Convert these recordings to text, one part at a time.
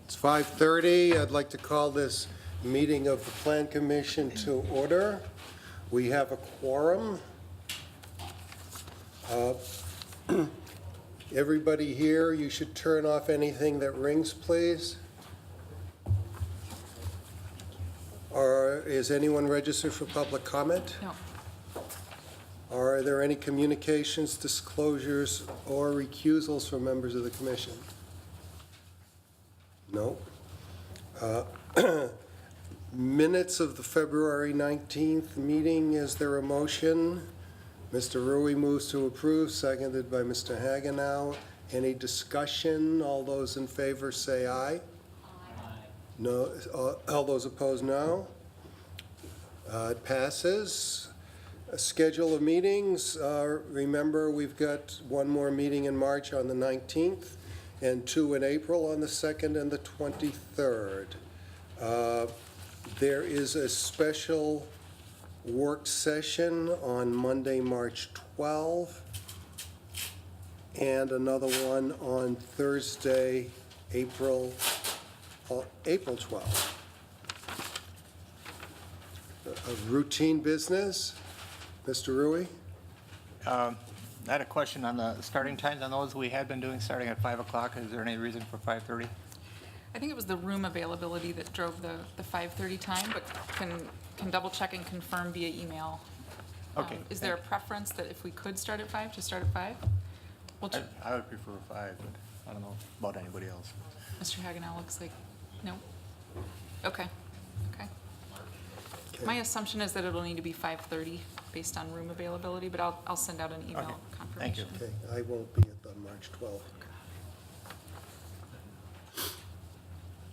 It's 5:30. I'd like to call this meeting of the Plan Commission to order. We have a quorum. Everybody here, you should turn off anything that rings, please. Or is anyone registered for public comment? No. Are there any communications, disclosures, or recusals from members of the commission? No. Minutes of the February 19th meeting, is there a motion? Mr. Rui moves to approve, seconded by Mr. Hagenow. Any discussion? All those in favor say aye. Aye. No. All those opposed, no. It passes. A schedule of meetings. Remember, we've got one more meeting in March on the 19th and two in April on the 2nd and the 23rd. There is a special work session on Monday, March 12, and another one on Thursday, April 12. Routine business. Mr. Rui? I had a question on the starting times on those. We had been doing starting at 5 o'clock. Is there any reason for 5:30? I think it was the room availability that drove the 5:30 time, but can double check and confirm via email. Okay. Is there a preference that if we could start at 5, to start at 5? Well, I would prefer 5, but I don't know about anybody else. Mr. Hagenow looks like, no? Okay, okay. Okay. My assumption is that it'll need to be 5:30 based on room availability, but I'll send out an email Okay. confirmation. Thank you. Okay, I won't be at the March 12th.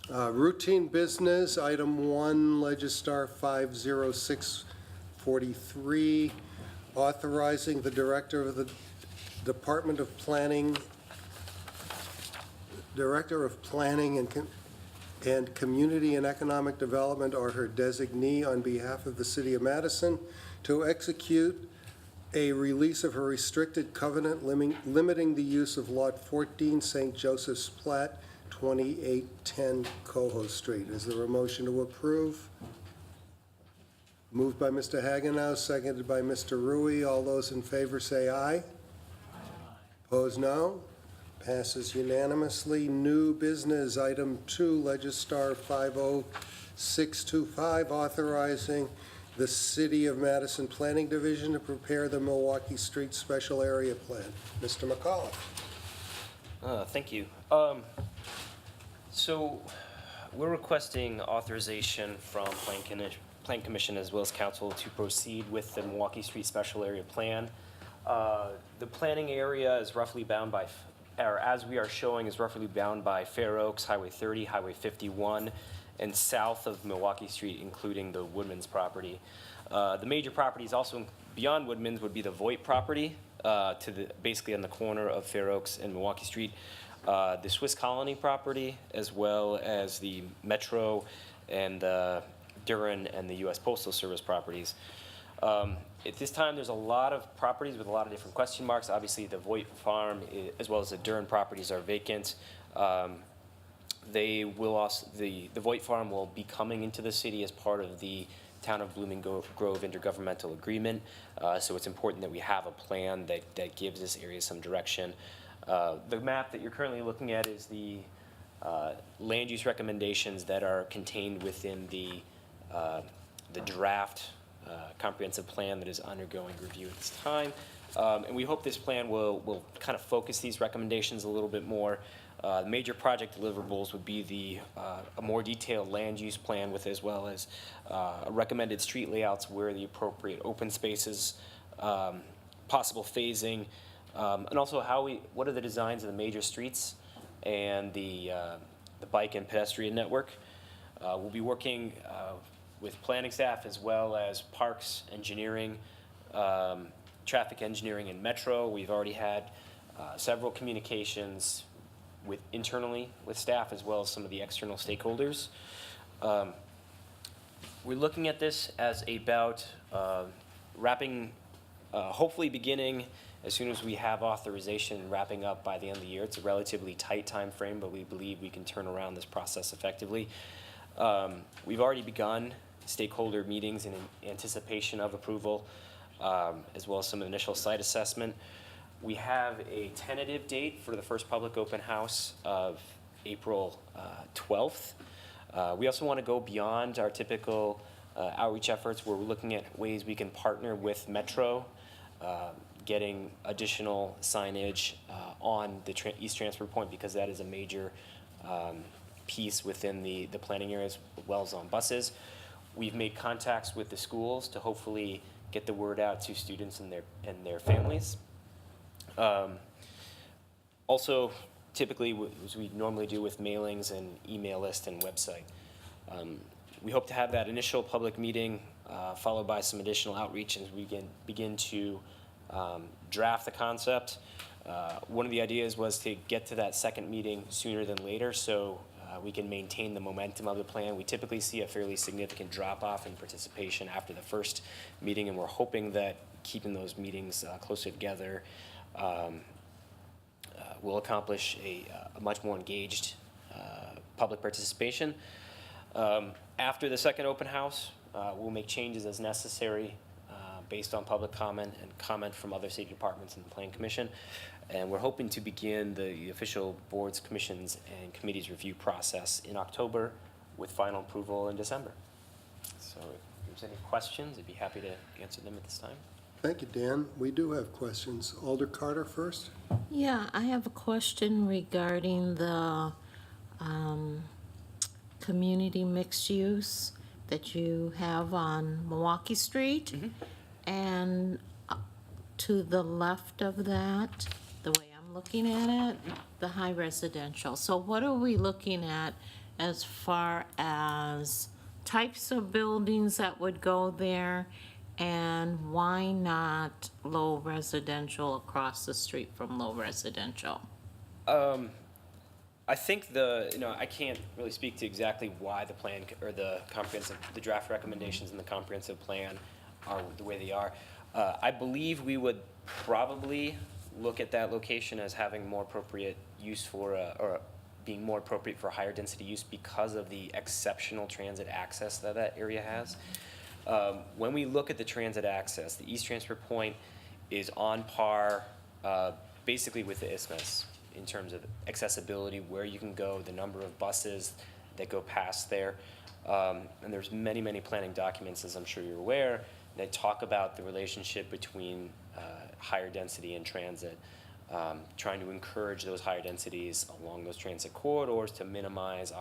Routine business, item 1, Legistar 50643, authorizing the Director of the Department of Planning, and Community and Economic Development, or her designee, on behalf of the City of Madison, to execute a release of her restricted covenant limiting the use of Lot 14, St. Joseph's Plat, 2810 Coho Street. Is there a motion to approve? Moved by Mr. Hagenow, seconded by Mr. Rui. All those in favor say aye. Aye. Opposed, no. Passes unanimously. New business, item 2, Legistar 50625, authorizing the City of Madison Planning Division to prepare the Milwaukee Street Special Area Plan. Mr. McAuliffe. Thank you. So we're requesting authorization from Plan Commission as well as Council to proceed with the Milwaukee Street Special Area Plan. The planning area is roughly bound by, or as we are showing, is roughly bound by Fair Oaks, Highway 30, Highway 51, and south of Milwaukee Street, including the Woodman's property. The major properties also beyond Woodman's would be the Voigt property, basically on the corner of Fair Oaks and Milwaukee Street, the Swiss Colony property, as well as the Metro and Duran and the U.S. Postal Service properties. At this time, there's a lot of properties with a lot of different question marks. Obviously, the Voigt farm, as well as the Duran properties, are vacant. They will also, the Voigt farm will be coming into the city as part of the Town of Blooming Grove intergovernmental agreement. So it's important that we have a plan that gives this area some direction. The map that you're currently looking at is the land use recommendations that are contained within the draft comprehensive plan that is undergoing review at this time. And we hope this plan will kind of focus these recommendations a little bit more. The major project deliverables would be a more detailed land use plan with, as well as recommended street layouts where the appropriate open spaces, possible phasing, and also what are the designs of the major streets and the bike and pedestrian network. We'll be working with planning staff as well as parks, engineering, traffic engineering, and Metro. We've already had several communications internally with staff as well as some of the external stakeholders. We're looking at this as about hopefully beginning As soon as we have authorization wrapping up by the end of the year, it's a relatively tight time frame, but we believe we can turn around this process effectively. We've already begun stakeholder meetings in anticipation of approval, as well as some initial site assessment. We have a tentative date for the first public open house of April 12th. We also want to go beyond our typical outreach efforts, where we're looking at ways we can partner with Metro, getting additional signage on the East Transfer Point, because that is a major piece within the planning areas, as well as on buses. We've made contacts with the schools to hopefully get the word out to students and their families. Also, typically, as we normally do with mailings and email list and website. We hope to have that initial public meeting followed by some additional outreach as we begin to draft the concept. One of the ideas was to get to that second meeting sooner than later, so we can maintain the momentum of the plan. We typically see a fairly significant drop-off in participation after the first meeting, and we're hoping that keeping those meetings closer together will accomplish a much more engaged public participation. After the second open house, we'll make changes as necessary based on public comment and comment from other city departments and the Plan Commission. And we're hoping to begin the official boards, commissions, and committees review process in October with final approval in December. So if there's any questions, I'd be happy to answer them at this time. Thank you, Dan. We do have questions. Alder Carter first. Yeah, I have a question regarding the community mixed use that you have on Milwaukee Street. Mm-hmm. And to the left of that, the way I'm looking at it, the high residential. So what are we looking at as far as types of buildings that would go there? And why not low residential across the street from low residential? I think I can't really speak to exactly why the plan or the draft recommendations in the comprehensive plan are the way they are. I believe we would probably look at that location as having more appropriate use for, or being more appropriate for higher density use because of the exceptional transit access that that area has. When we look at the transit access, the East Transfer Point is on par basically with the Isthmus in terms of accessibility, where you can go, the number of buses that go past there. And there's many, many planning documents, as I'm sure you're aware, that talk about the relationship between higher density and transit, trying to encourage those higher densities along those transit corridors to minimize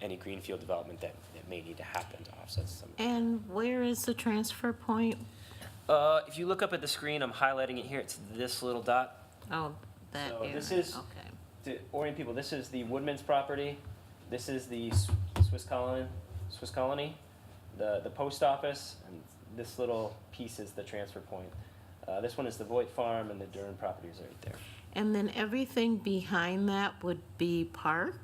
any greenfield development that may need to happen to offset some. And where is the transfer point? If you look up at the screen, I'm highlighting it here. It's this little dot. Oh, that So area, this is- okay. To orient people, this is the Woodman's property. This is the Swiss Colony, the post office, and this little piece is the transfer point. This one is the Voight Farm, and the Durham property is right there. And then everything behind that would be park?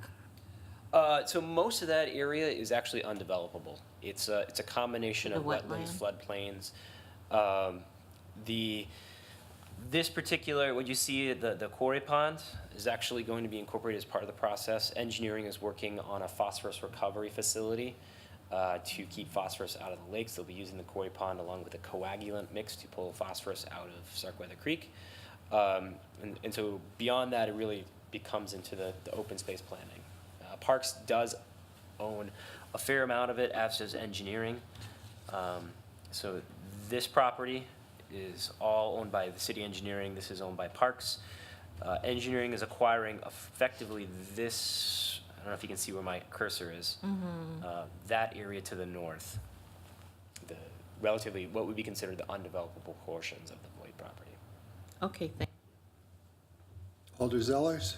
So most of that area is actually undevelopable. It's a combination The of wetlands, wetland. floodplains. This particular, what you see, the quarry pond is actually going to be incorporated as part of the process. Engineering is working on a phosphorus recovery facility to keep phosphorus out of the lakes. They'll be using the quarry pond along with a coagulant mix to pull phosphorus out of Starkweather Creek. And so beyond that, it really becomes into the open space planning. Parks does own a fair amount of it, as does engineering. So this property is all owned by the city engineering. This is owned by Parks. Engineering is acquiring effectively this, I don't know if you can see where my cursor is, that area to the north, the relatively, what would be considered the undevelopable portions of the Voight property. Okay, thank Alder Zellers.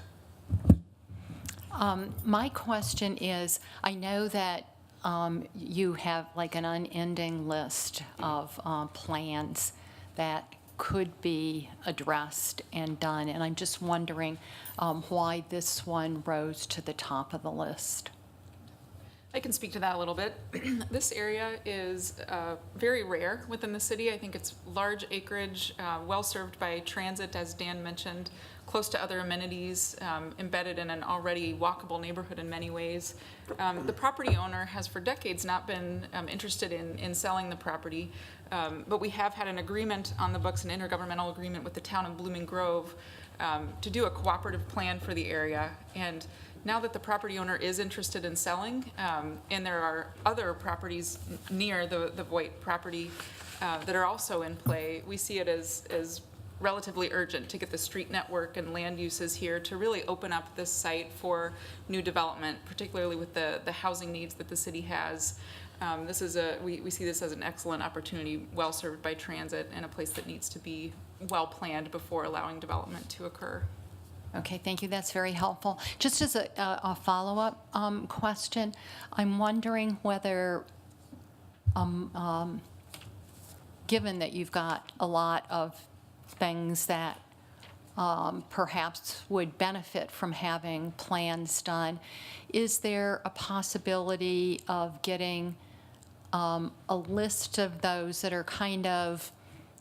My question is, I know that you have like an unending list of plans that could be addressed and done, and I'm just wondering why this one rose to the top of the list. I can speak to that a little bit. This area is very rare within the city. I think it's large acreage, well-served by transit, as Dan mentioned, close to other amenities, embedded in an already walkable neighborhood in many ways. The property owner has for decades not been interested in selling the property, but we have had an agreement on the books, an intergovernmental agreement with the town of Blooming Grove to do a cooperative plan for the area. And now that the property owner is interested in selling, and there are other properties near the Voight property that are also in play, we see it as relatively urgent to get the street network and land uses here to really open up this site for new development, particularly with the housing needs that the city has. This is we see this as an excellent opportunity, well served by transit, and a place that needs to be well planned before allowing development to occur. Okay, thank you. That's very helpful. Just as a follow-up question, I'm wondering whether, given that you've got a lot of things that perhaps would benefit from having plans done, is there a possibility of getting a list of those that are kind of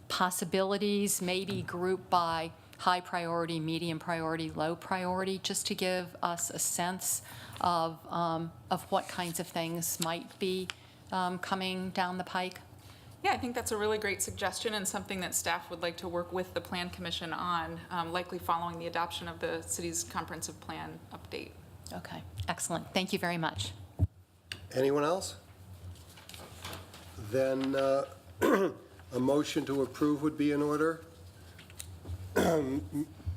possibilities, maybe grouped by high priority, medium priority, low priority, just to give us a sense of what kinds of things might be coming down the pike? Yeah, I think that's a really great suggestion and something that staff would like to work with the Plan Commission on, likely following the adoption of the city's comprehensive plan update. Okay, excellent. Thank you very much. Anyone else? Then a motion to approve would be in order.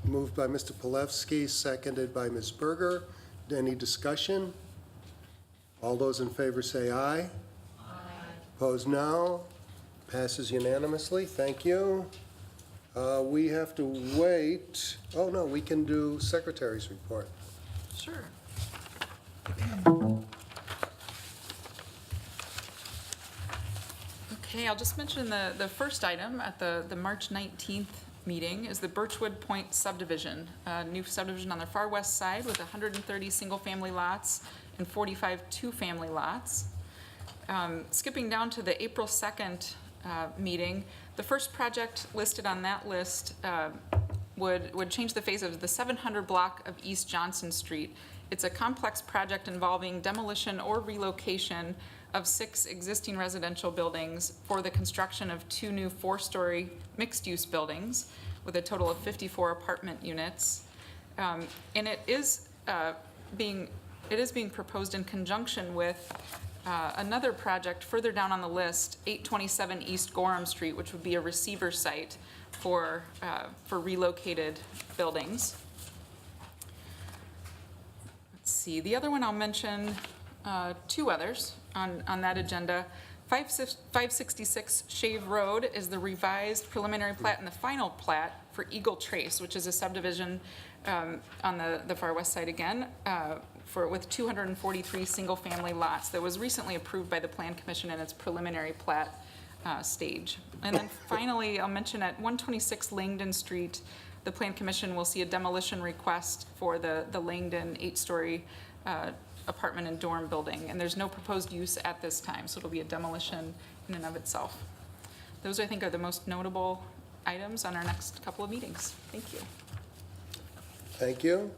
Moved by Mr. Palevsky, seconded by Ms. Berger. Any discussion? All those in favor say aye. Aye. Opposed, no. Passes unanimously. Thank you. We have to wait. Oh, no, we can do Secretary's report. Sure. Okay, I'll just mention the first item at the March 19th meeting is the Birchwood Point subdivision, a new subdivision on the far west side with 130 single-family lots and 45 two-family lots. Skipping down to the April 2nd meeting, the first project listed on that list would change the face of the 700 block of East Johnson Street. It's a complex project involving demolition or relocation of 6 existing residential buildings for the construction of 2 new 4-story mixed-use buildings with a total of 54 apartment units. And it is being proposed in conjunction with another project further down on the list, 827 East Gorham Street, which would be a receiver site for relocated buildings. Let's see, the other one I'll mention, 2 others on that agenda. 566 Shave Road is the revised preliminary plat and the final plat for Eagle Trace, which is a subdivision on the far west side again, with 243 single-family lots that was recently approved by the Plan Commission in its preliminary plat stage. And then finally, I'll mention at 126 Langdon Street, the Plan Commission will see a demolition request for the Langdon 8-story apartment and dorm building, and there's no proposed use at this time, so it'll be a demolition in and of itself. Those, I think, are the most notable items on our next couple of meetings. Thank you. Thank you.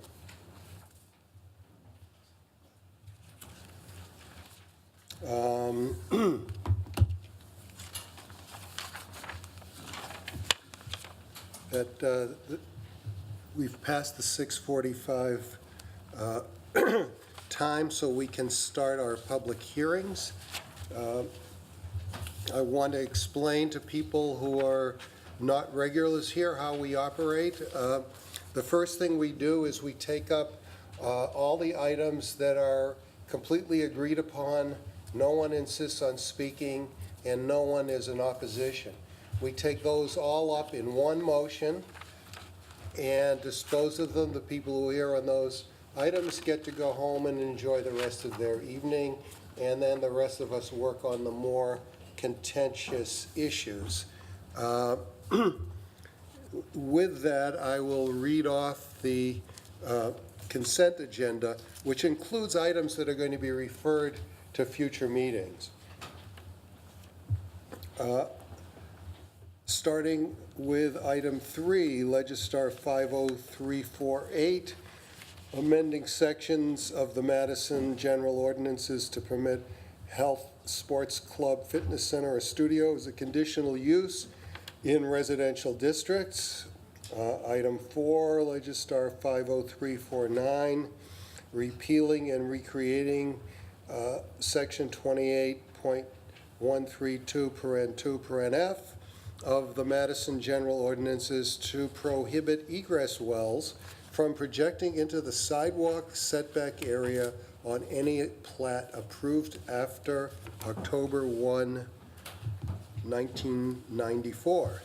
We've passed the 6:45 time, so we can start our public hearings. I want to explain to people who are not regulars here how we operate. The first thing we do is we take up all the items that are completely agreed upon. No one insists on speaking, and no one is in opposition. We take those all up in one motion and dispose of them. The people who are here on those items get to go home and enjoy the rest of their evening, and then the rest of us work on the more contentious issues. With that, I will read off the consent agenda, which includes items that are going to be referred to future meetings. Starting with item 3, Legistar 50348, amending sections of the Madison general ordinances to permit health, sports club, fitness center, or studio as a conditional use in residential districts. Item 4, Legistar 50349, repealing and recreating section 28.132(2)(f) of the Madison general ordinances to prohibit egress wells from projecting into the sidewalk setback area on any plat approved after October 1, 1994.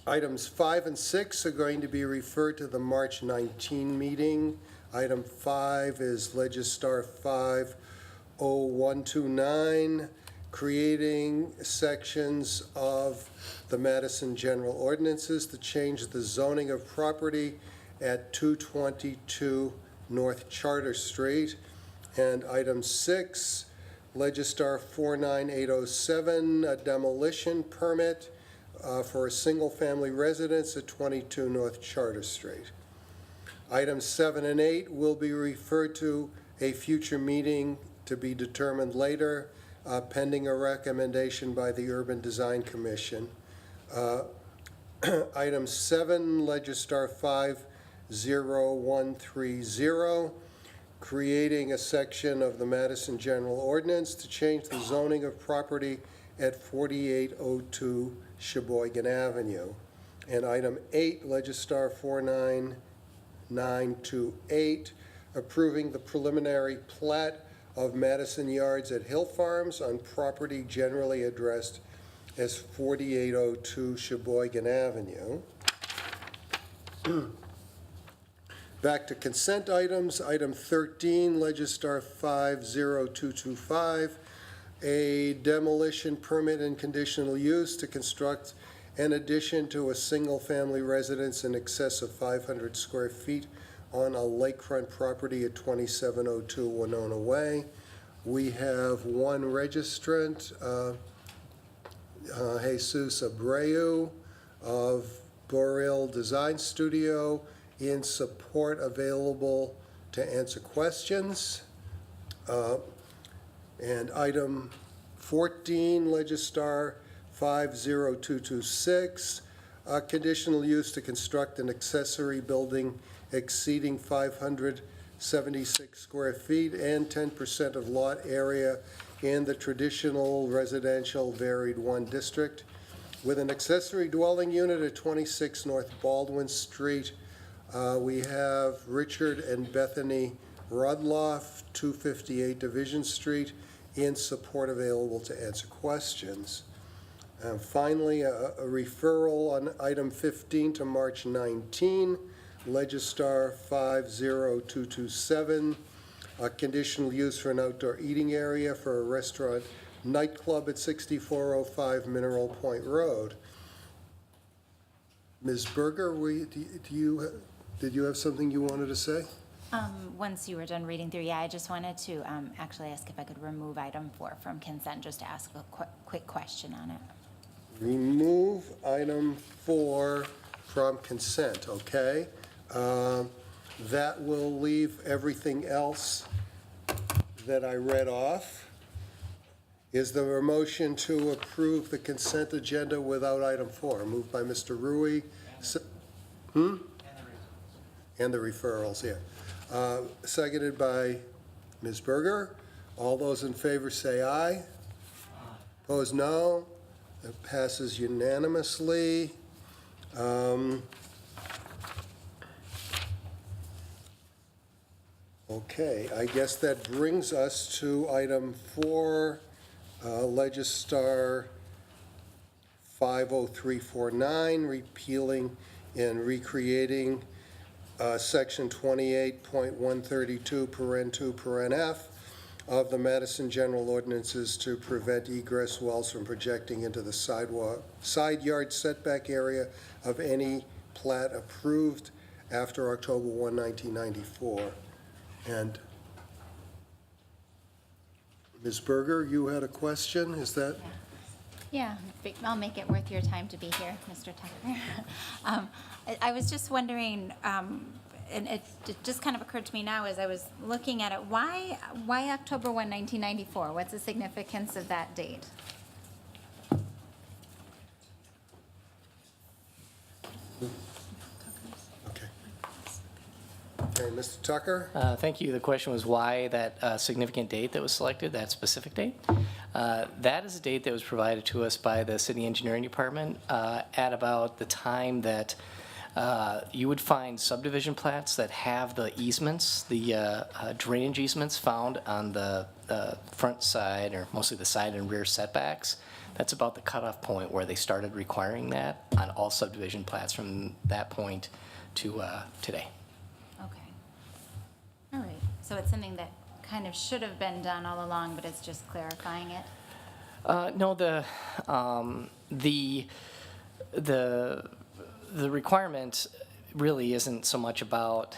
Items 5 and 6 are going to be referred to the March 19 meeting. Item 5 is Legistar 50129, creating sections of the Madison general ordinances to change the zoning of property at 222 North Charter Street. And item 6, Legistar 49807, a demolition permit for a single-family residence at 22 North Charter Street. Items 7 and 8 will be referred to a future meeting to be determined later, pending a recommendation by the Urban Design Commission. Item 7, Legistar 50130, creating a section of the Madison General Ordinance to change the zoning of property at 4802 Sheboygan Avenue. And item 8, Legistar 49928, approving the preliminary plat of Madison Yards at Hill Farms on property generally addressed as 4802 Sheboygan Avenue. Back to consent items. Item 13, Legistar 50225, a demolition permit and conditional use to construct an addition to a single-family residence in excess of 500 square feet on a lakefront property at 2702 Winona Way. We have one registrant, Jesus Abreu of Boreal Design Studio, in support, available to answer questions. And item 14, Legistar 50226, conditional use to construct an accessory building exceeding 576 square feet and 10% of lot area in the traditional residential varied 1 district with an accessory dwelling unit at 26 North Baldwin Street. We have Richard and Bethany Rudloff, 258 Division Street, in support, available to answer questions. And finally, a referral on item 15 to March 19, Legistar 50227, a conditional use for an outdoor eating area for a restaurant nightclub at 6405 Mineral Point Road. Ms. Berger, did you have something you wanted to say? Once you were done reading through, yeah, I just wanted to actually ask if I could remove item 4 from consent, just to ask a quick question on it. Remove item 4 from consent, okay? That will leave everything else that I read off. Is there a motion to approve the consent agenda without item 4? Moved by Mr. Rui. And the referrals, yeah. Seconded by Ms. Berger. All those in favor say aye. Opposed, no. It passes unanimously. Okay, I guess that brings us to item 4, Legistar 50349, repealing and recreating Section 28.132(2)(f) of the Madison General Ordinances to prevent egress wells from projecting into the side yard setback area of any plat approved after October 1, 1994. And Ms. Berger, you had a question, is that? Yeah, I'll make it worth your time to be here, Mr. Tucker. I was just wondering, and it just kind of occurred to me now as I was looking at it, why October 1, 1994? What's the significance of that date? Okay. Okay, Mr. Tucker? Thank you. The question was why that significant date that was selected, that specific date? That is a date that was provided to us by the city engineering department at about the time that you would find subdivision plats that have the easements, the drainage easements found on the front side, or mostly the side and rear setbacks. That's about the cutoff point where they started requiring that on all subdivision plats from that point to today. Okay. All right. So it's something that kind of should have been done all along, but it's just clarifying it? No, the requirement really isn't so much about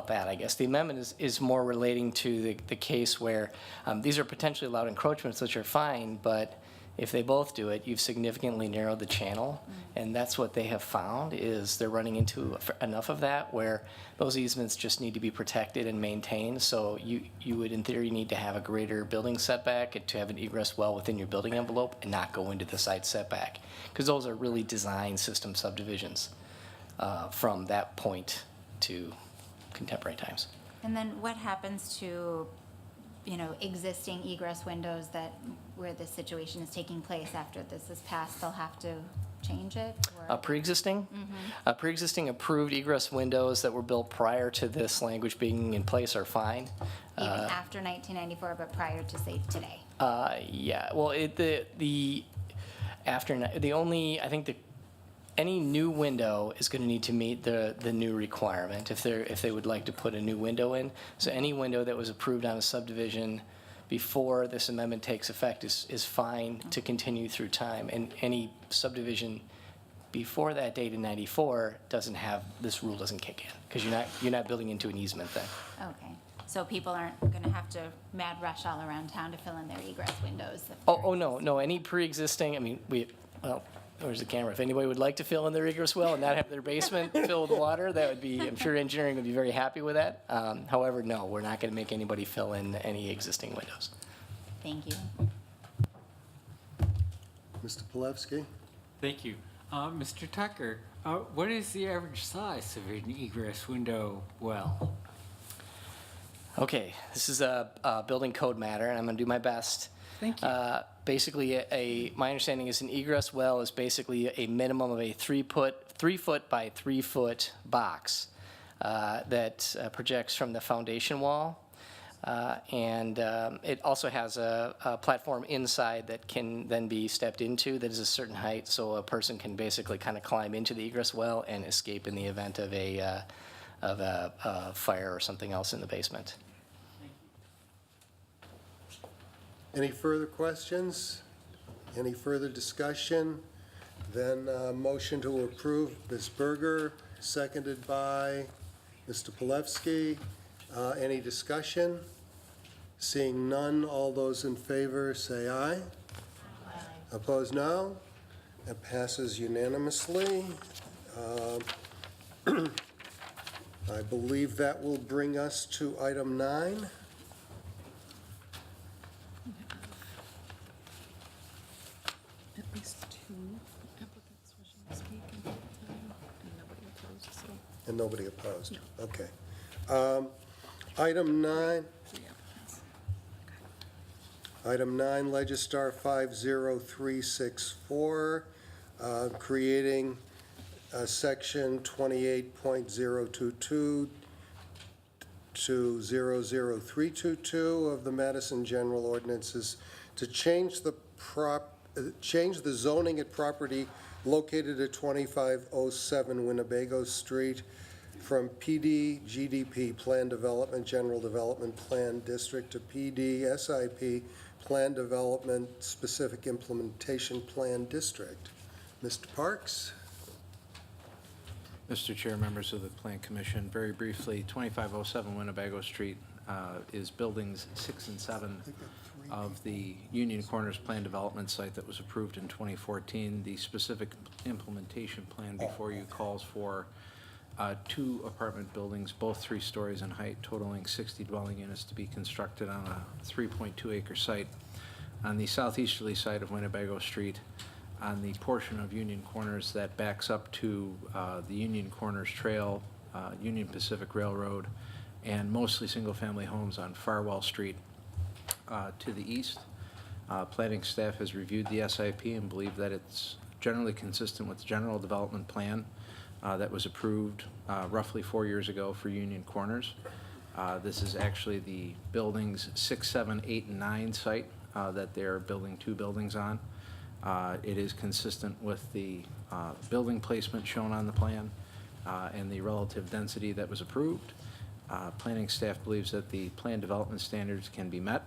that, I guess. The amendment is more relating to the case where these are potentially allowed encroachments, which are fine, but if they both do it, you've significantly narrowed the channel, and that's what they have found, is they're running into enough of that where those easements just need to be protected and maintained, so you would, in theory, need to have a greater building setback to have an egress well within your building envelope and not go into the side setback, because those are really design system subdivisions from that point to contemporary times. And then what happens to, existing egress windows where this situation is taking place after this is passed? They'll have to change it? Or? Pre-existing approved egress windows that were built prior to this language being in place are fine. Even after 1994, but prior to, say, today? Yeah, well, I think any new window is going to need to meet the new requirement if they would like to put a new window in. So any window that was approved on a subdivision before this amendment takes effect is fine to continue through time. And any subdivision before that date in 94 this rule doesn't kick in, because you're not building into an easement then. Okay. So people aren't going to have to mad rush all around town to fill in their egress windows? Oh, no, any pre-existing, where's the camera? If anybody would like to fill in their egress well and not have their basement filled with water, that would be, I'm sure engineering would be very happy with that. However, no, we're not going to make anybody fill in any existing windows. Thank you. Mr. Polewski? Thank you. Mr. Tucker, what is the average size of an egress window well? Okay, this is a building code matter, and I'm going to do my best. Thank you. Basically, my understanding is an egress well is basically a minimum of a 3 foot by 3 foot box that projects from the foundation wall. And it also has a platform inside that can then be stepped into that is a certain height, so a person can basically kind of climb into the egress well and escape in the event of a fire or something else in the basement. Any further questions? Any further discussion? Then motion to approve, Ms. Berger, seconded by Mr. Polewski. Any discussion? Seeing none, all those in favor say aye. Aye. Opposed, no. It passes unanimously. I believe that will bring us to item 9. At least 2 applicants wishing to speak and nobody opposed, so And nobody opposed? Okay. Item 9. 3 applicants. Item 9, Legistar 50364, creating section 28.022 to 00322 of the Madison General Ordinances to change the zoning at property located at 2507 Winnebago Street from PD GDP Plan Development General Development Plan District to PD SIP Plan Development Specific Implementation Plan District. Mr. Parks? Mr. Chair, members of the Plan Commission, very briefly, 2507 Winnebago Street is buildings 6 and 7 of the Union Corners Plan Development Site that was approved in 2014. The specific implementation plan before you calls for 2 apartment buildings, both 3 stories in height, totaling 60 dwelling units to be constructed on a 3.2 acre site on the southeasterly side of Winnebago Street, on the portion of Union Corners that backs up to the Union Corners Trail, Union Pacific Railroad, and mostly single-family homes on Farwell Street to the east. Planning staff has reviewed the SIP and believe that it's generally consistent with the general development plan that was approved roughly 4 years ago for Union Corners. This is actually the buildings 6, 7, 8, and 9 site that they're building 2 buildings on. It is consistent with the building placement shown on the plan and the relative density that was approved. Planning staff believes that the plan development standards can be met.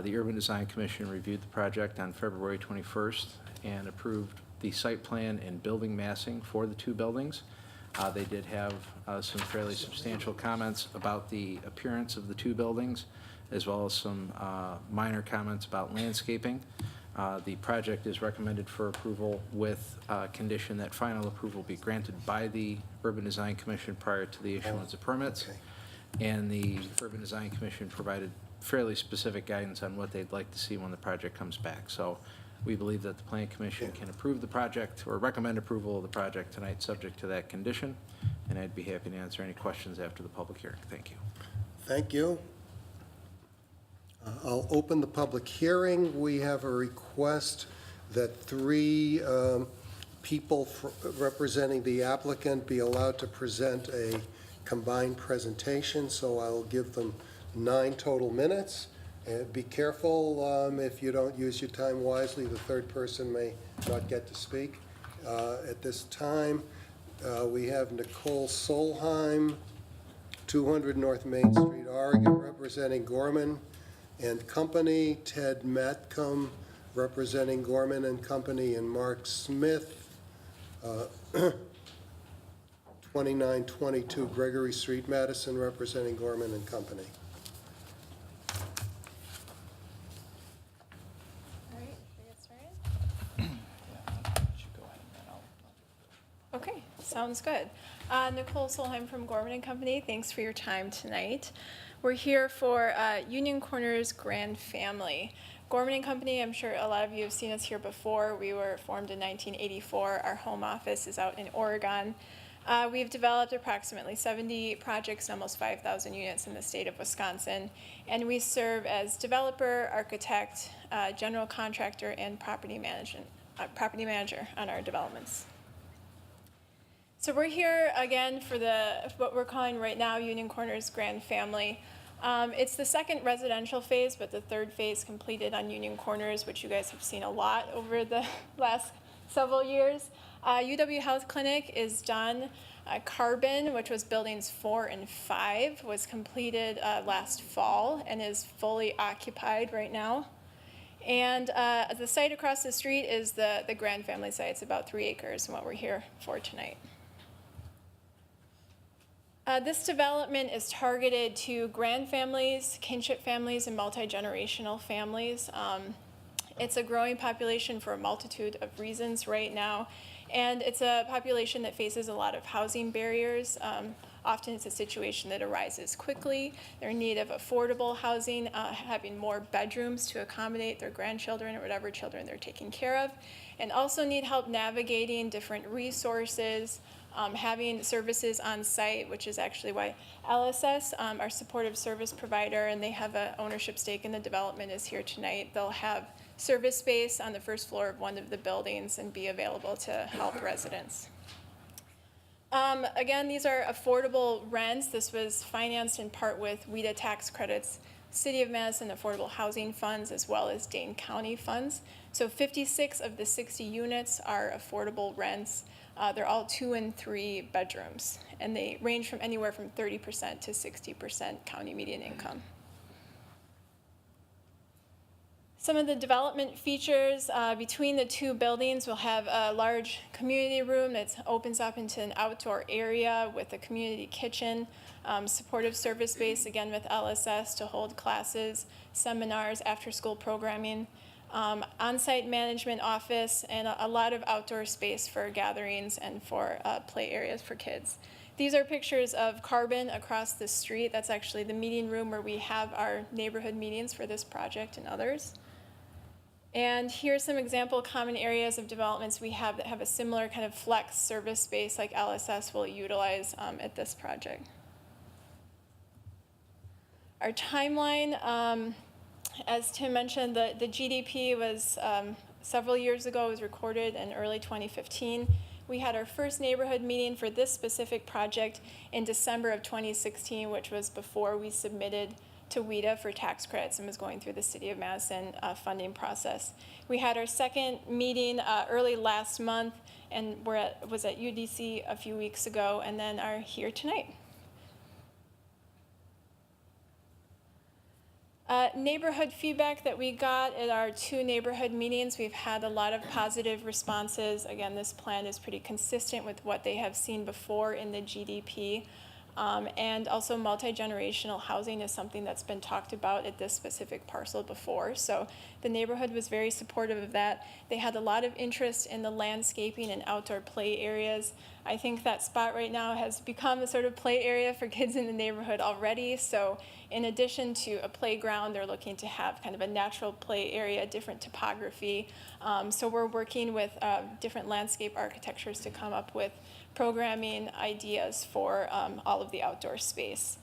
The Urban Design Commission reviewed the project on February 21st and approved the site plan and building massing for the 2 buildings. They did have some fairly substantial comments about the appearance of the 2 buildings, as well as some minor comments about landscaping. The project is recommended for approval with condition that final approval be granted by the Urban Design Commission prior to the issuance of permits. And the Urban Design Commission provided fairly specific guidance on what they'd like to see when the project comes back. So we believe that the Plan Commission can approve the project or recommend approval of the project tonight, subject to that condition. And I'd be happy to answer any questions after the public hearing. Thank you. Thank you. I'll open the public hearing. We have a request that 3 people representing the applicant be allowed to present a combined presentation, so I'll give them 9 total minutes. And be careful, if you don't use your time wisely, the 3rd person may not get to speak. At this time, we have Nicole Solheim, 200 North Main Street, Oregon, representing Gorman and Company, Ted Matcom, representing Gorman and Company, and Mark Smith, 2922 Gregory Street, Madison, representing Gorman and Company. All right, should we get started? Okay, sounds good. Nicole Solheim from Gorman and Company, thanks for your time tonight. We're here for Union Corners Grand Family. Gorman and Company, I'm sure a lot of you have seen us here before. We were formed in 1984. Our home office is out in Oregon. We've developed approximately 70 projects and almost 5,000 units in the state of Wisconsin. And we serve as developer, architect, general contractor, and property manager on our developments. So we're here again for what we're calling right now Union Corners Grand Family. It's the 2nd residential phase, but the 3rd phase completed on Union Corners, which you guys have seen a lot over the last several years. UW Health Clinic is done. Carbon, which was buildings 4 and 5, was completed last fall and is fully occupied right now. And the site across the street is the Grand Family site. It's about 3 acres and what we're here for tonight. This development is targeted to grand families, kinship families, and multi-generational families. It's a growing population for a multitude of reasons right now, and it's a population that faces a lot of housing barriers. Often it's a situation that arises quickly. They're in need of affordable housing, having more bedrooms to accommodate their grandchildren or whatever children they're taking care of, and also need help navigating different resources, having services on site, which is actually why LSS, our supportive service provider, and they have an ownership stake in the development, is here tonight. They'll have service space on the 1st floor of one of the buildings and be available to help residents. Again, these are affordable rents. This was financed in part with WIDA tax credits, City of Madison Affordable Housing Funds, as well as Dane County funds. So 56 of the 60 units are affordable rents. They're all 2 and 3 bedrooms, and they range from anywhere from 30% to 60% county median income. Some of the development features between the two buildings, we'll have a large community room that opens up into an outdoor area with a community kitchen, supportive service space, again with LSS to hold classes, seminars, after-school programming, on-site management office, and a lot of outdoor space for gatherings and for play areas for kids. These are pictures of Carbon across the street. That's actually the meeting room where we have our neighborhood meetings for this project and others. And here's some example common areas of developments we have that have a similar kind of flex service space like LSS will utilize at this project. Our timeline, as Tim mentioned, the GDP was several years ago, it was recorded in early 2015. We had our first neighborhood meeting for this specific project in December of 2016, which was before we submitted to WIDA for tax credits and was going through the City of Madison funding process. We had our second meeting early last month and was at UDC a few weeks ago, and then are here tonight. Neighborhood feedback that we got at our 2 neighborhood meetings, we've had a lot of positive responses. Again, this plan is pretty consistent with what they have seen before in the GDP. And also multi-generational housing is something that's been talked about at this specific parcel before. So the neighborhood was very supportive of that. They had a lot of interest in the landscaping and outdoor play areas. I think that spot right now has become a sort of play area for kids in the neighborhood already. So in addition to a playground, they're looking to have kind of a natural play area, different topography. So we're working with different landscape architectures to come up with programming ideas for all of the outdoor space.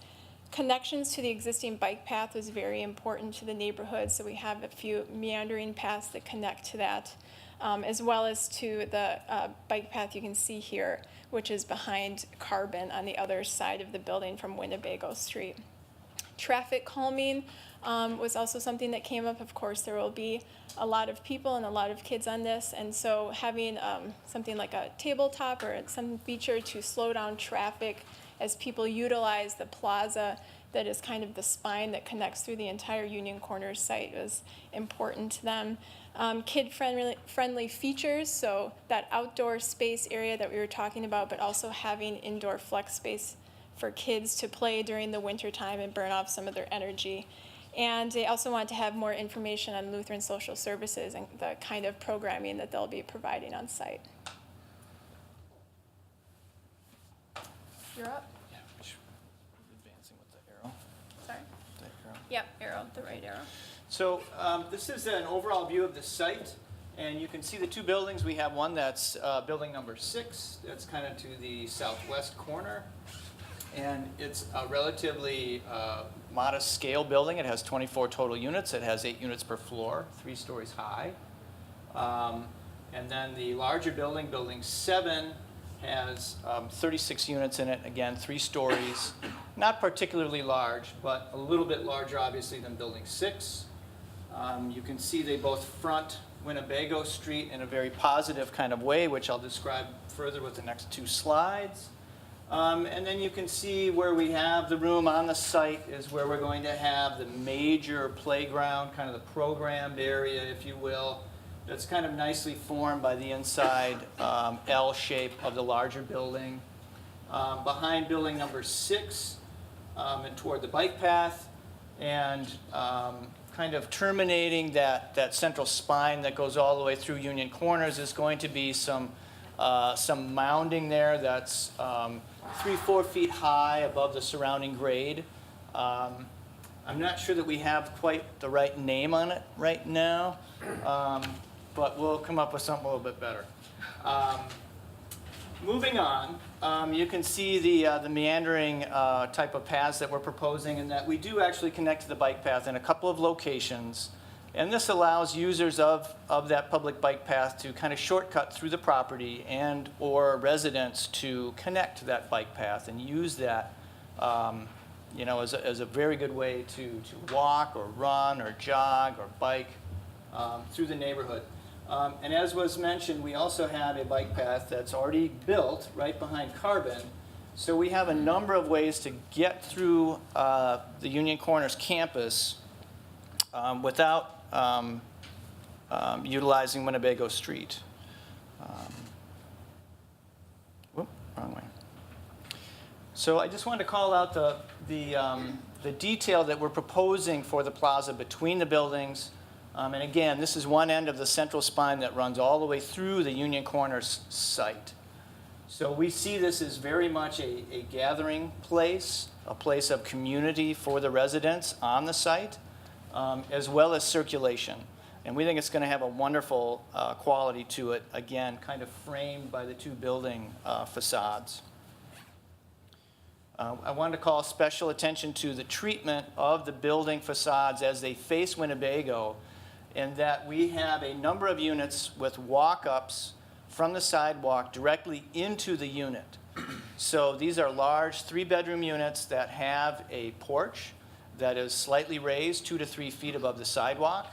Connections to the existing bike path was very important to the neighborhood, so we have a few meandering paths that connect to that, as well as to the bike path you can see here, which is behind Carbon on the other side of the building from Winnebago Street. Traffic calming was also something that came up. Of course, there will be a lot of people and a lot of kids on this, and so having something like a tabletop or some feature to slow down traffic as people utilize the plaza that is kind of the spine that connects through the entire Union Corners site was important to them. Kid-friendly features, so that outdoor space area that we were talking about, but also having indoor flex space for kids to play during the winter time and burn off some of their energy. And they also want to have more information on Lutheran Social Services and the kind of programming that they'll be providing on site. You're up. Yeah, advancing with the arrow. Sorry. The arrow. Yep, arrow, the right arrow. So this is an overall view of the site, and you can see the 2 buildings. We have one that's building number 6, that's kind of to the southwest corner. And it's a relatively modest scale building. It has 24 total units. It has 8 units per floor, 3 stories high. And then the larger building, building 7, has 36 units in it. Again, 3 stories. Not particularly large, but a little bit larger, obviously, than building 6. You can see they both front Winnebago Street in a very positive kind of way, which I'll describe further with the next 2 slides. And then you can see where we have the room on the site is where we're going to have the major playground, kind of the programmed area, if you will. That's kind of nicely formed by the inside L shape of the larger building. Behind building number 6 and toward the bike path, and kind of terminating that central spine that goes all the way through Union Corners is going to be some mounding there that's 3-4 feet high above the surrounding grade. I'm not sure that we have quite the right name on it right now, but we'll come up with something a little bit better. Moving on, you can see the meandering type of paths that we're proposing, and that we do actually connect to the bike path in a couple of locations. And this allows users of that public bike path to kind of shortcut through the property and or residents to connect to that bike path and use that as a very good way to walk or run or jog or bike through the neighborhood. And as was mentioned, we also have a bike path that's already built right behind Carbon. So we have a number of ways to get through the Union Corners campus without utilizing Winnebago Street. Wrong way. So I just wanted to call out the detail that we're proposing for the plaza between the buildings. And again, this is one end of the central spine that runs all the way through the Union Corners site. So we see this as very much a gathering place, a place of community for the residents on the site, as well as circulation. And we think it's going to have a wonderful quality to it, again, kind of framed by the two building facades. I wanted to call special attention to the treatment of the building facades as they face Winnebago, in that we have a number of units with walk-ups from the sidewalk directly into the unit. So these are large 3-bedroom units that have a porch that is slightly raised 2 to 3 feet above the sidewalk,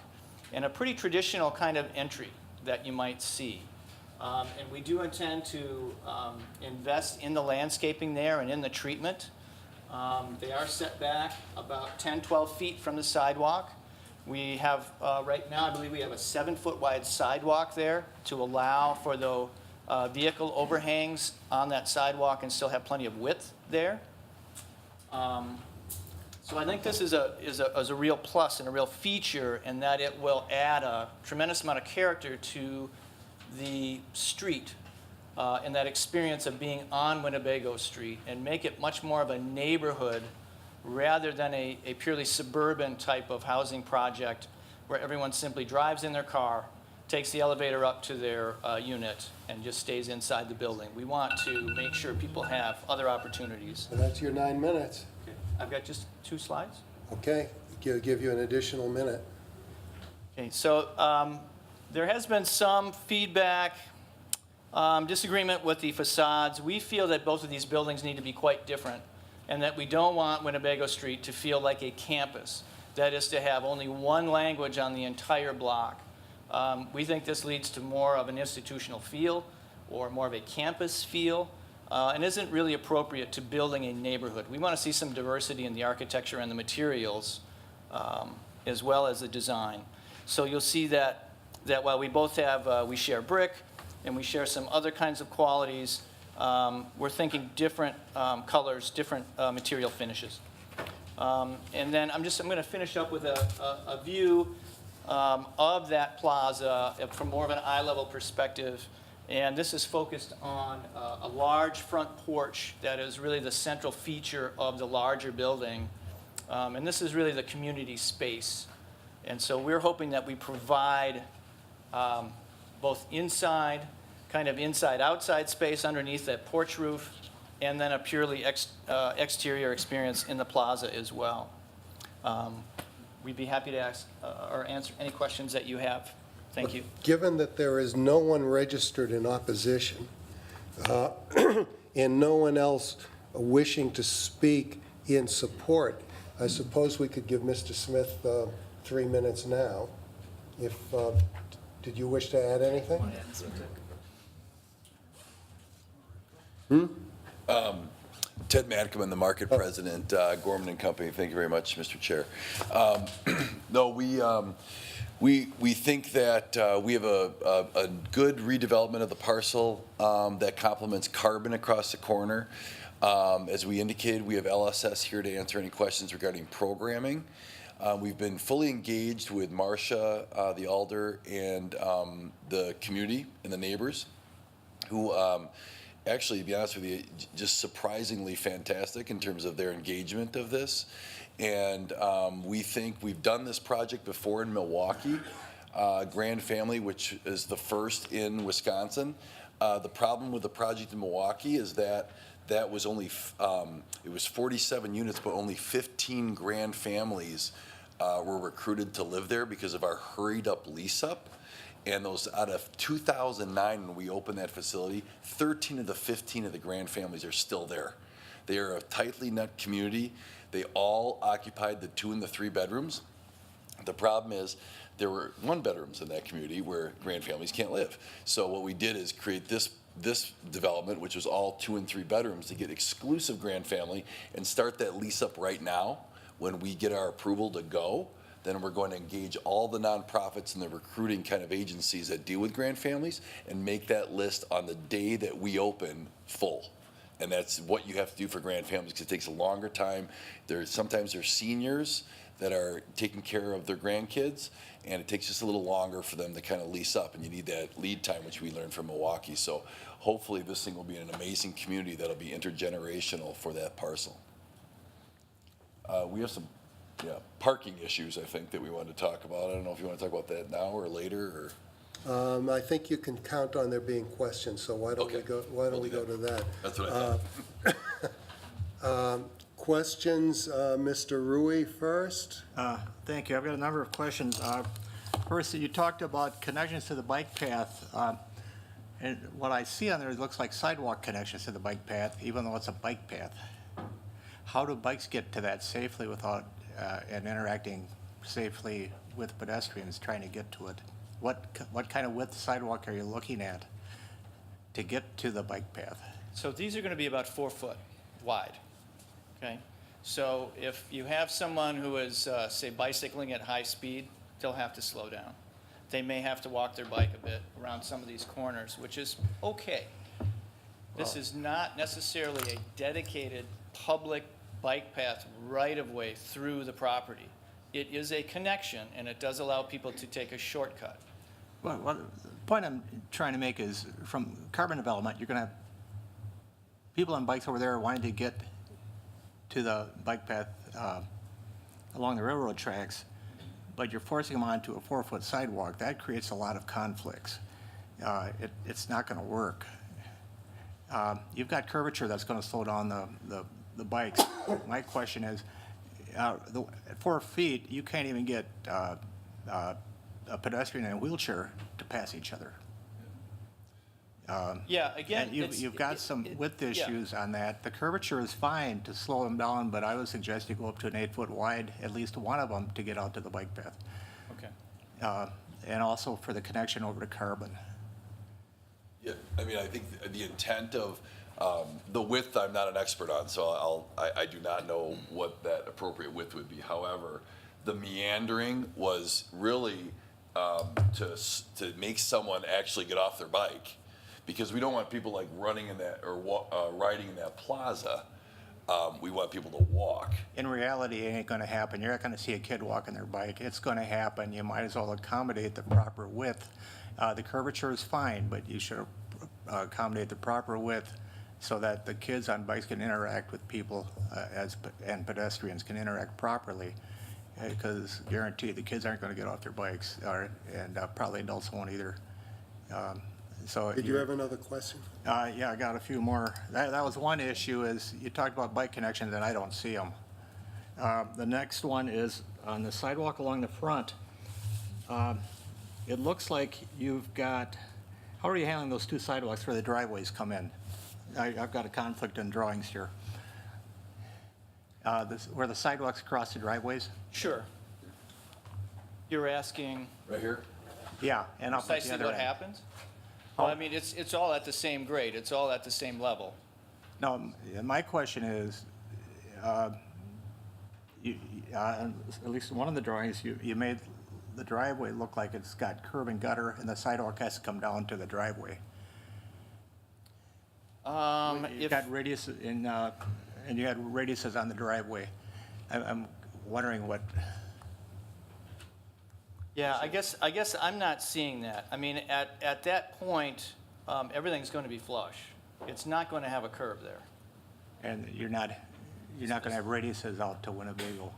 and a pretty traditional kind of entry that you might see. And we do intend to invest in the landscaping there and in the treatment. They are set back about 10, 12 feet from the sidewalk. We have, right now, I believe we have a 7-foot wide sidewalk there to allow for the vehicle overhangs on that sidewalk and still have plenty of width there. So I think this is a real plus and a real feature in that it will add a tremendous amount of character to the street and that experience of being on Winnebago Street, and make it much more of a neighborhood rather than a purely suburban type of housing project where everyone simply drives in their car, takes the elevator up to their unit, and just stays inside the building. We want to make sure people have other opportunities. And that's your 9 minutes. Okay. I've got just 2 slides. Okay, give you an additional minute. Okay, so there has been some feedback, disagreement with the facades. We feel that both of these buildings need to be quite different, and that we don't want Winnebago Street to feel like a campus. That is, to have only one language on the entire block. We think this leads to more of an institutional feel or more of a campus feel, and isn't really appropriate to building a neighborhood. We want to see some diversity in the architecture and the materials, as well as the design. So you'll see that while we both have, we share brick and we share some other kinds of qualities, we're thinking different colors, different material finishes. And then I'm going to finish up with a view of that plaza from more of an eye-level perspective. And this is focused on a large front porch that is really the central feature of the larger building. And this is really the community space. And so we're hoping that we provide both inside, kind of inside-outside space underneath that porch roof, and then a purely exterior experience in the plaza as well. We'd be happy to ask or answer any questions that you have. Thank you. Given that there is no one registered in opposition, and no one else wishing to speak in support, I suppose we could give Mr. Smith 3 minutes now. Did you wish to add anything? Ted Madcom, the market president, Gorman and Company. Thank you very much, Mr. Chair. No, we think that we have a good redevelopment of the parcel that complements Carbon across the corner. As we indicated, we have LSS here to answer any questions regarding programming. We've been fully engaged with Marcia, the alder, and the community and the neighbors, who actually, to be honest with you, just surprisingly fantastic in terms of their engagement of this. And we think we've done this project before in Milwaukee, Grand Family, which is the first in Wisconsin. The problem with the project in Milwaukee is that was only, it was 47 units, but only 15 grand families were recruited to live there because of our hurried up lease up. And those, out of 2009, when we opened that facility, 13 of the 15 of the grand families are still there. They are a tightly knit community. They all occupied the 2 and the 3 bedrooms. The problem is there were 1 bedrooms in that community where grand families can't live. So what we did is create this development, which was all 2 and 3 bedrooms, to get exclusive grand family and start that lease up right now when we get our approval to go. then we're going to engage all the nonprofits and the recruiting kind of agencies that deal with grand families and make that list on the day that we open full. And that's what you have to do for grand families, because it takes a longer time. Sometimes there's seniors that are taking care of their grandkids, and it takes just a little longer for them to kind of lease up, and you need that lead time, which we learned from Milwaukee. So hopefully this thing will be an amazing community that'll be intergenerational for that parcel. We have some parking issues, I think, that we wanted to talk about. I don't know if you want to talk about that now or later, or. I think you can count on there being questions, so why don't we Okay. go, why don't we go to that? That's what I thought. Questions, Mr. Rui first? Thank you. I've got a number of questions. First, you talked about connections to the bike path. And what I see on there, it looks like sidewalk connections to the bike path, even though it's a bike path. How do bikes get to that safely without, and interacting safely with pedestrians trying to get to it? What kind of width sidewalk are you looking at to get to the bike path? So these are going to be about 4 foot wide, okay? So if you have someone who is, say, bicycling at high speed, they'll have to slow down. They may have to walk their bike a bit around some of these corners, which is okay. This is not necessarily a dedicated public bike path right-of-way through the property. It is a connection, and it does allow people to take a shortcut. Well, the point I'm trying to make is from carbon development, you're going to have people on bikes over there wanting to get to the bike path along the railroad tracks, but you're forcing them onto a 4-foot sidewalk. That creates a lot of conflicts. It's not going to work. You've got curvature that's going to slow down the bikes. My question is, at 4 feet, you can't even get a pedestrian and a wheelchair to pass each other. Yeah, again, And you've got some width issues on that. The curvature is fine to slow them down, but I would suggest you go up to an 8-foot wide, at least one of them, to get out to the bike path. Okay. And also for the connection over to carbon. Yeah, I mean, I think the intent of the width, I'm not an expert on, so I do not know what that appropriate width would be. However, the meandering was really to make someone actually get off their bike, because we don't want people like running in that or riding in that plaza. We want people to walk. In reality, it ain't going to happen. You're not going to see a kid walking their bike. It's going to happen. You might as well accommodate the proper width. The curvature is fine, but you should accommodate the proper width so that the kids on bikes can interact with people and pedestrians can interact properly. Because guaranteed, the kids aren't going to get off their bikes, and probably adults won't either. Did you have another question? Yeah, I got a few more. That was one issue, is you talked about bike connections, and I don't see them. The next one is on the sidewalk along the front. It looks like you've got, how are you handling those 2 sidewalks where the driveways come in? I've got a conflict in drawings here. Where the sidewalks cross the driveways? Sure. You're asking Right here? Yeah, and up at the precisely other what end. happens? Well, I mean, it's all at the same grade. It's all at the same level. No, my question is, at least in one of the drawings, you made the driveway look like it's got curb and gutter, and the sidewalk has to come down to the driveway. You've got radius and you had radiuses on the driveway. I'm wondering what. Yeah, I guess I'm not seeing that. I mean, at that point, everything's going to be flush. It's not going to have a curve there. And you're not going to have radiuses out to Winnebago.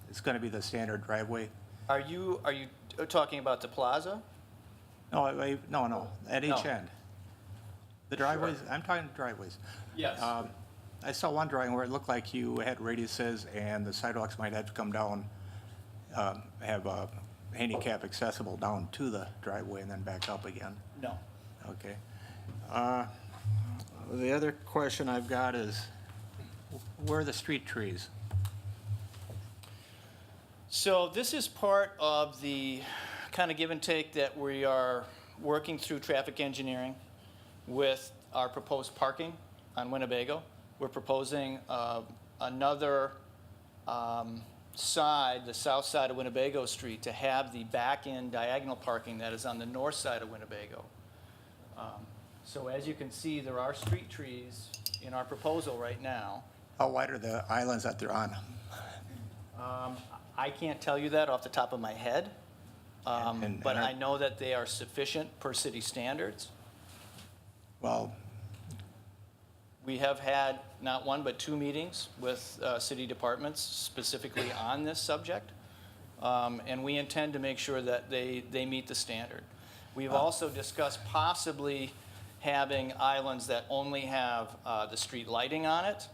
It's going to be the standard driveway. Are you talking about the plaza? No, at each No. end. The driveways, I'm talking driveways. Yes. I saw one drawing where it looked like you had radiuses and the sidewalks might have to come down, have handicap accessible down to the driveway and then back up again. No. Okay. The other question I've got is, where are the street trees? So this is part of the kind of give and take that we are working through traffic engineering with our proposed parking on Winnebago. We're proposing another side, the south side of Winnebago Street, to have the back-end diagonal parking that is on the north side of Winnebago. So as you can see, there are street trees in our proposal right now. How wide are the islands that they're on? I can't tell you that off the top of my head, And- but and I know that they are sufficient per city standards. Well, We have had not one, but 2 meetings with city departments specifically on this subject, and we intend to make sure that they meet the standard. We've also discussed possibly having islands that only have the street lighting on it,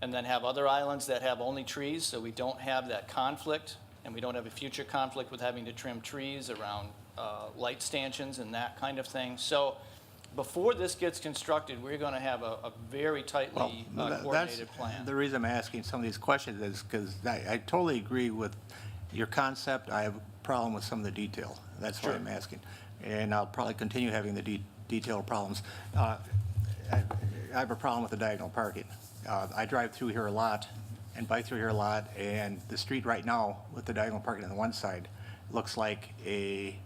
and then have other islands that have only trees, so we don't have that conflict, and we don't have a future conflict with having to trim trees around light stanchions and that kind of thing. So before this gets constructed, we're going to have a very tightly that's coordinated plan. the reason I'm asking some of these questions is because I totally agree with your concept. I have a problem with some of the detail. That's why I'm asking. And I'll probably continue having the detailed problems. I have a problem with the diagonal parking. I drive through here a lot and bike through here a lot, and the street right now with the diagonal parking on the one side looks like a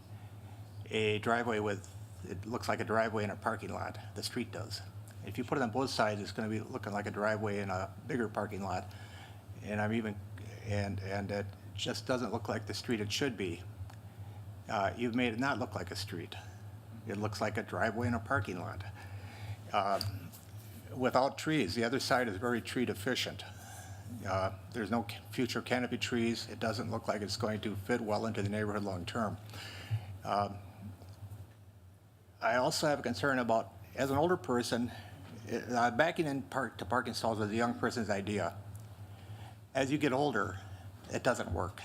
driveway with, it looks like a driveway in a parking lot. The street does. If you put it on both sides, it's going to be looking like a driveway in a bigger parking lot. And and it just doesn't look like the street it should be. You've made it not look like a street. It looks like a driveway in a parking lot. Without trees, the other side is very tree deficient. There's no future canopy trees. It doesn't look like it's going to fit well into the neighborhood long term. I also have a concern about, as an older person, backing in to parking stalls is a young person's idea. As you get older, it doesn't work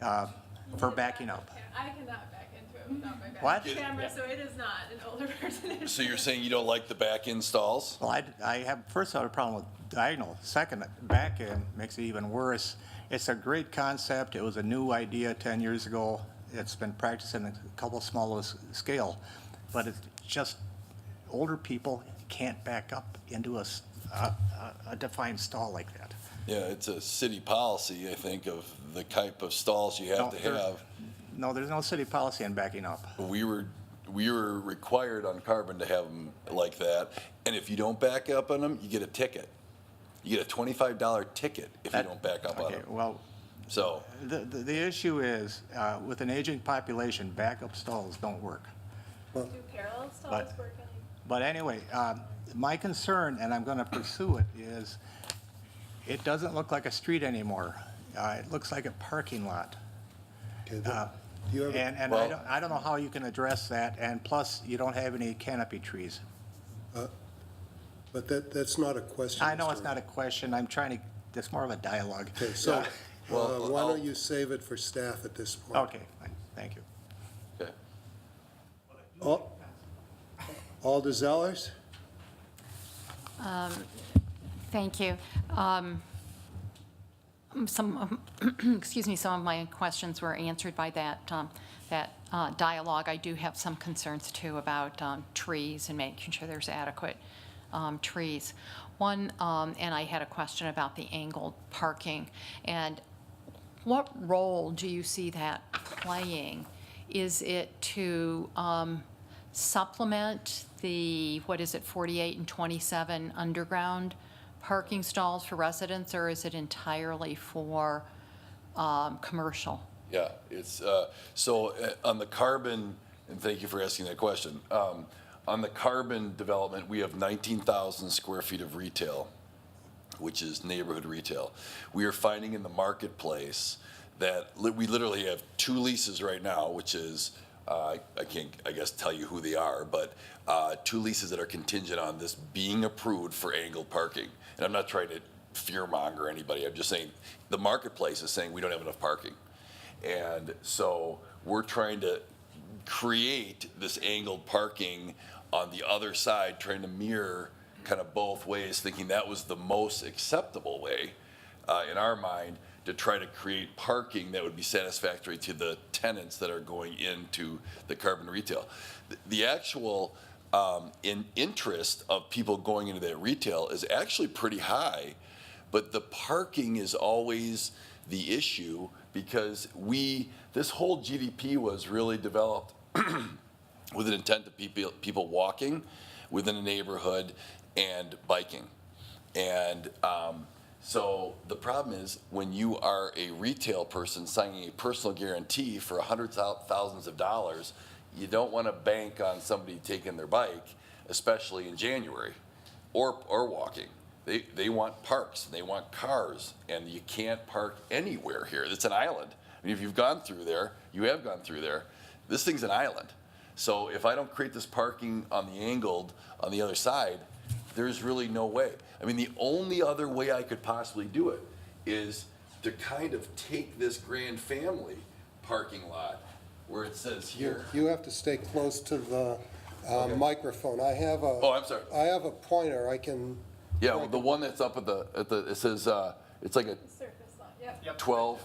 for backing up. I cannot back into it without my back What? camera, so it is not an older person. So you're saying you don't like the back-end stalls? Well, I have, first I have a problem with diagonal. Second, back end makes it even worse. It's a great concept. It was a new idea 10 years ago. It's been practiced in a couple small scale, but it's just older people can't back up into a defined stall like that. Yeah, it's a city policy, I think, of the type of stalls you have to have. No, there's no city policy on backing up. We were required on Carbon to have them like that, and if you don't back up on them, you get a ticket. You get a $25 ticket if you don't back up on Okay, them. well, So, the issue is, with an aging population, backup stalls don't work. Do parallel stalls But- work? But anyway, my concern, and I'm going to pursue it, is it doesn't look like a street anymore. It looks like a parking lot. Okay, do you have a- And Well- I don't know how you can address that, and plus, you don't have any canopy trees. But that's not a question. I know it's Mr. not a question, I'm trying to, it's more of a dialogue. Okay, so Well, why I'll- don't you save it for staff at this point? Okay, fine, thank you. okay. Alder Zellers? Thank you. Excuse me, some of my questions were answered by that dialogue. I do have some concerns too about trees and making sure there's adequate trees. One, and I had a question about the angled parking. And what role do you see that playing? Is it to supplement the, 48 and 27 underground parking stalls for residents, or is it entirely for commercial? Yeah, it's, so on the Carbon, and thank you for asking that question. On the Carbon development, we have 19,000 square feet of retail, which is neighborhood retail. We are finding in the marketplace that we literally have 2 leases right now, which is, I can't, I guess, tell you who they are, but 2 leases that are contingent on this being approved for angled parking. And I'm not trying to fearmonger anybody. I'm just saying the marketplace is saying we don't have enough parking. And so we're trying to create this angled parking on the other side, trying to mirror kind of both ways, thinking that was the most acceptable way in our mind to try to create parking that would be satisfactory to the tenants that are going into the Carbon retail. The actual interest of people going into that retail is actually pretty high, But the parking is always the issue because this whole GDP was really developed with an intent of people walking within a neighborhood and biking. And so the problem is when you are a retail person signing a personal guarantee for hundreds of thousands of dollars, you don't want to bank on somebody taking their bike, especially in January, or walking. They want parks, and they want cars, and you can't park anywhere here. It's an island. I mean, if you've gone through there, you have gone through there, this thing's an island. So if I don't create this parking on the angled on the other side, there's really no way. I mean, the only other way I could possibly do it is to kind of take this grand family parking lot where it says here. You have to stay close to the microphone. Oh, I'm sorry. I have a pointer, I can. Yeah, well, the one that's up at the it says, it's like a Surface lot, yep. 12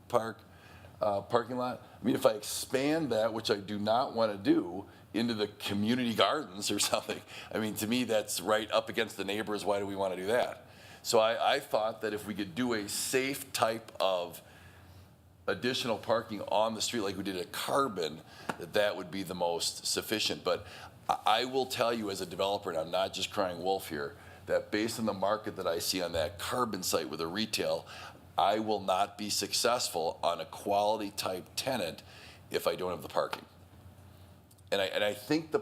parking lot. I mean, if I expand that, which I do not want to do, into the community gardens or something, I mean, to me, that's right up against the neighbors. Why do we want to do that? So I thought that if we could do a safe type of additional parking on the street like we did at Carbon, that would be the most sufficient. But I will tell you as a developer, and I'm not just crying wolf here, that based on the market that I see on that Carbon site with a retail, I will not be successful on a quality type tenant if I don't have the parking. And I think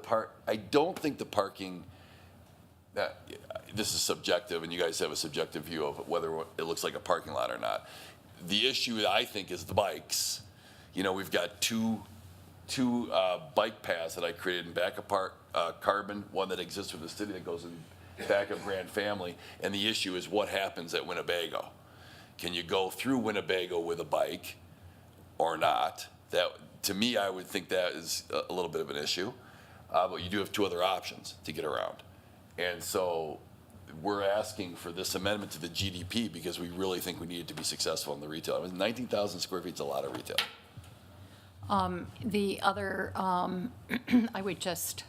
I don't think the parking, this is subjective, and you guys have a subjective view of whether it looks like a parking lot or not. The issue, I think, is the bikes. You know, we've got two bike paths that I created in back of Carbon, one that exists with the city that goes in back of Grand Family, and the issue is what happens at Winnebago. Can you go through Winnebago with a bike or not? That, to me, I would think that is a little bit of an issue, but you do have two other options to get around. And so we're asking for this amendment to the GDP because we really think we need it to be successful in the retail. I mean, 19,000 square feet is a lot of retail. The other, I would just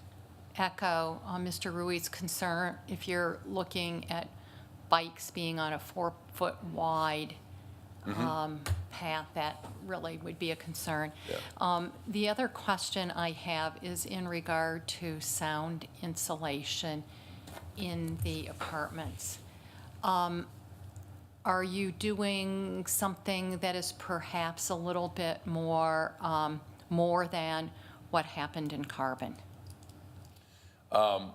echo Mr. Rui's concern. If you're looking at bikes being on a 4-foot wide path, that really would be a concern. Yeah. The other question I have is in regard to sound insulation in the apartments. Are you doing something that is perhaps a little bit more than what happened in Carbon?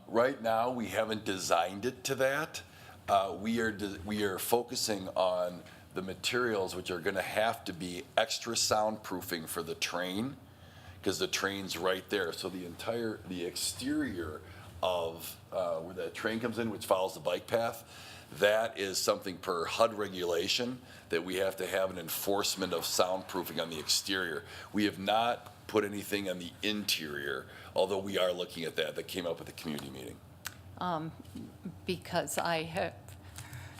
Right now, we haven't designed it to that. We are focusing on the materials which are going to have to be extra soundproofing for the train, because the train's right there. So the exterior of where that train comes in, which follows the bike path, that is something per HUD regulation that we have to have an enforcement of soundproofing on the exterior. We have not put anything on the interior, although we are looking at that. That came up at the community meeting. Because I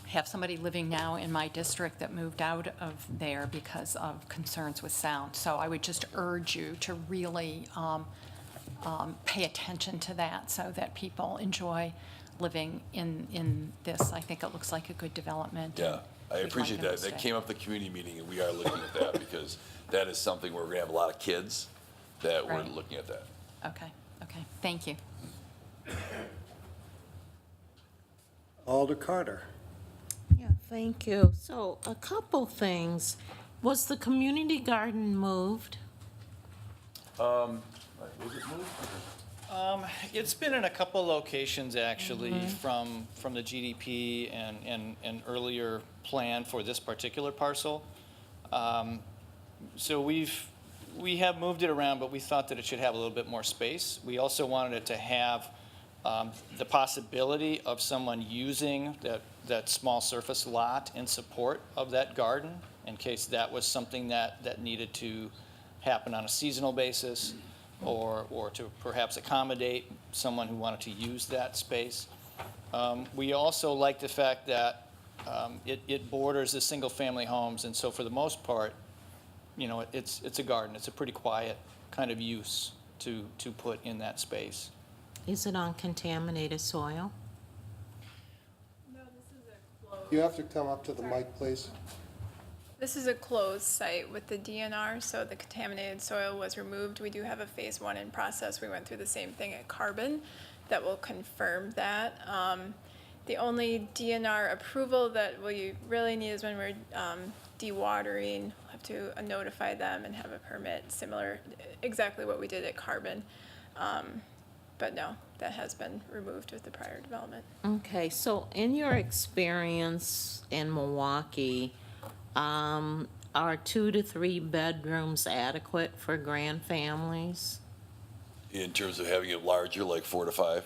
have somebody living now in my district that moved out of there because of concerns with sound. So I would just urge you to really pay attention to that so that people enjoy living in this. I think it looks like a good development. Yeah, I We'd appreciate like them that. to That stay. came up at the community meeting, and we are looking at that because that is something where we're going to have a lot of kids that we're Right. looking at that. Okay, thank you. Alder Carter. Yeah, thank you. So, a couple things. Was the community garden moved? Was it moved? It's been in a couple locations, actually, from the GDP and earlier plan for this particular parcel. So we have moved it around, but we thought that it should have a little bit more space. We also wanted it to have the possibility of someone using that small surface lot in support of that garden, in case that was something that needed to happen on a seasonal basis, or to perhaps accommodate someone who wanted to use that space. We also like the fact that it borders the single-family homes, and so for the most part, you know, it's a garden. It's a pretty quiet kind of use to put in that space. Is it on contaminated soil? No, this is a closed You have to come up to the mic, please. This is a closed site with the DNR, so the contaminated soil was removed. We do have a phase 1 in process. We went through the same thing at Carbon that will confirm that. The only DNR approval that we really need is when we're dewatering. We'll have to notify them and have a permit, similar, exactly what we did at Carbon. But no, that has been removed with the prior development. Okay, so in your experience in Milwaukee, are 2 to 3 bedrooms adequate for grand families? In terms of having it larger, like 4 to 5?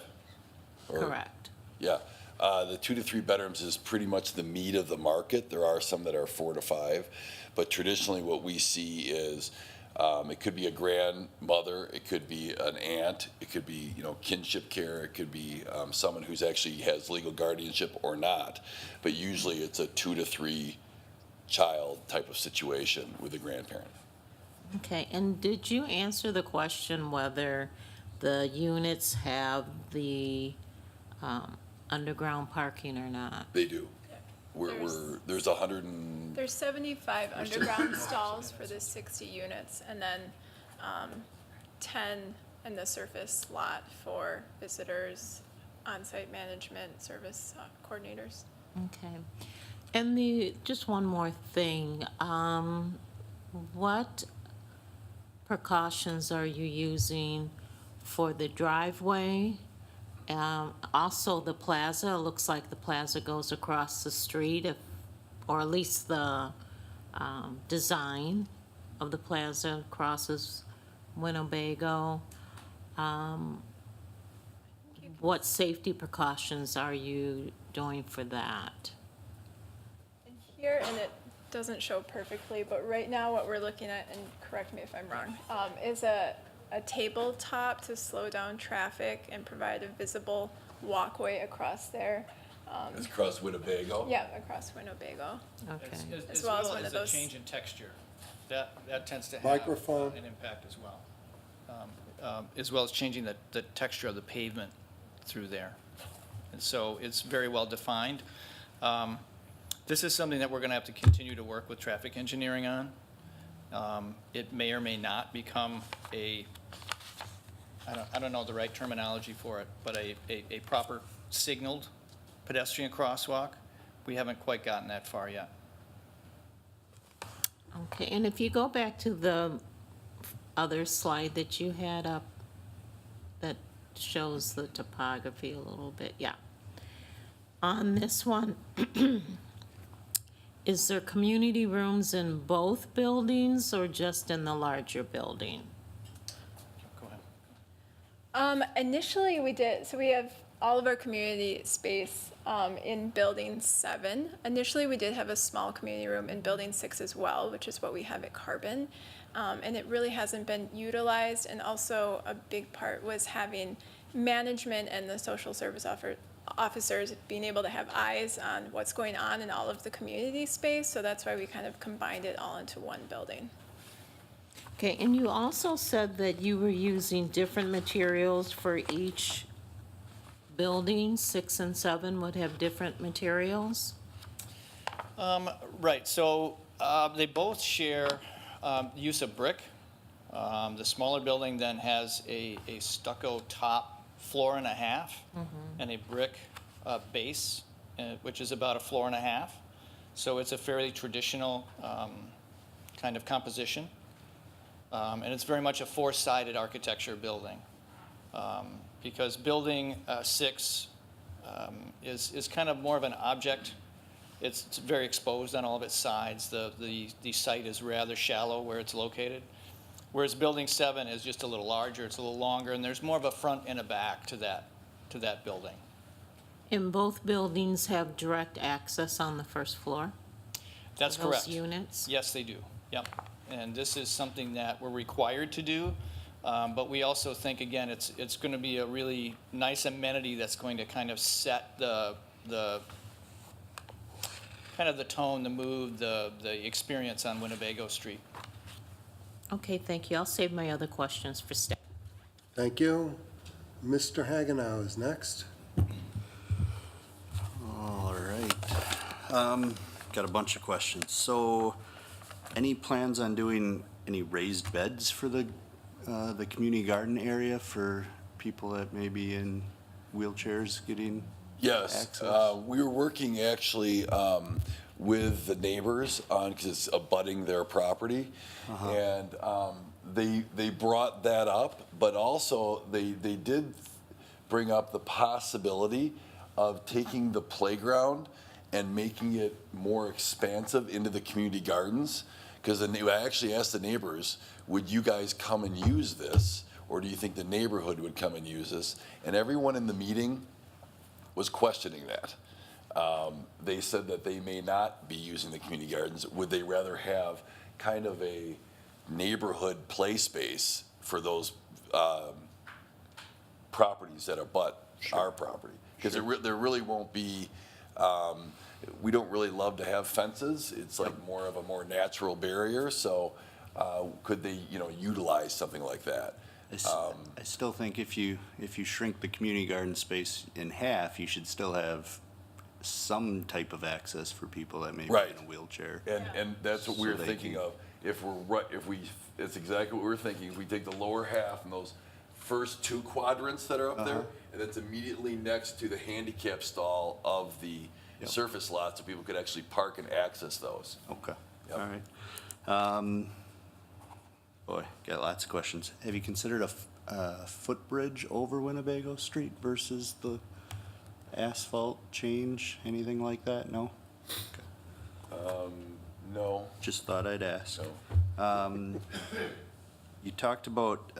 Or- Correct. Yeah. The 2 to 3 bedrooms is pretty much the meat of the market. There are some that are 4 to 5, but traditionally what we see is it could be a grandmother, it could be an aunt, it could be, kinship care, it could be someone who's actually has legal guardianship or not. But usually it's a 2 to 3 child type of situation with a grandparent. Okay, and did you answer the question whether the units have the underground parking or not? They do. There's 100 and, There's 75 underground stalls for the 60 units, and then 10 in the surface lot for visitors, on-site management, service coordinators. Okay. And just one more thing, what precautions are you using for the driveway? Also the plaza, it looks like the plaza goes across the street, or at least the design of the plaza crosses Winnebago. What safety precautions are you doing for that? Here, and it doesn't show perfectly, but right now what we're looking at, and correct me if I'm wrong, is a tabletop to slow down traffic and provide a visible walkway across there. it's across Winnebago. Yeah, across Winnebago. Okay. As well as one as of a those- change in texture. That tends to have Microphone. an impact as well. As well as changing the texture of the pavement through there. And so it's very well defined. This is something that we're going to have to continue to work with traffic engineering on. It may or may not become I don't know the right terminology for it, but a proper signaled pedestrian crosswalk. We haven't quite gotten that far yet. Okay, and if you go back to the other slide that you had up that shows the topography a little bit, yeah. On this one, is there community rooms in both buildings or just in the larger building? Go ahead. Initially, we did, so we have all of our community space in Building 7. Initially, we did have a small community room in Building 6 as well, which is what we have at Carbon. And it really hasn't been utilized, and also a big part was having management and the social service officers being able to have eyes on what's going on in all of the community space, so that's why we kind of combined it all into one building. Okay, and you also said that you were using different materials for each building, 6 and 7 would have different materials? Right, so they both share use of brick. The smaller building then has a stucco top floor and a half, and a brick base, which is about a floor and a half. So it's a fairly traditional kind of composition. And it's very much a four-sided architecture building. Because building 6 is kind of more of an object. It's very exposed on all of its sides. The site is rather shallow where it's located. Whereas building 7 is just a little larger, it's a little longer, and there's more of a front and a back to that building. And both buildings have direct access on the first floor? That's Those correct. units? Yes, they do. Yep. And this is something that we're required to do, but we also think, again, it's going to be a really nice amenity that's going to kind of set the kind of the tone, the mood, the experience on Winnebago Street. Okay, thank you. I'll save my other questions for staff. Thank you. Mr. Hagenow is next. All right. Got a bunch of questions. So, any plans on doing any raised beds for the community garden area for people that may be in wheelchairs getting Yes, access? we were working actually with the neighbors on, because it's abutting their property. And they brought that up, but also they did bring up the possibility of taking the playground and making it more expansive into the community gardens. Because I actually asked the neighbors, would you guys come and use this? Or do you think the neighborhood would come and use this? And everyone in the meeting was questioning that. They said that they may not be using the community gardens. Would they rather have kind of a neighborhood play space for those properties that abut our property? Because there really won't be, we don't really love to have fences. It's like more of a more natural barrier, so could they, utilize something like that? I still think if you shrink the community garden space in half, you should still have some type of access for people that may be Right. in a wheelchair. And that's what we were So they thinking can- of. It's exactly what we were thinking. If we take the lower half and those first two quadrants that are up there, and that's immediately next to the handicap stall of the Yep. surface lot, so people could actually park and access those. Okay, Yep. all right. Boy, got lots of questions. Have you considered a footbridge over Winnebago Street versus the asphalt change? Anything like that? No? No. Just thought I'd ask. No. You talked about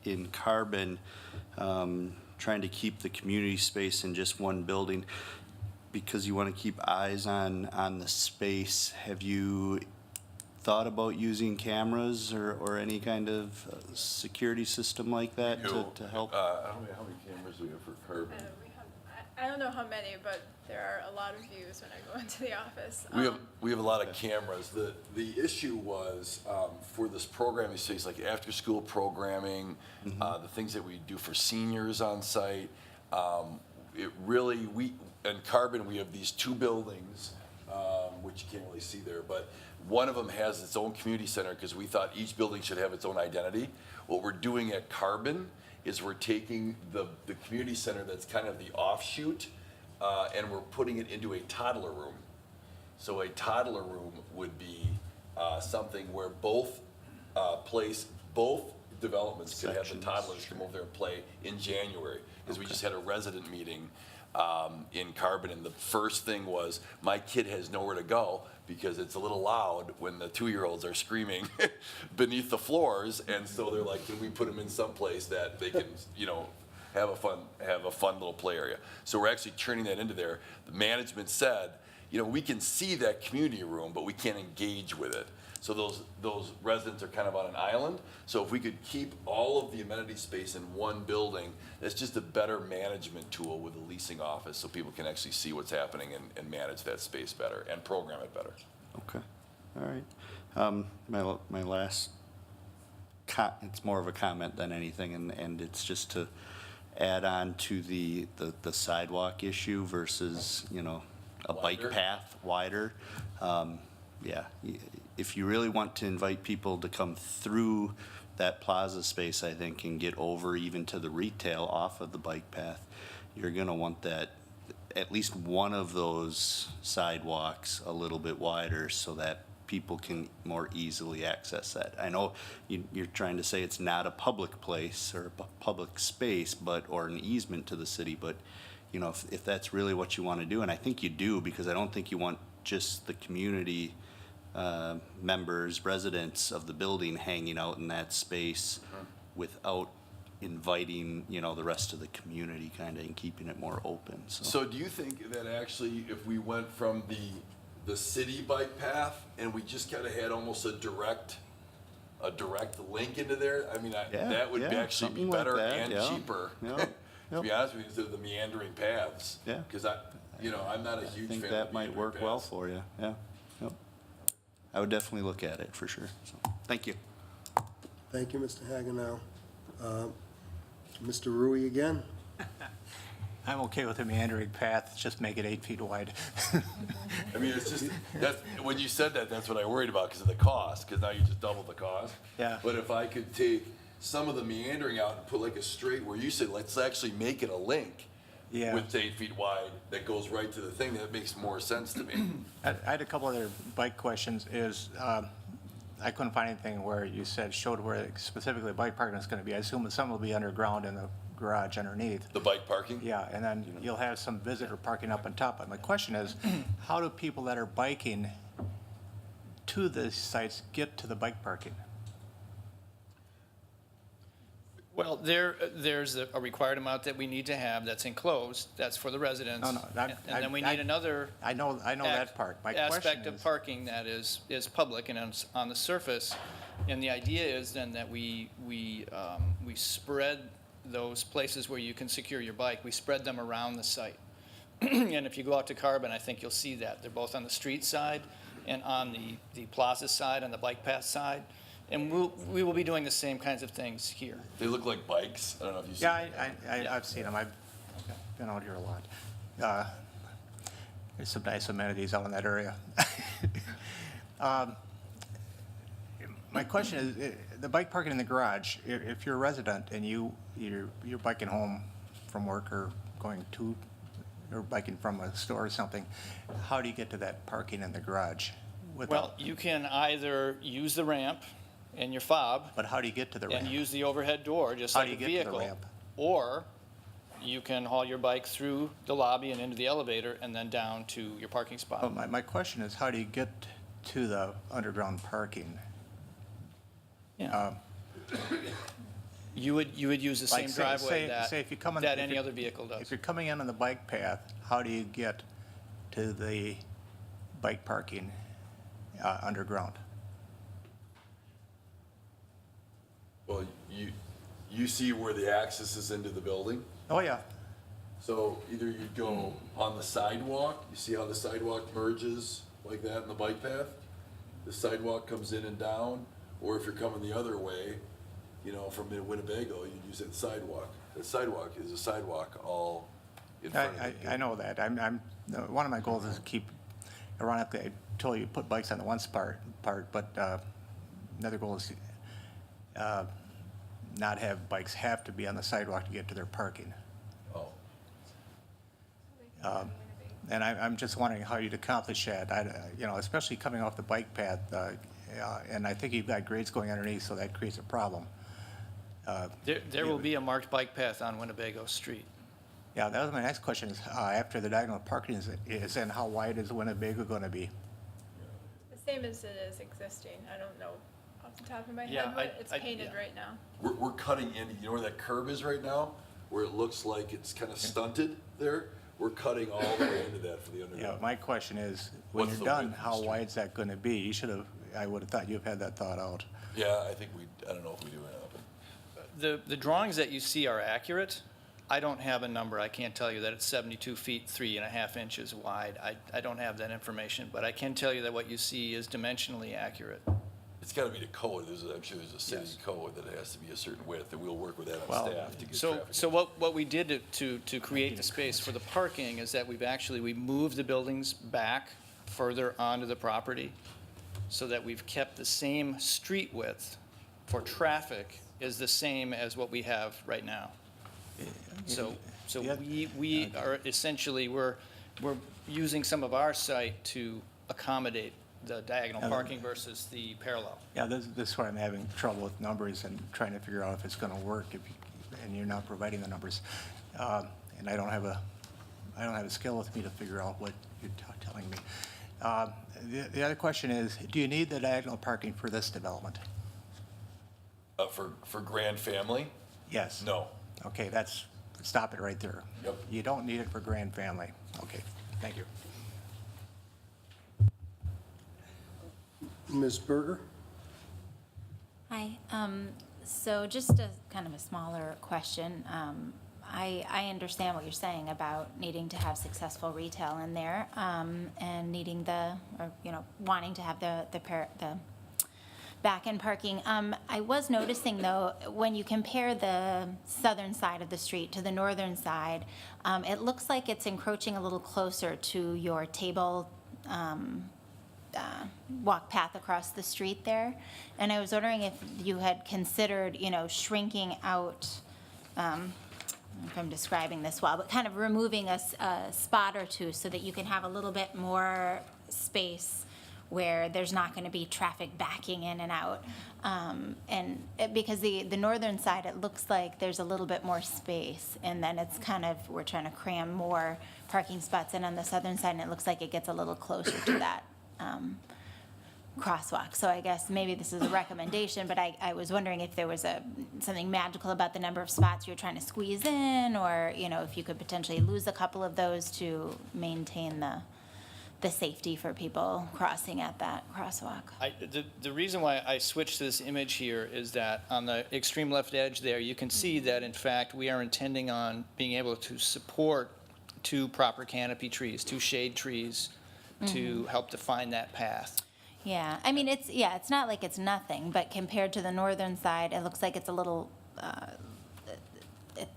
in Carbon, trying to keep the community space in just one building because you want to keep eyes on the space. Have you thought about using cameras or any kind of security system like that to help? How many cameras do we have for Carbon? I don't know how many, but there are a lot of views when I go into the office. We have a lot of cameras. The issue was for this programming space, like after-school programming, the things that we do for seniors on site. It really, in Carbon, we have these two buildings, which you can't really see there, but one of them has its own community center because we thought each building should have its own identity. What we're doing at Carbon is we're taking the community center that's kind of the offshoot, and we're putting it into a toddler room. So a toddler room would be something where both developments could have the Sections, toddlers come over there and play in January. Because we just had a resident meeting in Carbon, and the first thing was, my kid has nowhere to go because it's a little loud when the 2-year-olds are screaming beneath the floors, and so they're like, can we put them in some place that they can, have a fun little play area. So we're actually turning that into there. The management said, we can see that community room, but we can't engage with it. So those residents are kind of on an island. So if we could keep all of the amenity space in one building, that's just a better management tool with the leasing office, so people can actually see what's happening and manage that space better and program it better. Okay, all right. My last, it's more of a comment than anything, and it's just to add on to the sidewalk issue versus, a bike Wider. path wider. Yeah, if you really want to invite people to come through that plaza space, I think, and get over even to the retail off of the bike path, you're gonna want that, at least one of those sidewalks a little bit wider so that people can more easily access that. I know you're trying to say it's not a public place or a public space, or an easement to the city, but if that's really what you want to do, and I think you do, because I don't think you want just the community members, residents of the building hanging out in that space without inviting, the rest of the community kind of, and keeping it more open, So do you think that actually if we went from the city bike path and we just kind of had almost a direct link into there, I mean, that would actually be something like better that, and yeah. cheaper, Yeah, to be honest with you, instead of the meandering paths. Yeah. Because I'm not a huge fan of I think that meandering might work well paths. for you, yeah. Yep. I would definitely look at it for sure, so, thank you. Thank you, Mr. Hagenow. Mr. Rui again? I'm okay with a meandering path, just make it 8 feet wide. I mean, it's just, that's, when you said that, that's what I worried about because of the cost, because now you just doubled the cost. Yeah. But if I could take some of the meandering out and put like a straight, where you said, let's actually make it a link Yeah. with 8 feet wide that goes right to the thing, that makes more sense to me. I had a couple other bike questions, I couldn't find anything where you showed where specifically bike parking is gonna be. I assume that some will be underground in the garage underneath. The bike parking? Yeah, and then you'll have some visitor parking up on top. But my question is, how do people that are biking to the sites get to the bike parking? Well, there's a required amount that we need to have that's enclosed, that's for the residents. No, And then we need another I know that part. My question aspect of is, parking that is public and is on the surface. And the idea is then that we spread those places where you can secure your bike, we spread them around the site. And if you go out to Carbon, I think you'll see that. They're both on the street side and on the plaza side, on the bike path side. And we will be doing the same kinds of things here. They look like bikes. I don't know if you see. yeah, I've seen them. I've been out here a lot. There's some nice amenities out in that area. My question is, the bike parking in the garage, if you're a resident and you're biking home from work or or biking from a store or something, how do you get to that parking in the garage? Well, you can either use the ramp and your fob. But how do you get to the ramp? And use the overhead door, just How like do a you get to the vehicle. ramp? Or you can haul your bike through the lobby and into the elevator and then down to your parking spot. Well, my question is, how do you get to the underground parking? Yeah. You would use the same Like, driveway say if you come in- that if any you're- other vehicle does. If you're coming in on the bike path, how do you get to the bike parking underground? Well, you see where the access is into the building? Oh, yeah. So either you go on the sidewalk, you see how the sidewalk merges like that in the bike path? The sidewalk comes in and down, or if you're coming the other way, from Winnebago, you'd use that sidewalk. The sidewalk is a sidewalk all in front of it. I know that. One of my goals is to keep, ironically, I told you put bikes on the one part, but another goal is to not have bikes have to be on the sidewalk to get to their parking. Oh. And I'm just wondering how you'd accomplish that, especially coming off the bike path, and I think you've got grades going underneath, so that creates a problem. There will be a marked bike path on Winnebago Street. Yeah, that was my next question, is after the diagonal parking is in, how wide is Winnebago going to be? The same as it is existing. I don't know off the top of my Yeah, head, but it's painted yeah. right now. We're cutting in, you know where that curb is right now? Where it looks like it's kind of stunted there? We're cutting all the way into that for the Yeah, underground. my question is, when What's you're the done, width of the how street? wide is that going to be? I would have thought you've had that thought out. Yeah, I think I don't know if we do or not. The drawings that you see are accurate. I don't have a number. I can't tell you that it's 72 feet, 3.5 inches wide. I don't have that information, but I can tell you that what you see is dimensionally accurate. It's gotta be the code, I'm sure there's a city Yes. code that it has to be a certain width, and we'll work with that on Well, staff to get So, traffic. so what we did to create the space for the parking is that we moved the buildings back further onto the property so that we've kept the same street width for traffic is the same as what we have right now. So Yeah. we are essentially, we're using some of our site to accommodate the diagonal parking versus the parallel. Yeah, this is where I'm having trouble with numbers and trying to figure out if it's going to work, and you're not providing the numbers. And I don't have a skill with me to figure out what you're telling me. The other question is, do you need the diagonal parking for this development? For Grand Family? Yes. No. Okay, stop it right there. Yep. You don't need it for Grand Family. Okay, thank you. Ms. Berger? Hi, so just a kind of a smaller question. I understand what you're saying about needing to have successful retail in there, and needing wanting to have the back-end parking. I was noticing, though, when you compare the southern side of the street to the northern side, it looks like it's encroaching a little closer to your table walk path across the street there. And I was wondering if you had considered, shrinking out, I don't know if I'm describing this well, but kind of removing a spot or two so that you can have a little bit more space where there's not going to be traffic backing in and out. Because the northern side, it looks like there's a little bit more space, and then it's kind of, we're trying to cram more parking spots in on the southern side, and it looks like it gets a little closer to that crosswalk. So I guess maybe this is a recommendation, but I was wondering if there was something magical about the number of spots you're trying to squeeze in, or, if you could potentially lose a couple of those to maintain the safety for people crossing at that crosswalk. The reason why I switched this image here is that on the extreme left edge there, you can see that in fact we are intending on being able to support 2 proper canopy trees, 2 shade trees to help define that path. Yeah, I mean, it's not like it's nothing, but compared to the northern side, it looks like it's a little,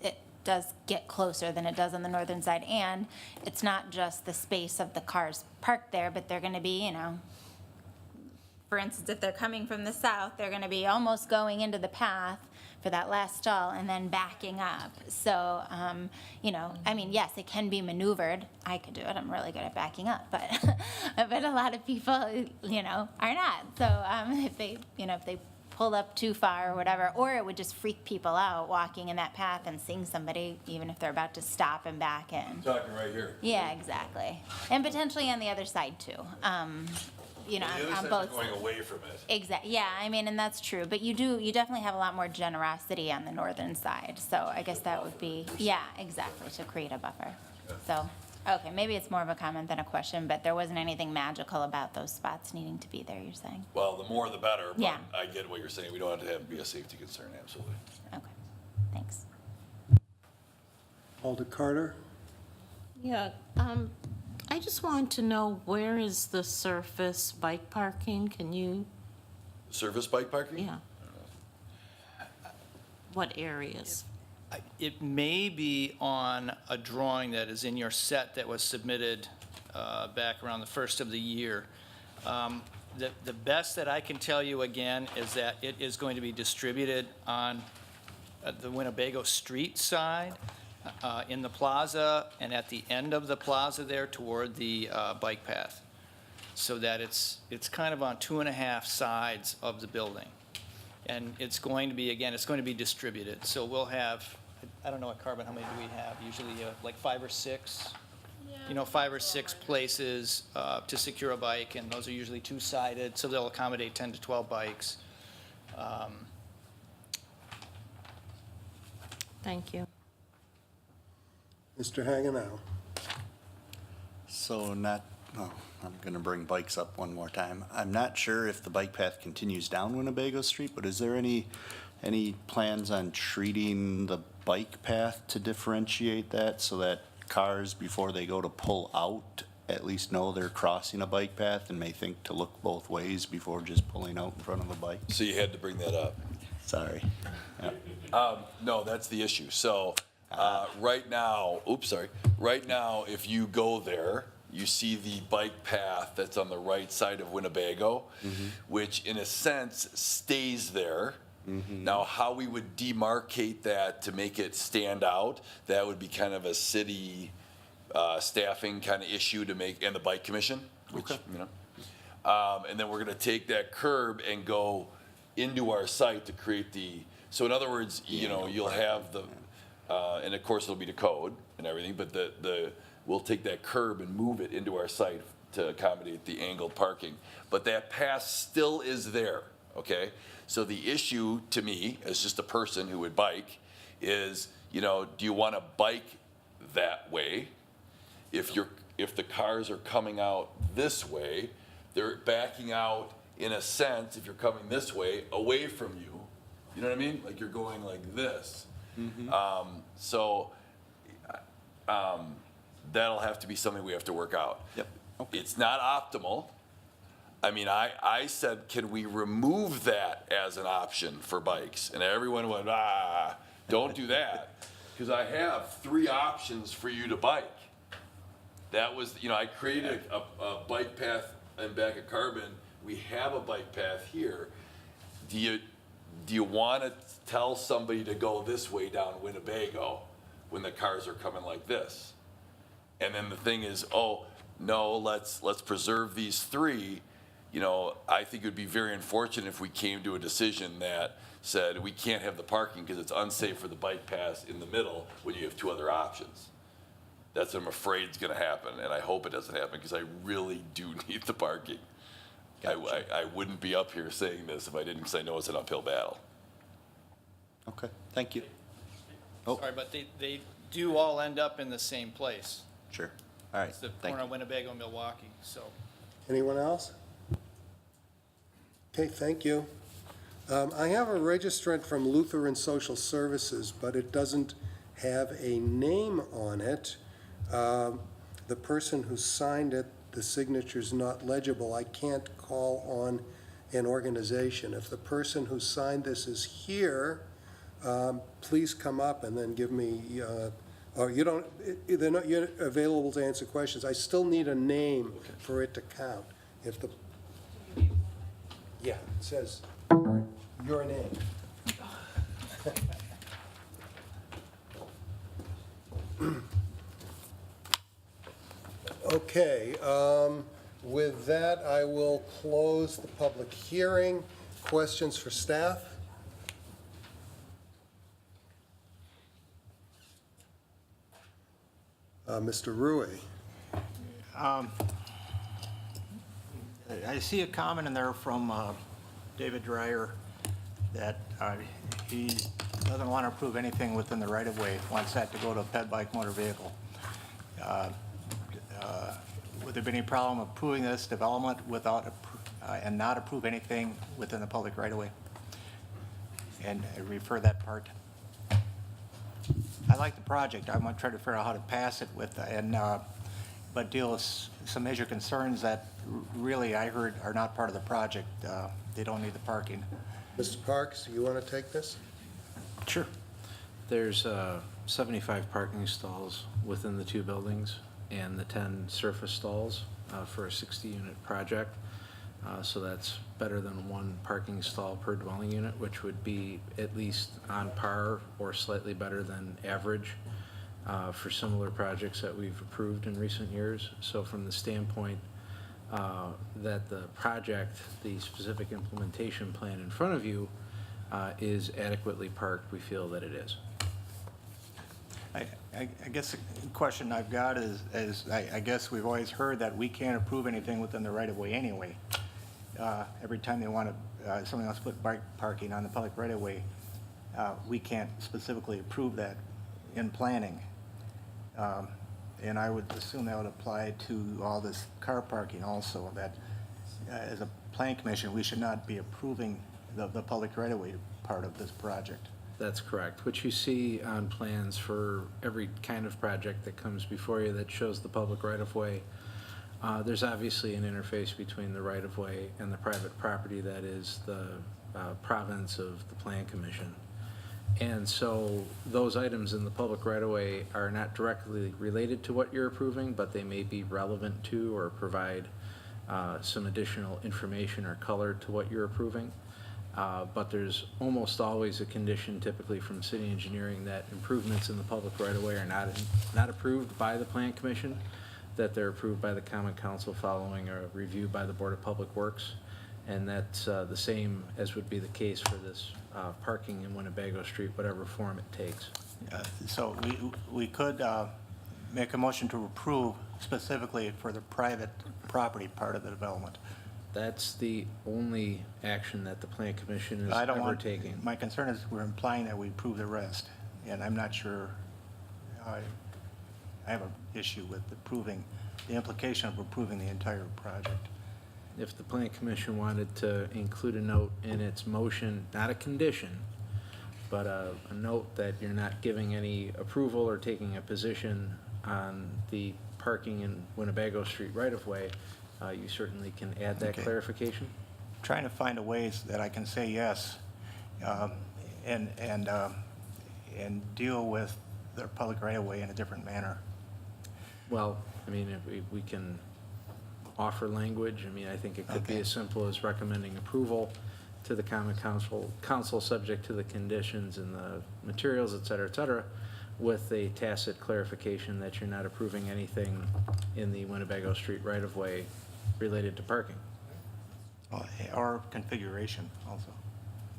it does get closer than it does on the northern side. And it's not just the space of the cars parked there, but they're gonna be, for instance, if they're coming from the south, they're gonna be almost going into the path for that last stall and then backing up. So, I mean, yes, it can be maneuvered. I could do it. I'm really good at backing up, but but a lot of people, are not. So if they pull up too far or whatever, or it would just freak people out walking in that path and seeing somebody, even if they're about to stop and back in. Talking right here. Yeah, exactly. And potentially on the other side too. The other on side's both. going away from it. Exactly. Yeah, I mean, and that's true. But you definitely have a lot more generosity on the northern side. So I guess that would be, yeah, exactly, to create a buffer. So, okay, maybe it's more of a comment than a question, but there wasn't anything magical about those spots needing to be there, you're saying? Well, the more the better, but Yeah. I get what you're saying. We don't have to have it be a safety concern, absolutely. Okay, thanks. Alder Carter? Yeah, I just want to know, where is the surface bike parking? Can you, Service bike parking? yeah. What areas? It may be on a drawing that is in your set that was submitted back around the first of the year. The best that I can tell you again is that it is going to be distributed on the Winnebago Street side, in the plaza, and at the end of the plaza there toward the bike path. So that it's kind of on 2.5 sides of the building. And it's going to be, again, it's going to be distributed. So we'll have, I don't know what Carbon, how many do we have? Usually like 5 or 6? 5 or 6 places to secure a bike, and those are usually 2-sided, so they'll accommodate 10 to 12 bikes. Thank you. Mr. Hagenow? So I'm gonna bring bikes up one more time. I'm not sure if the bike path continues down Winnebago Street, but is there any plans on treating the bike path to differentiate that so that cars, before they go to pull out, at least know they're crossing a bike path and may think to look both ways before just pulling out in front of a bike? So you had to bring that up. Sorry. No, that's the issue. So, right now, if you go there, you see the bike path that's on the right side of Winnebago, which in a sense stays there. Now, how we would demarcate that to make it stand out, that would be kind of a city staffing kind of issue to make, and the bike commission, which, and then we're gonna take that curb and go into our site to create so in other words, you'll have and of course it'll be to code and everything, but we'll take that curb and move it into our site to accommodate the angled parking. But that path still is there, okay? So the issue to me, as just a person who would bike, is, do you want to bike that way? If the cars are coming out this way, they're backing out, in a sense, if you're coming this way, away from you. You know what I mean? Like you're going like this. That'll have to be something we have to work out. Yep. Okay. It's not optimal. I mean, I said, can we remove that as an option for bikes? And everyone went, don't do that. Because I have 3 options for you to bike. That was, I created a bike path in back of Carbon. We have a bike path here. Do you want to tell somebody to go this way down Winnebago when the cars are coming like this? And then the thing is, oh, no, let's preserve these 3. I think it would be very unfortunate if we came to a decision that said we can't have the parking because it's unsafe for the bike path in the middle when you have 2 other options. That's what I'm afraid is going to happen, and I hope it doesn't happen because I really do need the parking. I wouldn't be up here saying this if I didn't, because I know it's an uphill battle. Okay, thank you. Sorry, but they do all end up in the same place. Sure. All right, It's the thank corner you. of Winnebago and Milwaukee, so. Anyone else? Okay, thank you. I have a registrant from Lutheran Social Services, but it doesn't have a name on it. The person who signed it, the signature's not legible. I can't call on an organization. If the person who signed this is here, please come up and then give me, or you're available to answer questions. I still need a name for it to count. If the, yeah, it says your name. Okay, with that, I will close the public hearing. Questions for staff? Mr. Rui. I see a comment in there from David Dreyer that he doesn't want to approve anything within the right-of-way, wants that to go to a ped bike motor vehicle. Would there be any problem approving this development without, and not approve anything within the public right-of-way? And I refer that part. I like the project. I'm going to try to figure out how to pass it with, but deal with some major concerns that really I heard are not part of the project. They don't need the parking. Mr. Parks, you want to take this? Sure. There's 75 parking stalls within the 2 buildings and the 10 surface stalls for a 60-unit project. So that's better than 1 parking stall per dwelling unit, which would be at least on par or slightly better than average for similar projects that we've approved in recent years. So from the standpoint that the project, the specific implementation plan in front of you is adequately parked, we feel that it is. I guess the question I've got is I guess we've always heard that we can't approve anything within the right-of-way anyway. Every time they want to, somebody wants to put bike parking on the public right-of-way, we can't specifically approve that in planning. And I would assume that would apply to all this car parking also, that as a plan commission, we should not be approving the public right-of-way part of this project. That's correct. What you see on plans for every kind of project that comes before you that shows the public right-of-way, there's obviously an interface between the right-of-way and the private property that is the province of the Plan Commission. And so those items in the public right-of-way are not directly related to what you're approving, but they may be relevant to or provide some additional information or color to what you're approving. But there's almost always a condition, typically from city engineering, that improvements in the public right-of-way are not approved by the Plan Commission, that they're approved by the Common Council following a review by the Board of Public Works. And that's the same as would be the case for this parking in Winnebago Street, whatever form it takes. So we could make a motion to approve specifically for the private property part of the development. That's the only action that the Plan Commission is I don't ever want, taking. my concern is we're implying that we approve the rest, and I'm not sure, I have an issue with approving, the implication of approving the entire project. If the Plan Commission wanted to include a note in its motion, not a condition, but a note that you're not giving any approval or taking a position on the parking in Winnebago Street right-of-way, you certainly can add that Okay. clarification. Trying to find a ways that I can say yes, and deal with the public right-of-way in a different manner. Well, I mean, if we can offer language. I mean, I think it could be Okay. as simple as recommending approval to the common council subject to the conditions and the materials, et cetera, with a tacit clarification that you're not approving anything in the Winnebago Street right-of-way related to parking. Or configuration also.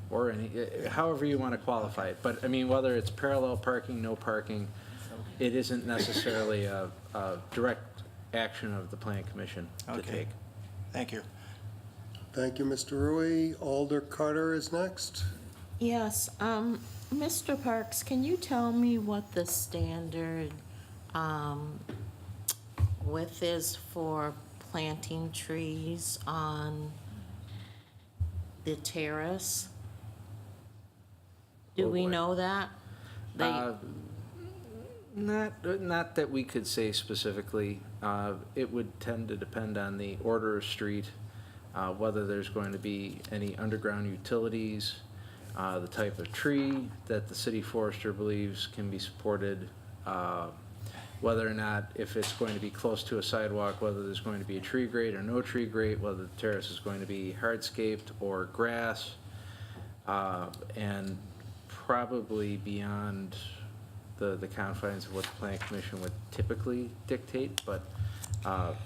Or any, however you want to qualify it. But, I mean, whether it's parallel parking, no parking, it isn't necessarily a direct action of the Plan Commission to Okay. take. Thank you. Thank you, Mr. Rui. Alder Carter is next. Yes, Mr. Parks, can you tell me what the standard width is for planting trees on the terrace? Do we boy. know that? They, Not that we could say specifically. It would tend to depend on the order of street, whether there's going to be any underground utilities, the type of tree that the city forester believes can be supported, whether or not, if it's going to be close to a sidewalk, whether there's going to be a tree grate or no tree grate, whether the terrace is going to be hardscaped or grass, and probably beyond the confines of what the Planning Commission would typically dictate, but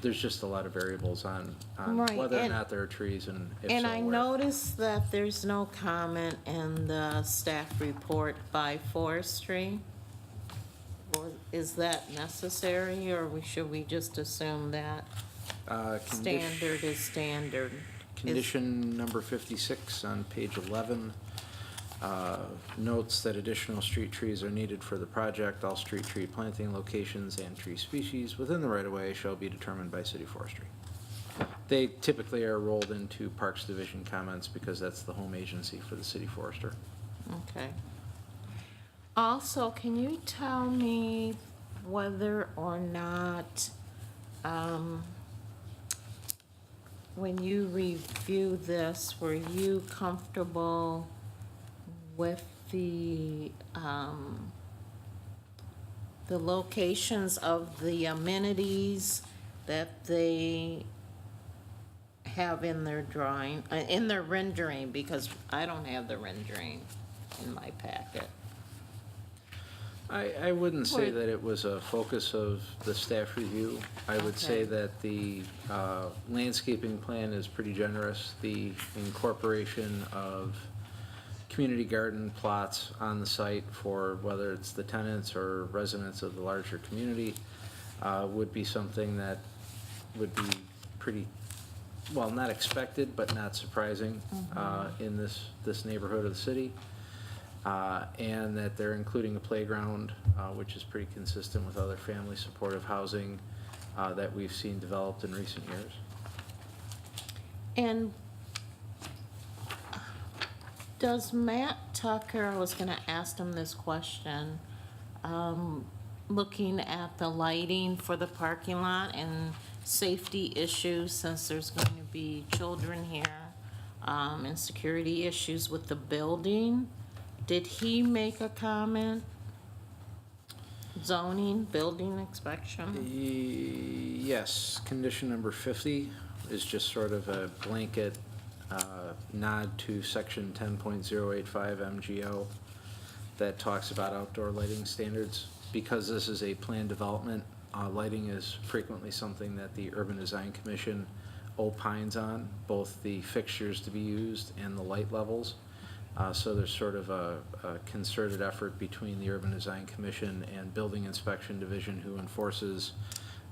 there's just a lot of variables on Right, whether or and- not there are trees, and if so, and I where. noticed that there's no comment in the staff report by forestry. Is that necessary, or should we just assume that standard is standard? Condition number 56 on page 11 notes that additional street trees are needed for the project. All street tree planting locations and tree species within the right-of-way shall be determined by city forestry. They typically are rolled into Parks Division comments because that's the home agency for the city forester. Okay. Also, can you tell me whether or not, when you review this, were you comfortable with the locations of the amenities that they have in their drawing, in their rendering, because I don't have the rendering in my packet. I wouldn't say Or- that it was a focus of the staff review. I would say Okay. that the landscaping plan is pretty generous. The incorporation of community garden plots on the site for whether it's the tenants or residents of the larger community would be something that would be pretty, well, not expected, but not surprising in this neighborhood of the city. And that they're including a playground, which is pretty consistent with other family supportive housing that we've seen developed in recent years. And does Matt Tucker, I was gonna ask him this question, looking at the lighting for the parking lot and safety issues, since there's going to be children here, and security issues with the building, did he make a comment? Zoning, building inspection? Yes, condition number 50 is just sort of a blanket nod to section 10.085 MGO that talks about outdoor lighting standards. Because this is a planned development, lighting is frequently something that the Urban Design Commission opines on, both the fixtures to be used and the light levels. So there's sort of a concerted effort between the Urban Design Commission and Building Inspection Division, who enforces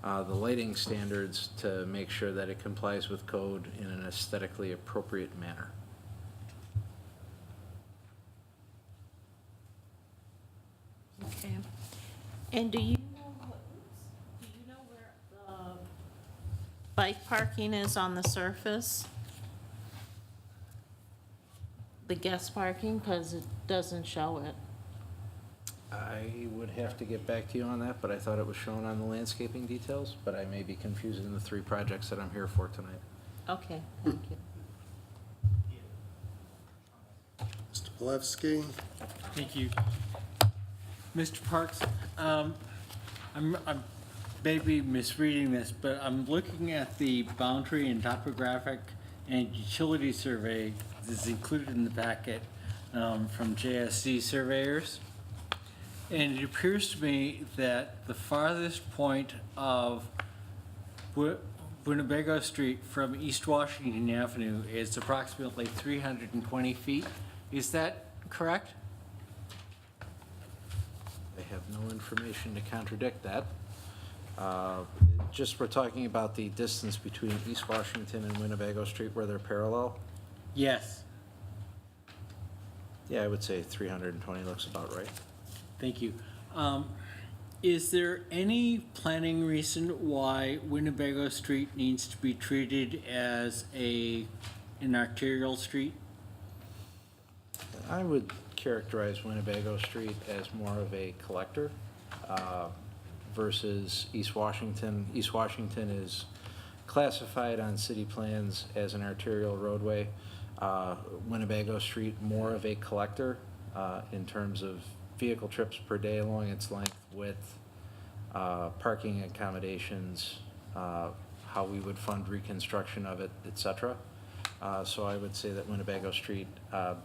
the lighting standards, to make sure that it complies with code in an aesthetically appropriate manner. Okay. And do you know where the bike parking is on the surface? The guest parking, because it doesn't show it. I would have to get back to you on that, but I thought it was shown on the landscaping details, but I may be confusing the three projects that I'm here for tonight. Okay, thank you. Mr. Polewski? Thank you. Mr. Parks, I'm maybe misreading this, but I'm looking at the boundary and topographic and utility survey that's included in the packet from JSC surveyors. And it appears to me that the farthest point of Winnebago Street from East Washington Avenue is approximately 320 feet. Is that correct? I have no information to contradict that. Just we're talking about the distance between East Washington and Winnebago Street where they're parallel. Yes. Yeah, I would say 320 looks about right. Thank you. Is there any planning reason why Winnebago Street needs to be treated as an arterial street? I would characterize Winnebago Street as more of a collector versus East Washington. East Washington is classified on city plans as an arterial roadway. Winnebago Street, more of a collector in terms of vehicle trips per day along its length, width, parking accommodations, how we would fund reconstruction of it, et cetera. So I would say that Winnebago Street,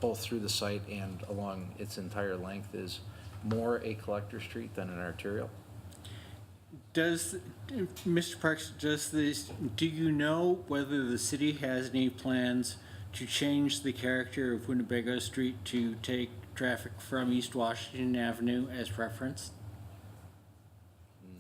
both through the site and along its entire length, is more a collector street than an arterial. Does, Mr. Parks, do you know whether the city has any plans to change the character of Winnebago Street to take traffic from East Washington Avenue as referenced?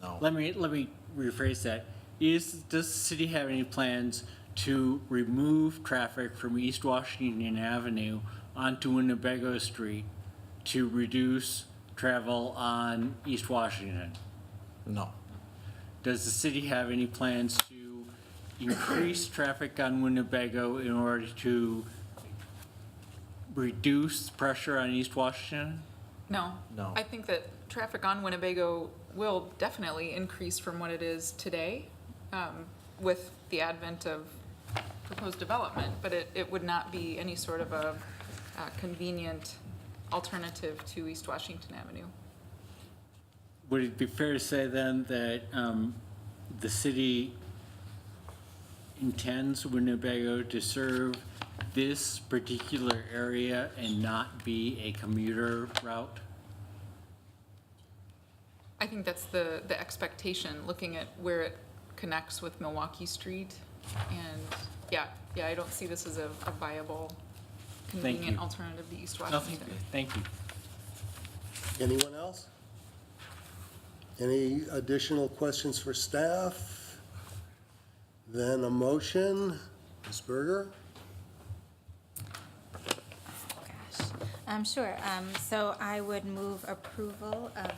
No. Let me rephrase that. Does the city have any plans to remove traffic from East Washington Avenue onto Winnebago Street to reduce travel on East Washington? No. Does the city have any plans to increase traffic on Winnebago in order to reduce pressure on East Washington? No. No. I think that traffic on Winnebago will definitely increase from what it is today with the advent of proposed development, but it would not be any sort of a convenient alternative to East Washington Avenue. Would it be fair to say then that the city intends Winnebago to serve this particular area and not be a commuter route? I think that's the expectation, looking at where it connects with Milwaukee Street. And yeah, I don't see this as a viable, convenient alternative to East Washington. Thank you. Anyone else? Any additional questions for staff? Then a motion. Ms. Berger? Sure. So I would move approval of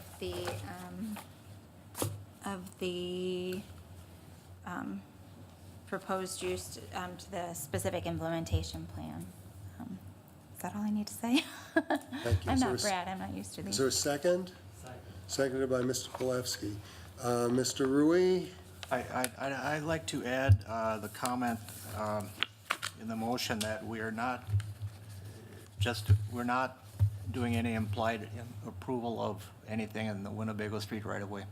the proposed use to the specific implementation plan. Is that all I need to say? Thank you. I'm Is not there a- Brad, I'm not used to these. Is there a second? Seconded by Mr. Polewski. Mr. Rui? I'd like to add the comment in the motion that we're not doing any implied approval of anything in the Winnebago Street right-of-way.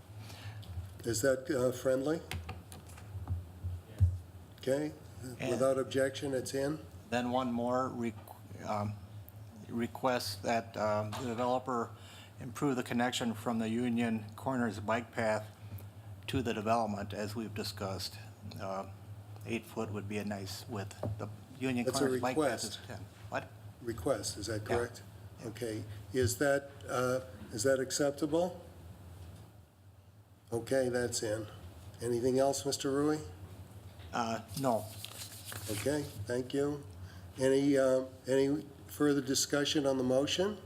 Is that friendly? Okay, without objection, it's in? Then one more request that the developer improve the connection from the Union Corners bike path to the development, as we've discussed. 8 foot would be a nice width. The Union That's a Corners bike path request. is 10. What? Request, is that Yeah. correct? Okay, is that acceptable? Okay, that's in. Anything else, Mr. Rui? No. Okay, thank you. Any further discussion on the motion?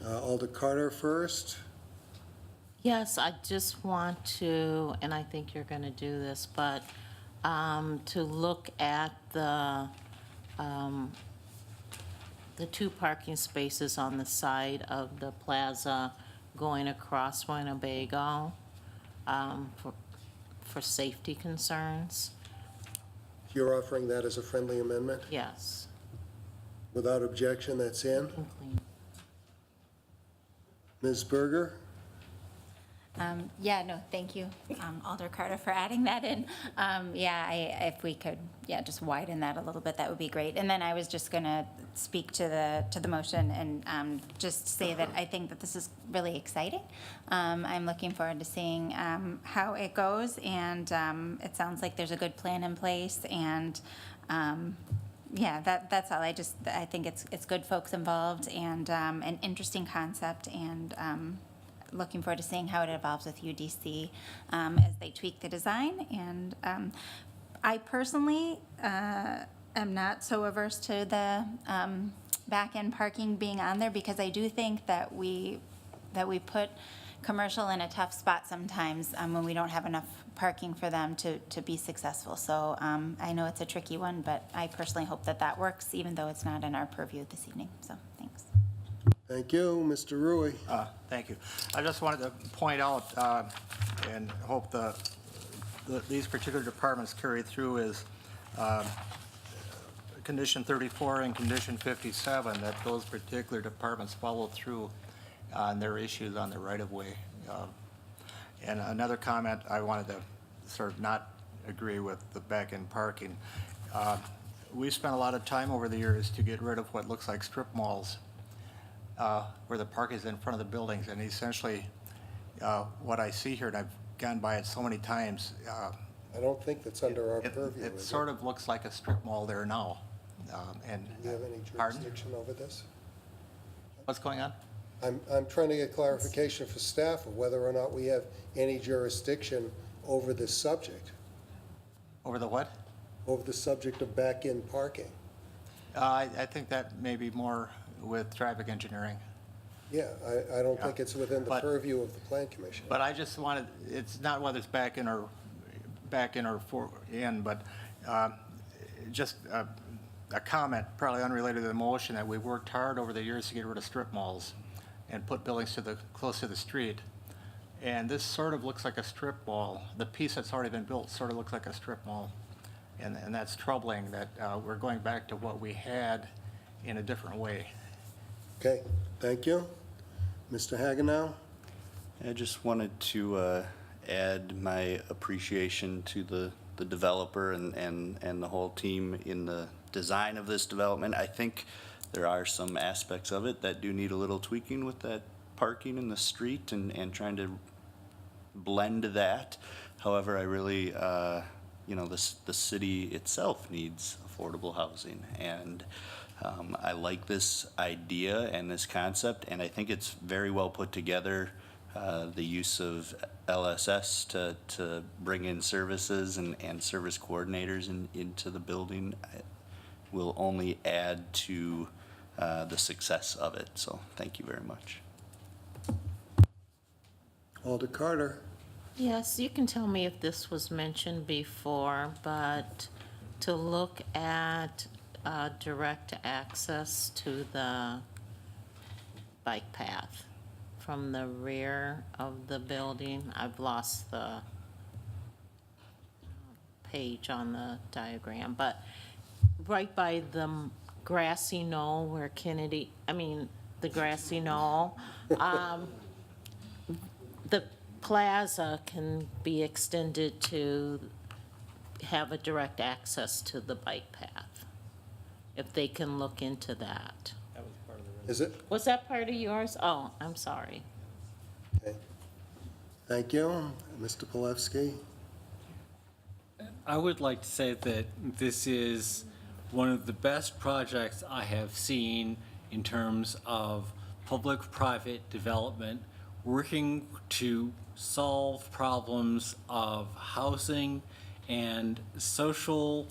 Alder Carter first. Yes, I just want to, and I think you're going to do this, but to look at the 2 parking spaces on the side of the plaza going across Winnebago for safety concerns. You're offering that as a friendly amendment? Yes. Without objection, that's in. Ms. Berger? Yeah, no, thank you, Alder Carter, for adding that in. Yeah, if we could, yeah, just widen that a little bit, that would be great. And then I was just gonna speak to the motion and just say that I think that this is really exciting. I'm looking forward to seeing how it goes, and it sounds like there's a good plan in place, and yeah, that's all. I think it's good folks involved, and an interesting concept, and looking forward to seeing how it evolves with UDC as they tweak the design. And I personally am not so averse to the back-end parking being on there, because I do think that we put commercial in a tough spot sometimes when we don't have enough parking for them to be successful. So I know it's a tricky one, but I personally hope that works, even though it's not in our purview this evening. So thanks. Thank you. Mr. Rui? Thank you. I just wanted to point out, and hope these particular departments carry through, is condition 34 and condition 57, that those particular departments follow through on their issues on the right-of-way. And another comment, I wanted to sort of not agree with the back-end parking. We spent a lot of time over the years to get rid of what looks like strip malls, where the park is in front of the buildings, and essentially what I see here, and I've gone by it so many times. I don't think that's under our purview. It sort of looks like a strip mall there now. And Do you have any pardon? jurisdiction over this? What's going on? I'm trying to get clarification for staff of whether or not we have any jurisdiction over this subject, Over the what? over the subject of back-in parking. I think that may be more with traffic engineering. Yeah, I don't Yeah. think it's within the But- purview of the plan commission. But I just wanted, it's not whether it's back in or in, but just a comment, probably unrelated to the motion, that we've worked hard over the years to get rid of strip malls and put buildings close to the street. And this sort of looks like a strip mall. The piece that's already been built sort of looks like a strip mall. And that's troubling, that we're going back to what we had in a different way. Okay, thank you. Mr. Hagenow? I just wanted to add my appreciation to the developer and the whole team in the design of this development. I think there are some aspects of it that do need a little tweaking with that parking in the street and trying to blend that. However, I really, the city itself needs affordable housing, and I like this idea and this concept, and I think it's very well put together. The use of LSS to bring in services and service coordinators into the building will only add to the success of it. So thank you very much. Alder Carter? Yes, you can tell me if this was mentioned before, but to look at direct access to the bike path from the rear of the building. I've lost the page on the diagram, but right by the grassy knoll where the grassy knoll, the plaza can be extended to have a direct access to the bike path, if they can look into that. Is it? Was that part of yours? Oh, I'm sorry. Okay. Thank you. Mr. Polewski? I would like to say that this is one of the best projects I have seen in terms of public-private development, working to solve problems of housing and social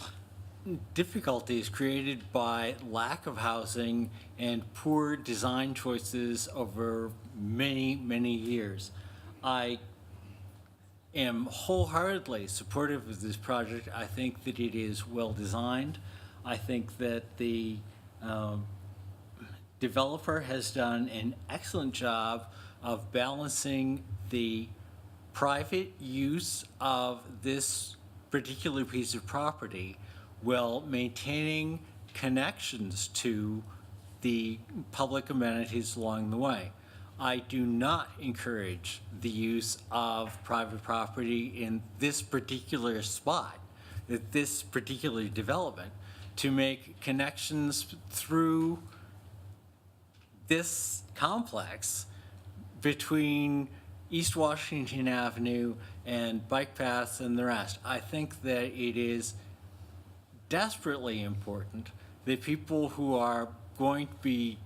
difficulties created by lack of housing and poor design choices over many, many years. I am wholeheartedly supportive of this project. I think that it is well designed. I think that the developer has done an excellent job of balancing the private use of this particular piece of property while maintaining connections to the public amenities along the way. I do not encourage the use of private property in this particular spot, at this particular development, to make connections through this complex between East Washington Avenue and bike paths and the rest. I think that it is desperately important that people who are going to be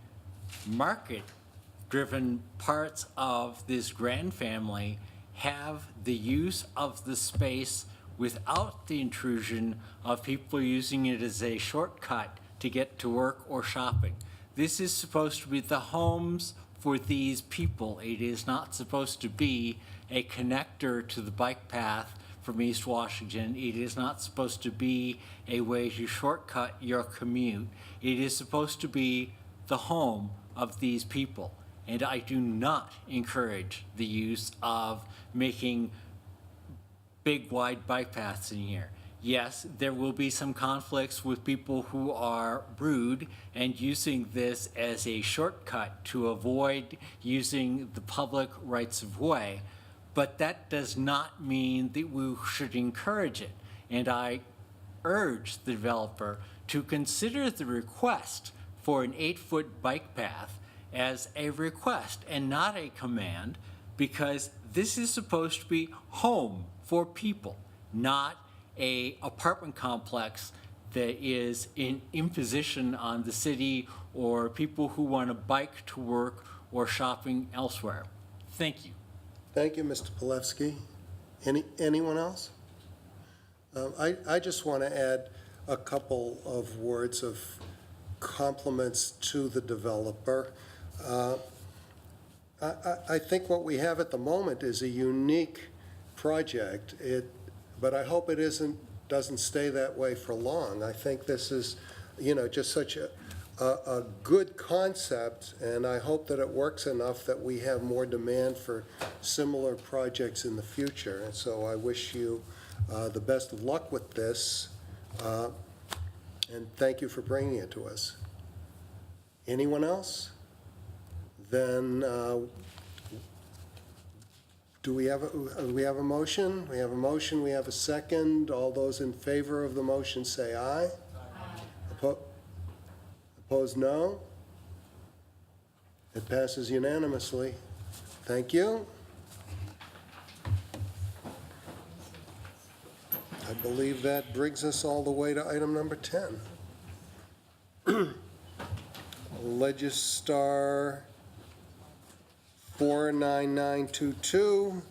market-driven parts of this grand family have the use of the space without the intrusion of people using it as a shortcut to get to work or shopping. This is supposed to be the homes for these people. It is not supposed to be a connector to the bike path from East Washington. It is not supposed to be a way to shortcut your commute. It is supposed to be the home of these people. And I do not encourage the use of making big, wide bike paths in here. Yes, there will be some conflicts with people who are rude and using this as a shortcut to avoid using the public rights of way, but that does not mean that we should encourage it. And I urge the developer to consider the request for an 8-foot bike path as a request and not a command, because this is supposed to be home for people, not a apartment complex that is an imposition on the city or people who want to bike to work or shopping elsewhere. Thank you. Thank you, Mr. Polewski. Anyone else? I just want to add a couple of words of compliments to the developer. I think what we have at the moment is a unique project. But I hope it doesn't stay that way for long. I think this is, just such a good concept, and I hope that it works enough that we have more demand for similar projects in the future. And so I wish you the best of luck with this, and thank you for bringing it to us. Anyone else? Then do we have a motion? We have a motion, we have a second. All those in favor of the motion say aye. Aye. Opposed, no. It passes unanimously. Thank you. I believe that brings us all the way to item number 10. Legistar 49922,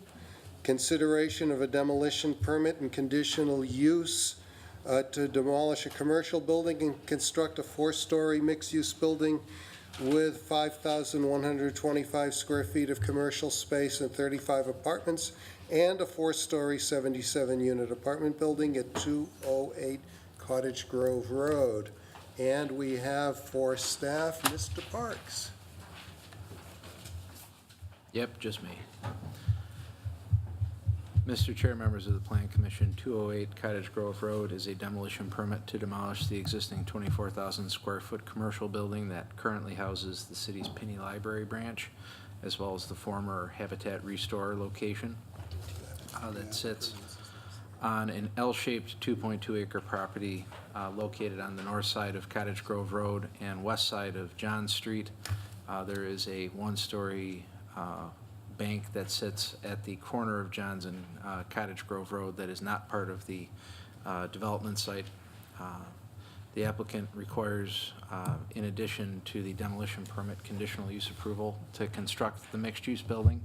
consideration of a demolition permit and conditional use to demolish a commercial building and construct a 4-story mixed-use building with 5,125 square feet of commercial space and 35 apartments, and a 4-story 77-unit apartment building at 208 Cottage Grove Road. And we have for staff, Mr. Parks. Yep, just me. Mr. Chair, members of the Plan Commission, 208 Cottage Grove Road is a demolition permit to demolish the existing 24,000 square foot commercial building that currently houses the city's Penny Library branch, as well as the former Habitat Restore location that sits on an L-shaped 2.2 acre property located on the north side of Cottage Grove Road and west side of John Street. There is a 1-story bank that sits at the corner of Johns and Cottage Grove Road that is not part of the development site. The applicant requires, in addition to the demolition permit, conditional use approval to construct the mixed-use building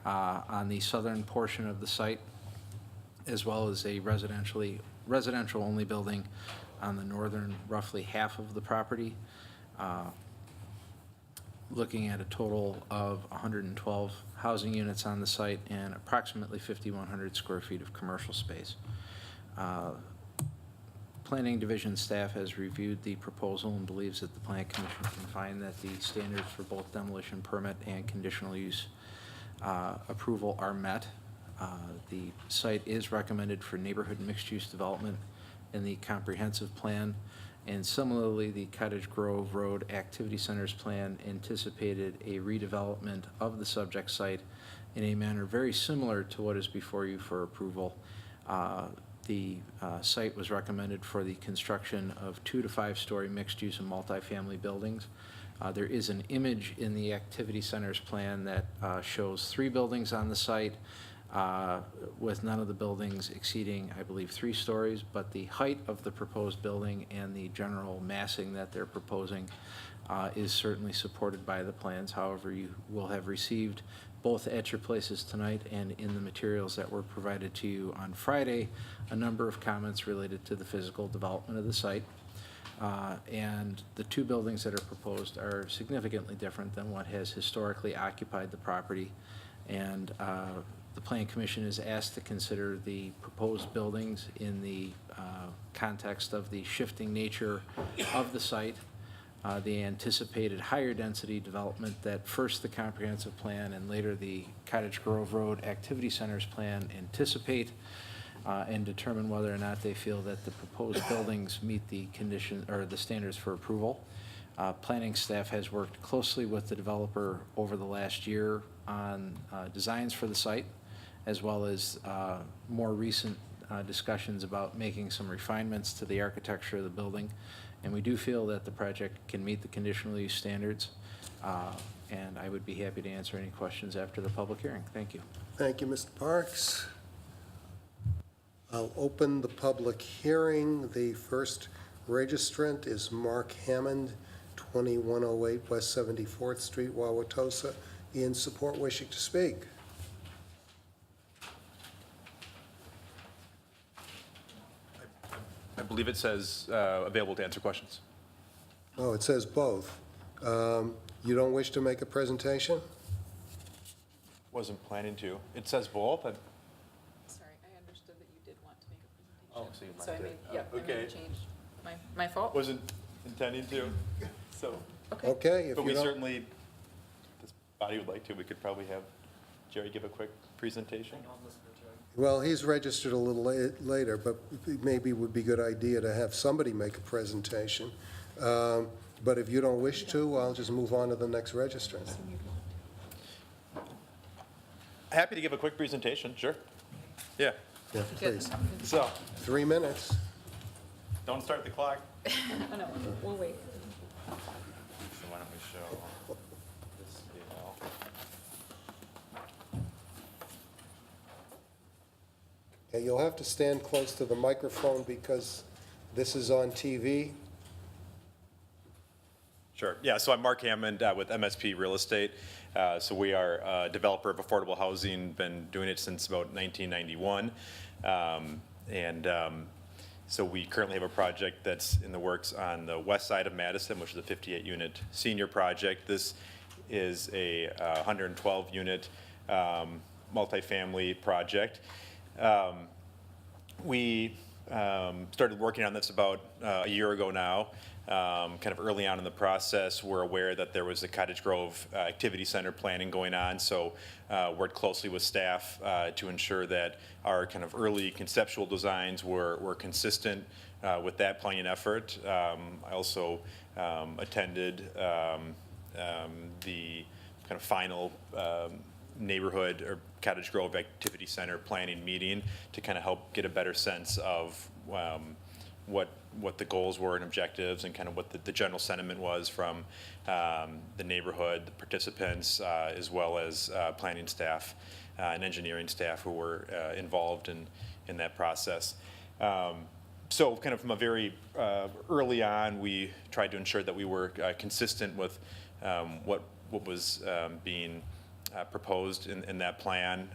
on the southern portion of the site, as well as a residential-only building on the northern roughly half of the property, looking at a total of 112 housing units on the site and approximately 5,100 square feet of commercial space. Planning Division staff has reviewed the proposal and believes that the Plan Commission can find that the standards for both demolition permit and conditional use approval are met. The site is recommended for neighborhood mixed-use development in the comprehensive plan, and similarly, the Cottage Grove Road Activity Centers plan anticipated a redevelopment of the subject site in a manner very similar to what is before you for approval. The site was recommended for the construction of 2 to 5 story mixed-use and multifamily buildings. There is an image in the activity centers plan that shows 3 buildings on the site, with none of the buildings exceeding, I believe, 3 stories, but the height of the proposed building and the general massing that they're proposing is certainly supported by the plans. However, you will have received both at your places tonight and in the materials that were provided to you on Friday, a number of comments related to the physical development of the site. And the 2 buildings that are proposed are significantly different than what has historically occupied the property. And the Plan Commission is asked to consider the proposed buildings in the context of the shifting nature of the site, the anticipated higher density development that first the comprehensive plan and later the Cottage Grove Road Activity Centers plan anticipate, and determine whether or not they feel that the proposed buildings meet the condition or the standards for approval. Planning staff has worked closely with the developer over the last year on designs for the site, as well as more recent discussions about making some refinements to the architecture of the building. And we do feel that the project can meet the conditional use standards. And I would be happy to answer any questions after the public hearing. Thank you. Thank you, Mr. Parks. I'll open the public hearing. The first registrant is Mark Hammond, 2108 West 74th Street, Wauwatosa. In support, wishing to speak. I believe it says available to answer questions. Oh, it says both. You don't wish to make a presentation? Wasn't planning to. It says both. Sorry, I understood that you did want to make a presentation. Oh, so you So I might made, do. yep, I made a Okay. change. My fault? Wasn't intending to. So, Okay, if but you we don't, certainly, this body would like to, we could probably have Jerry give a quick presentation. well, he's registered a little later, but maybe it would be a good idea to have somebody make a presentation. But if you don't wish to, I'll just move on to the next registrant. Happy to give a quick presentation, sure. Yeah, Yeah, please. so, 3 minutes. don't start the clock. Oh, no, we'll wait. So why don't we show this email? Yeah, you'll have to stand close to the microphone because this is on TV. Sure. Yeah, so I'm Mark Hammond with MSP Real Estate. So we are a developer of affordable housing, been doing it since about 1991. So we currently have a project that's in the works on the west side of Madison, which is a 58-unit senior project. This is a 112-unit multifamily project. We started working on this about a year ago now. Kind of early on in the process, we're aware that there was a Cottage Grove Activity Center planning going on, so worked closely with staff to ensure that our kind of early conceptual designs were consistent with that planning effort. I also attended the kind of final neighborhood or Cottage Grove Activity Center planning meeting to kind of help get a better sense of what the goals were and objectives and kind of what the general sentiment was from the neighborhood, the participants, as well as planning staff and engineering staff who were involved in that process. So kind of from a very early on, we tried to ensure that we were consistent with what was being proposed in that plan.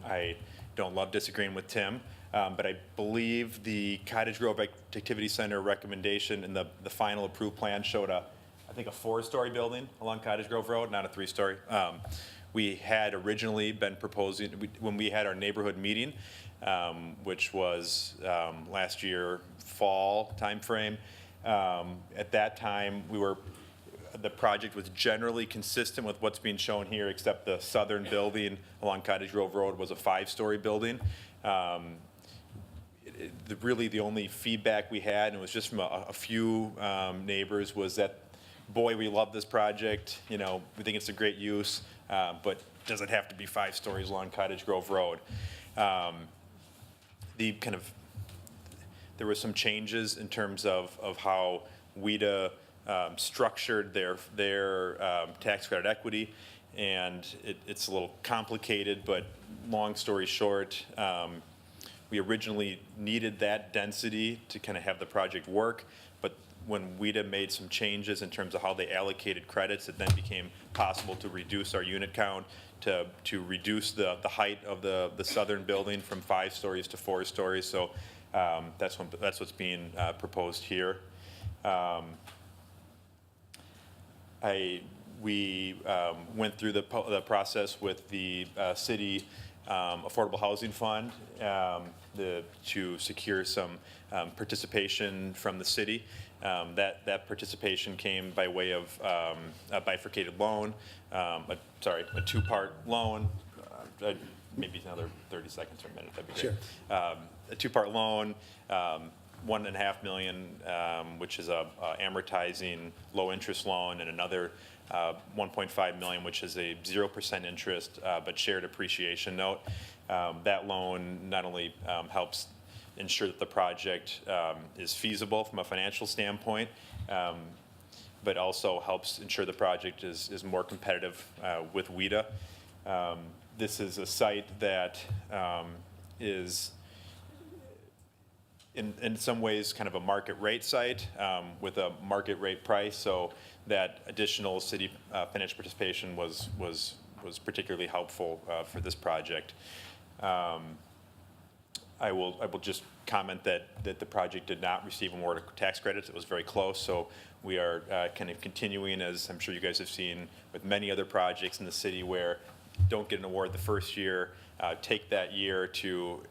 I don't love disagreeing with Tim. But I believe the Cottage Grove Activity Center recommendation in the final approved plan showed I think a 4-story building along Cottage Grove Road, not a 3-story, We had originally been proposing, when we had our neighborhood meeting, which was last year fall timeframe, at that time, the project was generally consistent with what's being shown here, except the southern building along Cottage Grove Road was a 5-story building. Really, the only feedback we had, and it was just from a few neighbors, was that, boy, we love this project, we think it's a great use, but does it have to be 5 stories along Cottage Grove Road? There were some changes in terms of how WIDA structured their tax credit equity, and it's a little complicated, but long story short, we originally needed that density to kind of have the project work, but when WIDA made some changes in terms of how they allocated credits, it then became possible to reduce our unit count, to reduce the height of the southern building from 5 stories to 4 stories. So that's what's being proposed here. We went through the process with the city Affordable Housing Fund to secure some participation from the city. That participation came by way of a bifurcated loan, a 2-part loan. Maybe another 30 seconds or a minute, that'd be great. Sure. A 2-part loan, $1.5 million, which is a amortizing low-interest loan, and another $1.5 million, which is a 0% interest but shared appreciation note. That loan not only helps ensure that the project is feasible from a financial standpoint, but also helps ensure the project is more competitive with WIDA. This is a site that is in some ways kind of a market rate site with a market rate price, so that additional city financial participation was particularly helpful for this project. I will just comment that the project did not receive award of tax credits. It was very close, so we are kind of continuing, as I'm sure you guys have seen with many other projects in the city, where don't get an award the first year, take that year to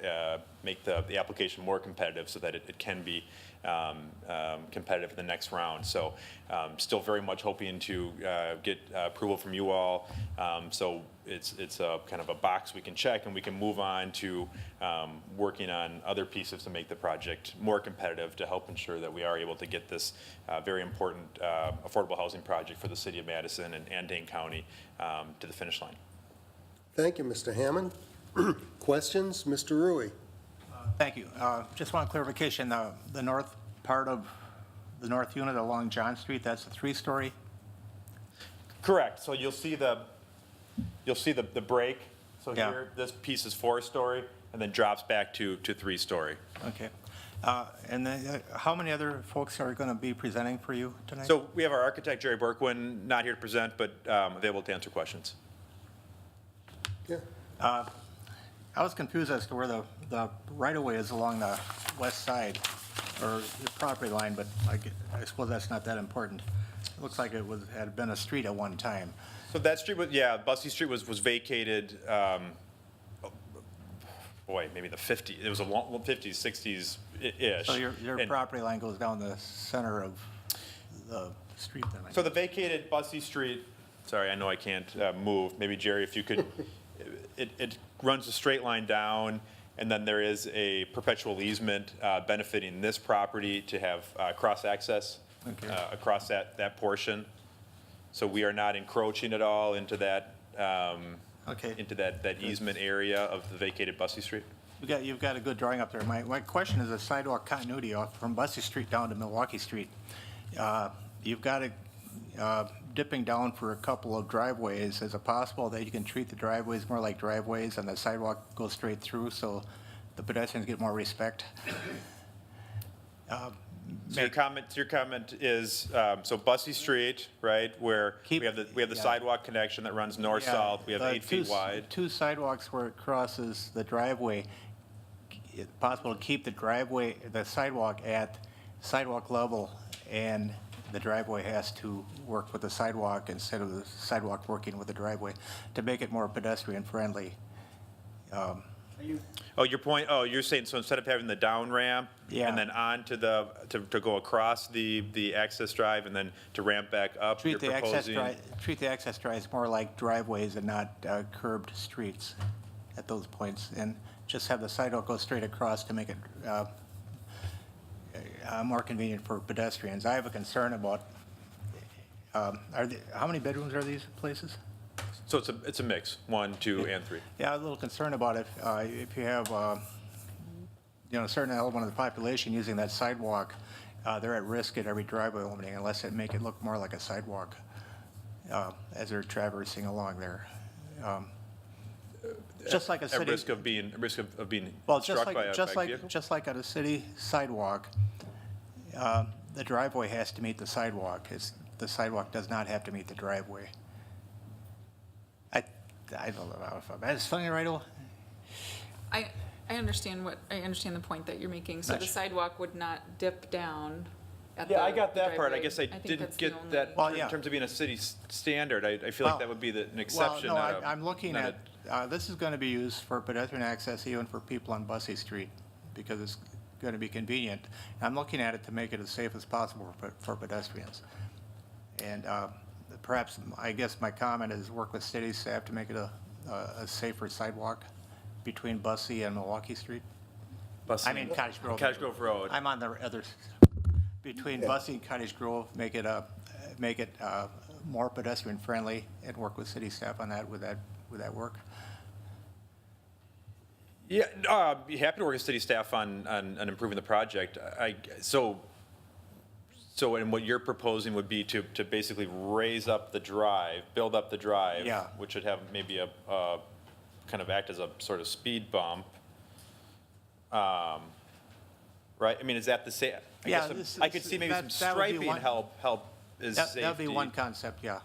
make the application more competitive so that it can be competitive in the next round. So still very much hoping to get approval from you all. So it's a kind of a box we can check, and we can move on to working on other pieces to make the project more competitive, to help ensure that we are able to get this very important affordable housing project for the city of Madison and Dane County to the finish line. Thank you, Mr. Hammond. Questions? Mr. Rui? Thank you. Just one clarification. The north part of the north unit along John Street, that's a 3-story? Correct. So you'll see the break. So Yeah. here, this piece is 4-story, and then drops back to 3-story. Okay. And then how many other folks are going to be presenting for you tonight? So we have our architect, Jerry Berkwin, not here to present, but available to answer questions. Yeah. I was confused as to where the right-of-way is along the west side, or the property line, but I suppose that's not that important. It looks like it had been a street at one time. So that street was, Bussey Street was vacated, maybe the 50s. It was a long 50s, 60s-ish. So your property line goes down the center of the street then? So the vacated Bussey Street, sorry, I know I can't move. Maybe Jerry, if you could, it runs a straight line down, and then there is a perpetual easement benefiting this property to have cross-access across that portion. So we are not encroaching at all into that into that easement area of the vacated Bussey Street. You've got a good drawing up there. My question is the sidewalk continuity from Bussey Street down to Milwaukee Street. You've got it dipping down for a couple of driveways. Is it possible that you can treat the driveways more like driveways and the sidewalk goes straight through so the pedestrians get more respect? So your comment is, so Bussey Street, right, where we have the sidewalk connection that runs north-south, we have 8 feet wide. 2 sidewalks where it crosses the driveway. Is it possible to keep the sidewalk at sidewalk level and the driveway has to work with the sidewalk instead of the sidewalk working with the driveway to make it more pedestrian friendly. Oh, your point, oh, you're saying, so instead of having the down ramp Yeah. and then on to the, to go across the access drive and then to ramp back up, you're proposing? Treat the access drives more like driveways and not curbed streets at those points, and just have the sidewalk go straight across to make it more convenient for pedestrians. I have a concern about, how many bedrooms are these places? So it's a mix, 1, 2, and 3. Yeah, a little concerned about it. If you have, a certain element of the population using that sidewalk, they're at risk at every driveway opening unless it make it look more like a sidewalk as they're traversing along there. Just like a city. At risk of being Well, struck by a vehicle? just like on a city sidewalk, the driveway has to meet the sidewalk. The sidewalk does not have to meet the driveway. I don't know if I'm explaining it right. I understand the point that you're making. So the sidewalk would not dip down at the Yeah, I got that part. I driveway. guess I think didn't that's the get only- that Well, in yeah. terms of being a city standard. I feel like that would be an exception. Well, not no, a- I'm looking not at, a- this is going to be used for pedestrian access even for people on Bussey Street because it's going to be convenient. I'm looking at it to make it as safe as possible for pedestrians. And perhaps, I guess my comment is work with city staff to make it a safer sidewalk between Bussey and Milwaukee Street. Bussey- I mean Cottage Grove. Cottage Grove Road. I'm on the other, between Bussey and Cottage Grove, make it more pedestrian friendly and work with city staff on that. Would that work? Yeah, be happy to work with city staff on improving the project. So, and what you're proposing would be to basically raise up the drive, build up the drive. Yeah. Which would have maybe a kind of act as a sort of speed bump. Right? I mean, is that the same? Yeah, I could see maybe some that would be striping one- help is safety. That'd be one concept, yeah.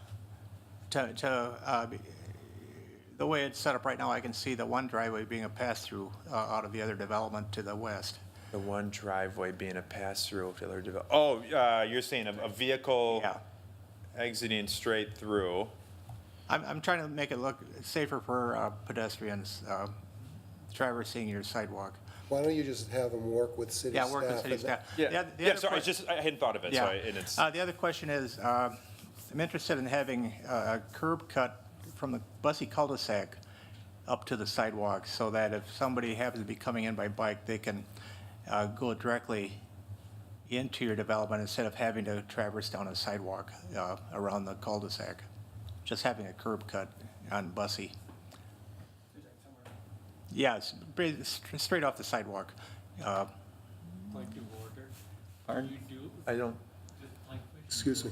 The way it's set up right now, I can see the one driveway being a pass-through out of the other development to the west. The one driveway being a pass-through of the other you're saying a vehicle Yeah. exiting straight through. I'm trying to make it look safer for pedestrians traversing your sidewalk. Why don't you just have them work with city staff? Yeah, work with city and- staff. Yeah, The yeah, other sorry, que- I hadn't thought of it, Yeah. so and it's, The other question is, I'm interested in having a curb cut from the Bussey cul-de-sac up to the sidewalk so that if somebody happens to be coming in by bike, they can go directly into your development instead of having to traverse down a sidewalk around the cul-de-sac. Just having a curb cut on Bussey. Yeah, it's straight off the sidewalk. Like you ordered? Pardon? You do, I don't, Excuse me.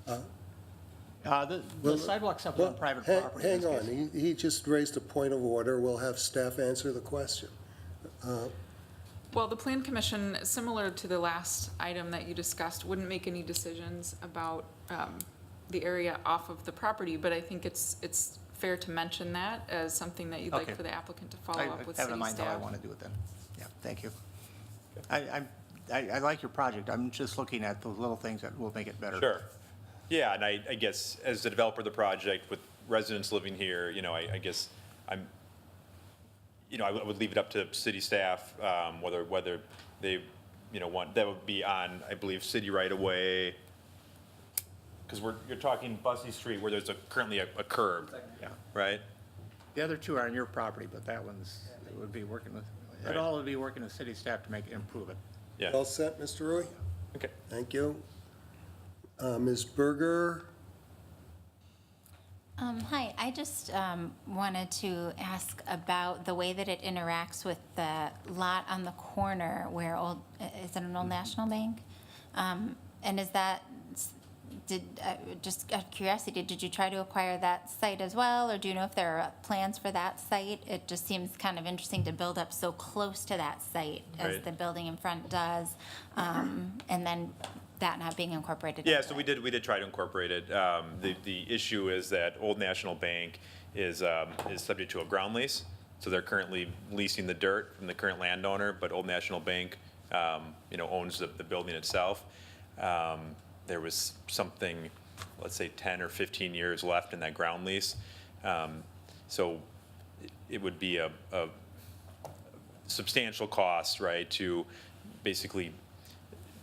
The sidewalk's up Well, on private property. in Hang this case. on, he just raised a point of order. We'll have staff answer the question. Well, the Plan Commission, similar to the last item that you discussed, wouldn't make any decisions about the area off of the property, but I think it's fair to mention that as something that you'd like Okay. for the applicant to follow I up with have city it in mind how I staff. want to do it then. Yeah, thank you. I like your project. I'm just looking at those little things that will make it better. sure. Yeah, and I guess as the developer of the project with residents living here, I guess I would leave it up to city staff, whether they, want, that would be on, I believe, city right of way. Because you're talking Bussey Street where there's currently a curb, Yeah. right? The other two are on your property, but that one's, it would be working with, Right. it all would be working with city staff to improve it. Yeah, All set, Mr. Rui? okay. Thank you. Ms. Berger? Hi, I just wanted to ask about the way that it interacts with the lot on the corner where is it an Old National Bank? And is that, just out of curiosity, did you try to acquire that site as well? Or do you know if there are plans for that site? It just seems kind of interesting to build up so close to that site as Right. the building in front does. And then that not being incorporated. Yeah, into so it. we did try to incorporate it. The issue is that Old National Bank is subject to a ground lease. So they're currently leasing the dirt from the current landowner, but Old National Bank, owns the building itself. there was something, let's say 10 or 15 years left in that ground lease. So it would be a substantial cost, right, to basically,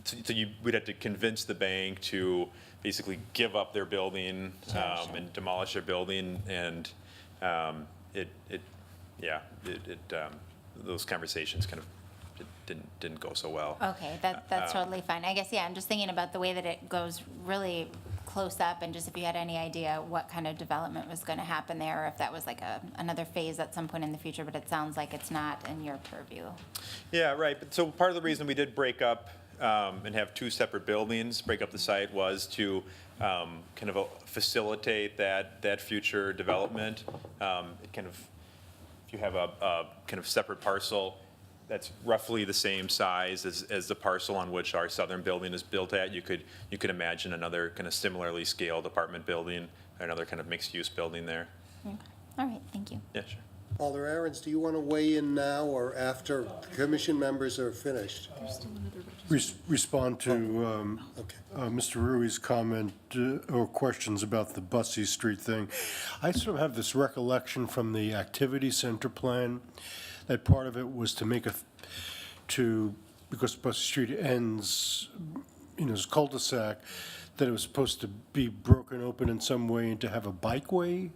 so you would have to convince the bank to basically give up their building and demolish their building, and those conversations kind of didn't go so well. Okay, that's totally fine. I guess, yeah, I'm just thinking about the way that it goes really close up, and just if you had any idea what kind of development was going to happen there, or if that was like another phase at some point in the future, but it sounds like it's not in your purview. Yeah, right. But so part of the reason we did break up and have two separate buildings, break up the site, was to kind of facilitate that future development. It kind of, if you have a kind of separate parcel that's roughly the same size as the parcel on which our southern building is built at, you could imagine another kind of similarly scaled apartment building, or another kind of mixed-use building there. Okay. All right, thank you. Yeah, sure. Alder Aarons, do you want to weigh in now or after commission members are finished? Respond to Mr. Rui's comment or questions about the Bussey Street thing. I sort of have this recollection from the activity center plan that part of it was to make because Bussey Street ends, as a cul-de-sac, that it was supposed to be broken open in some way and to have a bikeway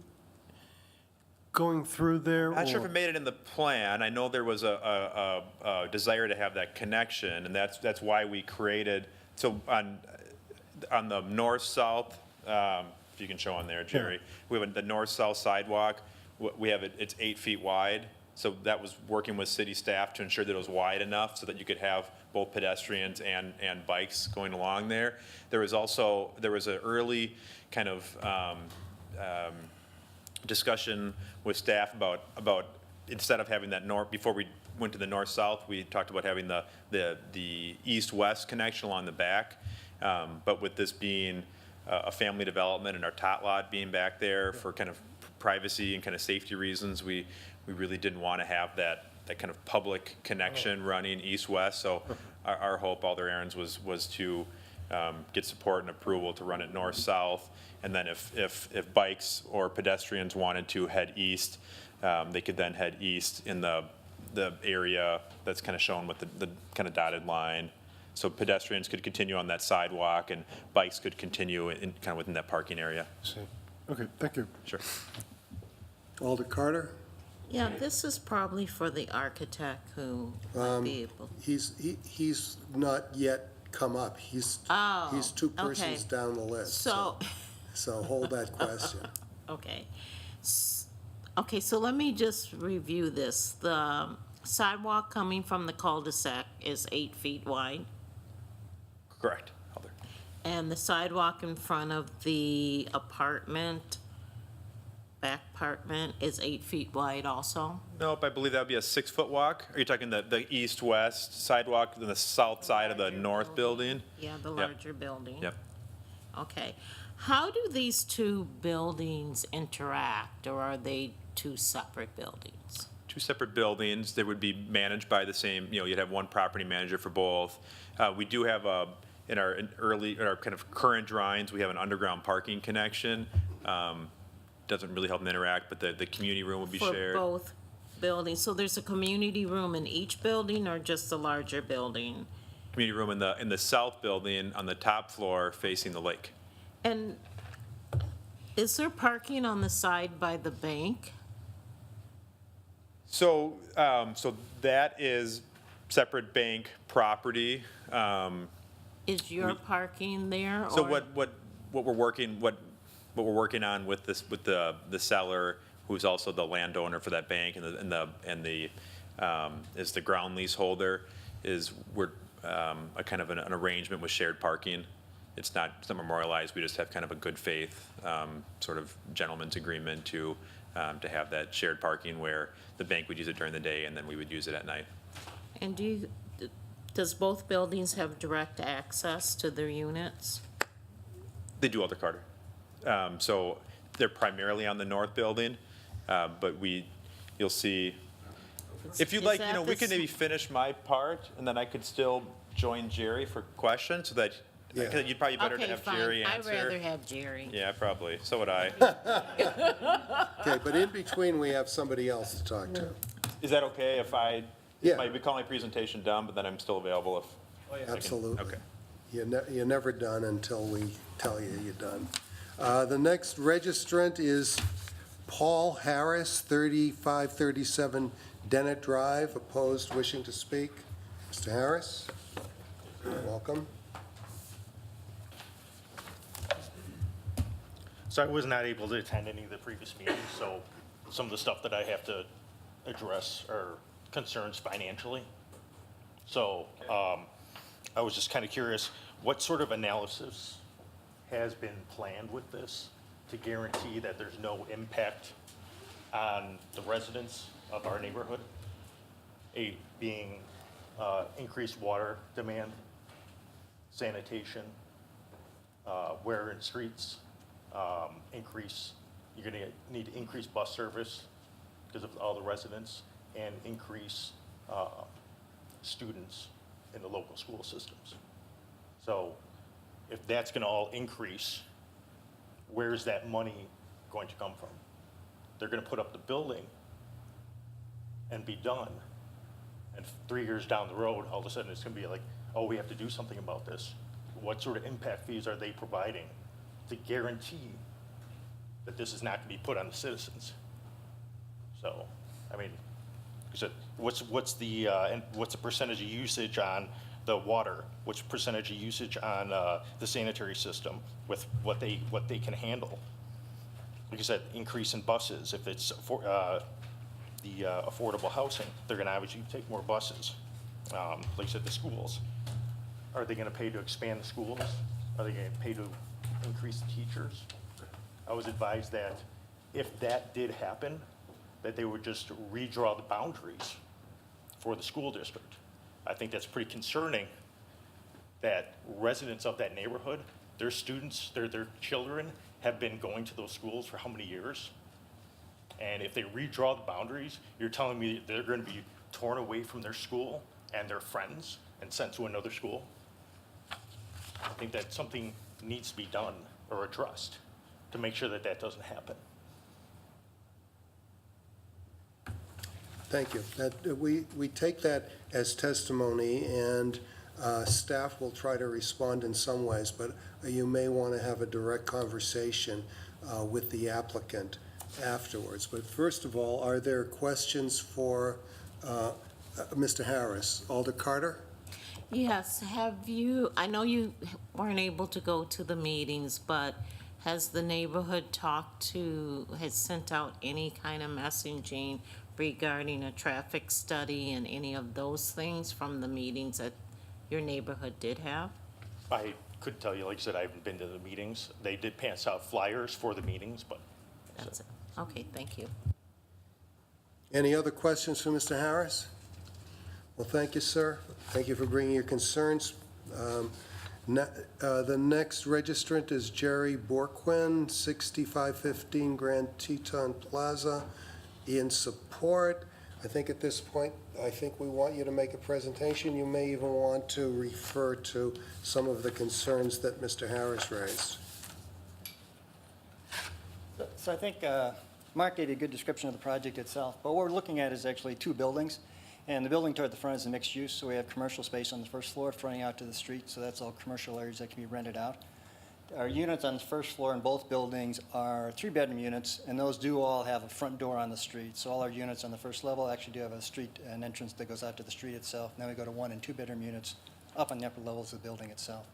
going through there? Not sure if it made it in the plan. I know there was a desire to have that connection, and that's why we created, so on the north-south, if you can show on there, Jerry, we have the north-south sidewalk. We have it's 8 feet wide. So that was working with city staff to ensure that it was wide enough so that you could have both pedestrians and bikes going along there. There was an early kind of discussion with staff about instead of having that before we went to the north-south, we talked about having the east-west connection along the back. But with this being a family development and our tot lot being back there for kind of privacy and kind of safety reasons, we really didn't want to have that kind of public connection running east-west. So our hope, Alder Aarons, was to get support and approval to run it north-south. And then if bikes or pedestrians wanted to head east, they could then head east in the area that's kind of shown with the kind of dotted line. So pedestrians could continue on that sidewalk and bikes could continue in kind of within that parking area. Okay, thank you. Sure. Alder Carter? Yeah, this is probably for the architect who might be able. He's not yet come up. He's two persons down the list. So hold that question. Okay. Okay, so let me just review this. The sidewalk coming from the cul-de-sac is 8 feet wide, Correct, Alder. and the sidewalk in front of the back apartment is 8 feet wide also? Nope, I believe that would be a 6-foot walk. Are you talking the east-west sidewalk on the south side of the north building? Yeah, the larger building. Yep. Okay. How do these two buildings interact, or are they two separate buildings? Two separate buildings. They would be managed by the same, you'd have one property manager for both. We do have in our kind of current drawings, we have an underground parking connection. Doesn't really help them interact, but the community room would be shared. For both buildings. So there's a community room in each building, or just the larger building? Community room in the south building on the top floor facing the lake. And is there parking on the side by the bank? So that is separate bank property. Is your parking there? So or- what we're working on with the seller, who's also the landowner for that bank and is the ground lease holder, is we're a kind of an arrangement with shared parking. It's not memorialized. We just have kind of a good faith sort of gentleman's agreement to have that shared parking where the bank would use it during the day and then we would use it at night. And does both buildings have direct access to their units? They do, Alder Carter. So they're primarily on the north building, but you'll see, if you'd like, we could maybe finish my part and then I could still join Jerry for questions so that Yeah. You'd probably better to Okay, have fine. Jerry I'd answer. rather have Jerry. Yeah, probably. So would I. Okay, but in between, we have somebody else to talk to. Is that okay if Yeah. we call my presentation done, but then I'm still available if? I can- Absolutely. Okay. You're never done until we tell you you're done. The next registrant is Paul Harris, 3537 Dennett Drive, opposed, wishing to speak. Mr. Harris, welcome. So I was not able to attend any of the previous meetings, so some of the stuff that I have to address are concerns financially. So I was just kind of curious, what sort of analysis has been planned with this to guarantee that there's no impact on the residents of our neighborhood? Being increased water demand, sanitation, wear in streets, you're gonna need to increase bus service because of all the residents, and increase students in the local school systems. So if that's gonna all increase, where's that money going to come from? They're gonna put up the building and be done. And 3 years down the road, all of a sudden it's gonna be like, oh, we have to do something about this. What sort of impact fees are they providing to guarantee that this is not gonna be put on the citizens? So, I mean, what's the percentage of usage on the water? What's percentage of usage on the sanitary system with what they can handle? Like I said, increase in buses. If it's the affordable housing, they're gonna obviously take more buses. Like I said, the schools. Are they gonna pay to expand the schools? Are they gonna pay to increase the teachers? I was advised that if that did happen, that they would just redraw the boundaries for the school district. I think that's pretty concerning that residents of that neighborhood, their students, their children have been going to those schools for how many years? And if they redraw the boundaries, you're telling me they're going to be torn away from their school and their friends and sent to another school? I think that something needs to be done or addressed to make sure that that doesn't happen. Thank you. We take that as testimony, and staff will try to respond in some ways, but you may want to have a direct conversation with the applicant afterwards. But first of all, are there questions for Mr. Harris? Alder Carter? Yes, I know you weren't able to go to the meetings, but has the neighborhood has sent out any kind of messaging regarding a traffic study and any of those things from the meetings that your neighborhood did have? I couldn't tell you, like I said, I haven't been to the meetings. They did pass out flyers for the meetings, but That's it. Okay, thank you. Any other questions for Mr. Harris? Well, thank you, sir. Thank you for bringing your concerns. The next registrant is Jerry Borquin, 6515 Grand Teton Plaza, in support. I think at this point, we want you to make a presentation. You may even want to refer to some of the concerns that Mr. Harris raised. So I think Mark gave you a good description of the project itself, but what we're looking at is actually two buildings. And the building toward the front is a mixed use, so we have commercial space on the first floor fronting out to the street, so that's all commercial areas that can be rented out. Our units on the first floor in both buildings are 3-bedroom units, and those do all have a front door on the street. So all our units on the first level actually do have an entrance that goes out to the street itself. Then we go to 1- and 2-bedroom units up on the upper levels of the building itself.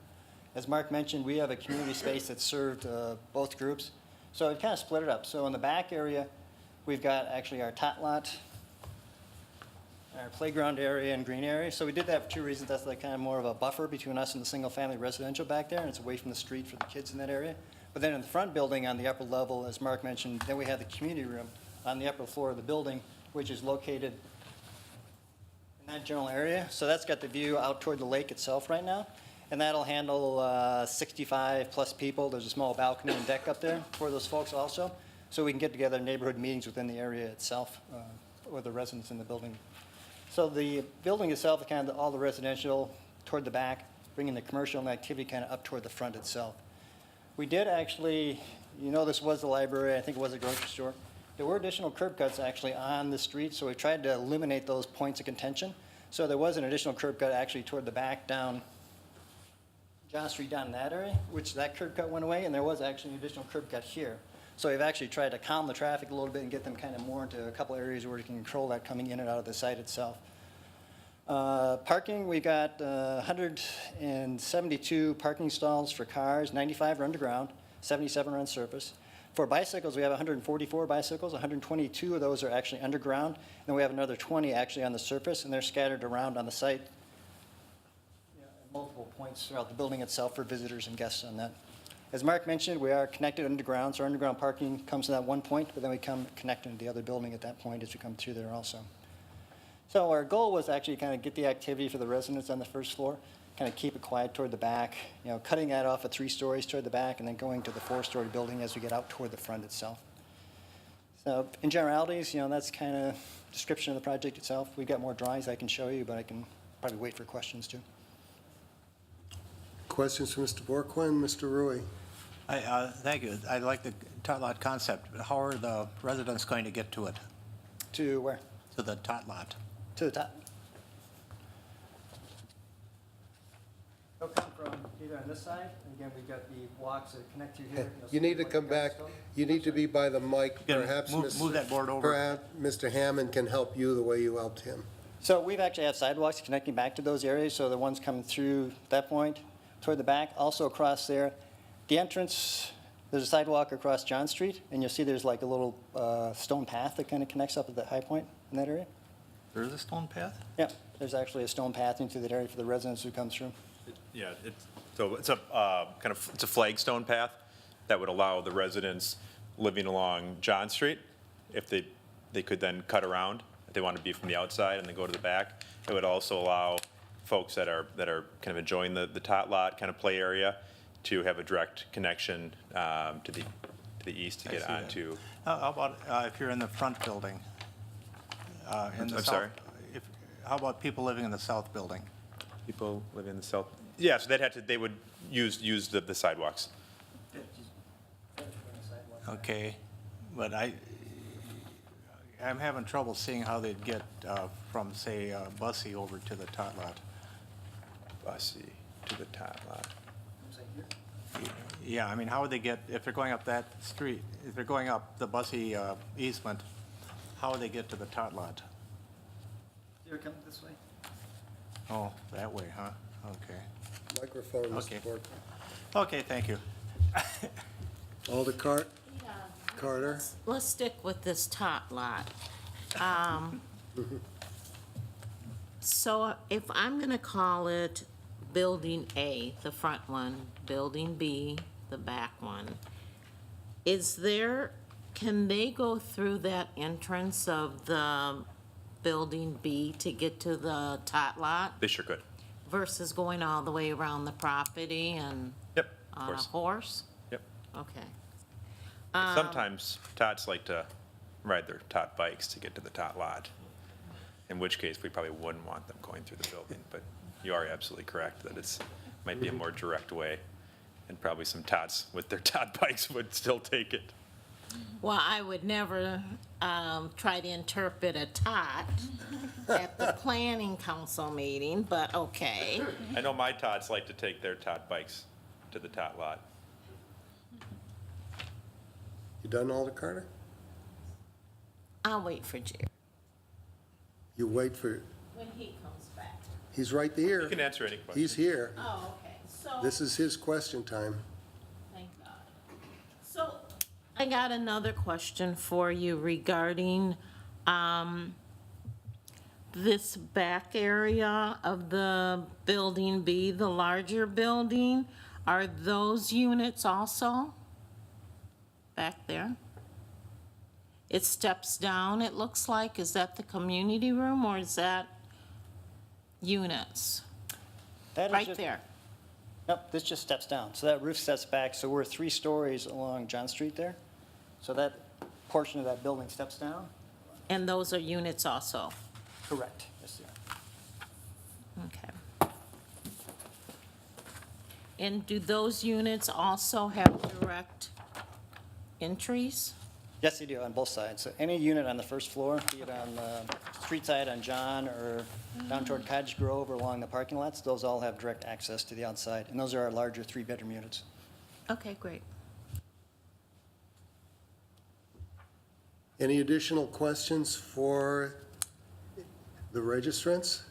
As Mark mentioned, we have a community space that served both groups. So we've kind of split it up. So in the back area, we've got actually our tot lot, our playground area and green area. So we did that for two reasons. That's like kind of more of a buffer between us and the single-family residential back there, and it's away from the street for the kids in that area. But then in the front building on the upper level, as Mark mentioned, then we have the community room on the upper floor of the building, which is located in that general area. So that's got the view out toward the lake itself right now. And that'll handle 65-plus people. There's a small balcony and deck up there for those folks also. So we can get together neighborhood meetings within the area itself, or the residents in the building. So the building itself is kind of all the residential toward the back. bringing the commercial and activity kind of up toward the front itself. We did actually, this was the library, I think it was a grocery store. There were additional curb cuts actually on the street, so we tried to eliminate those points of contention. So there was an additional curb cut actually toward the back down John Street down in that area, which that curb cut went away, and there was actually an additional curb cut here. So we've actually tried to calm the traffic a little bit and get them kind of more into a couple areas where we can control that coming in and out of the site itself. Parking, we got 172 parking stalls for cars, 95 are underground, 77 are on surface. For bicycles, we have 144 bicycles, 122 of those are actually underground, and we have another 20 actually on the surface, and they're scattered around on the site at multiple points throughout the building itself for visitors and guests on that. As Mark mentioned, we are connected underground, so our underground parking comes to that one point, but then we come connect into the other building at that point as we come through there also. So our goal was actually kind of get the activity for the residents on the first floor, kind of keep it quiet toward the back, cutting that off at 3 stories toward the back and then going to the 4-story building as we get out toward the front itself. So in generalities, that's kind of description of the project itself. We've got more drawings I can show you, but I can probably wait for questions too. Questions for Mr. Borquin, Mr. Rui? Thank you. I like the tot lot concept. How are the residents going to get to it? To where? To the tot lot. To the top. They'll come from either on this side, and again, we've got the walks that connect you here. You need to come back, you need to be by the mic, Yeah, perhaps. move that board over. Perhaps Mr. Hammond can help you the way you helped him. So we've actually have sidewalks connecting back to those areas, so the ones coming through that point toward the back, also across there. The entrance, there's a sidewalk across John Street, and you'll see there's like a little stone path that kind of connects up at the high point in that area. There is a stone path? Yeah, there's actually a stone path into that area for the residents who come through. Yeah, it's a it's a flagstone path that would allow the residents living along John Street, if they could then cut around, if they want to be from the outside and then go to the back. It would also allow folks that are kind of enjoying the tot lot kind of play area to have a direct connection to the east to get onto. How about if you're in the front building? I'm sorry? How about people living in the south building? People living in the south. Yeah, so they would use the sidewalks. Okay, but I'm having trouble seeing how they'd get from, say, Bussey over to the tot lot. Bussey to the tot lot. Yeah, I mean, how would they get, if they're going up that street, if they're going up the Bussey easement, how would they get to the tot lot? Here, come this way. Oh, that way, huh? Okay. Microphone, Mr. Okay. Borquin. Okay, thank you. Alder Carter? Let's stick with this tot lot. So if I'm gonna call it Building A, the front one, Building B, the back one, can they go through that entrance of the Building B to get to the tot lot They sure could. versus going all the way around the property and Yep, of on a course. horse? Yep. Okay. Sometimes tots like to ride their tot bikes to get to the tot lot, in which case we probably wouldn't want them going through the building, but you are absolutely correct that might be a more direct way, and probably some tots with their tot bikes would still take it. Well, I would never try to interpret a tot at the planning council meeting, but okay. I know my tots like to take their tot bikes to the tot lot. You done, Alder Carter? I'll wait for Jerry You wait for, when he comes back. he's right there. You can answer any question. He's here. Oh, okay, so. This is his question time. Thank God. So I got another question for you regarding this back area of the Building B, the larger building. Are those units also back there? It steps down, it looks like. Is that the community room or is that units? That is Right just- there. Nope, this just steps down. So that roof steps back, so we're 3 stories along John Street there. So that portion of that building steps down. And those are units also? Correct. Yes, they are. Okay. And do those units also have direct entries? Yes, they do, on both sides. So any unit on the first floor, be it on the street side on John or down toward Cottage Grove or along the parking lots, those all have direct access to the outside. And those are our larger three-bedroom units. Okay, great. Any additional questions for the registrants?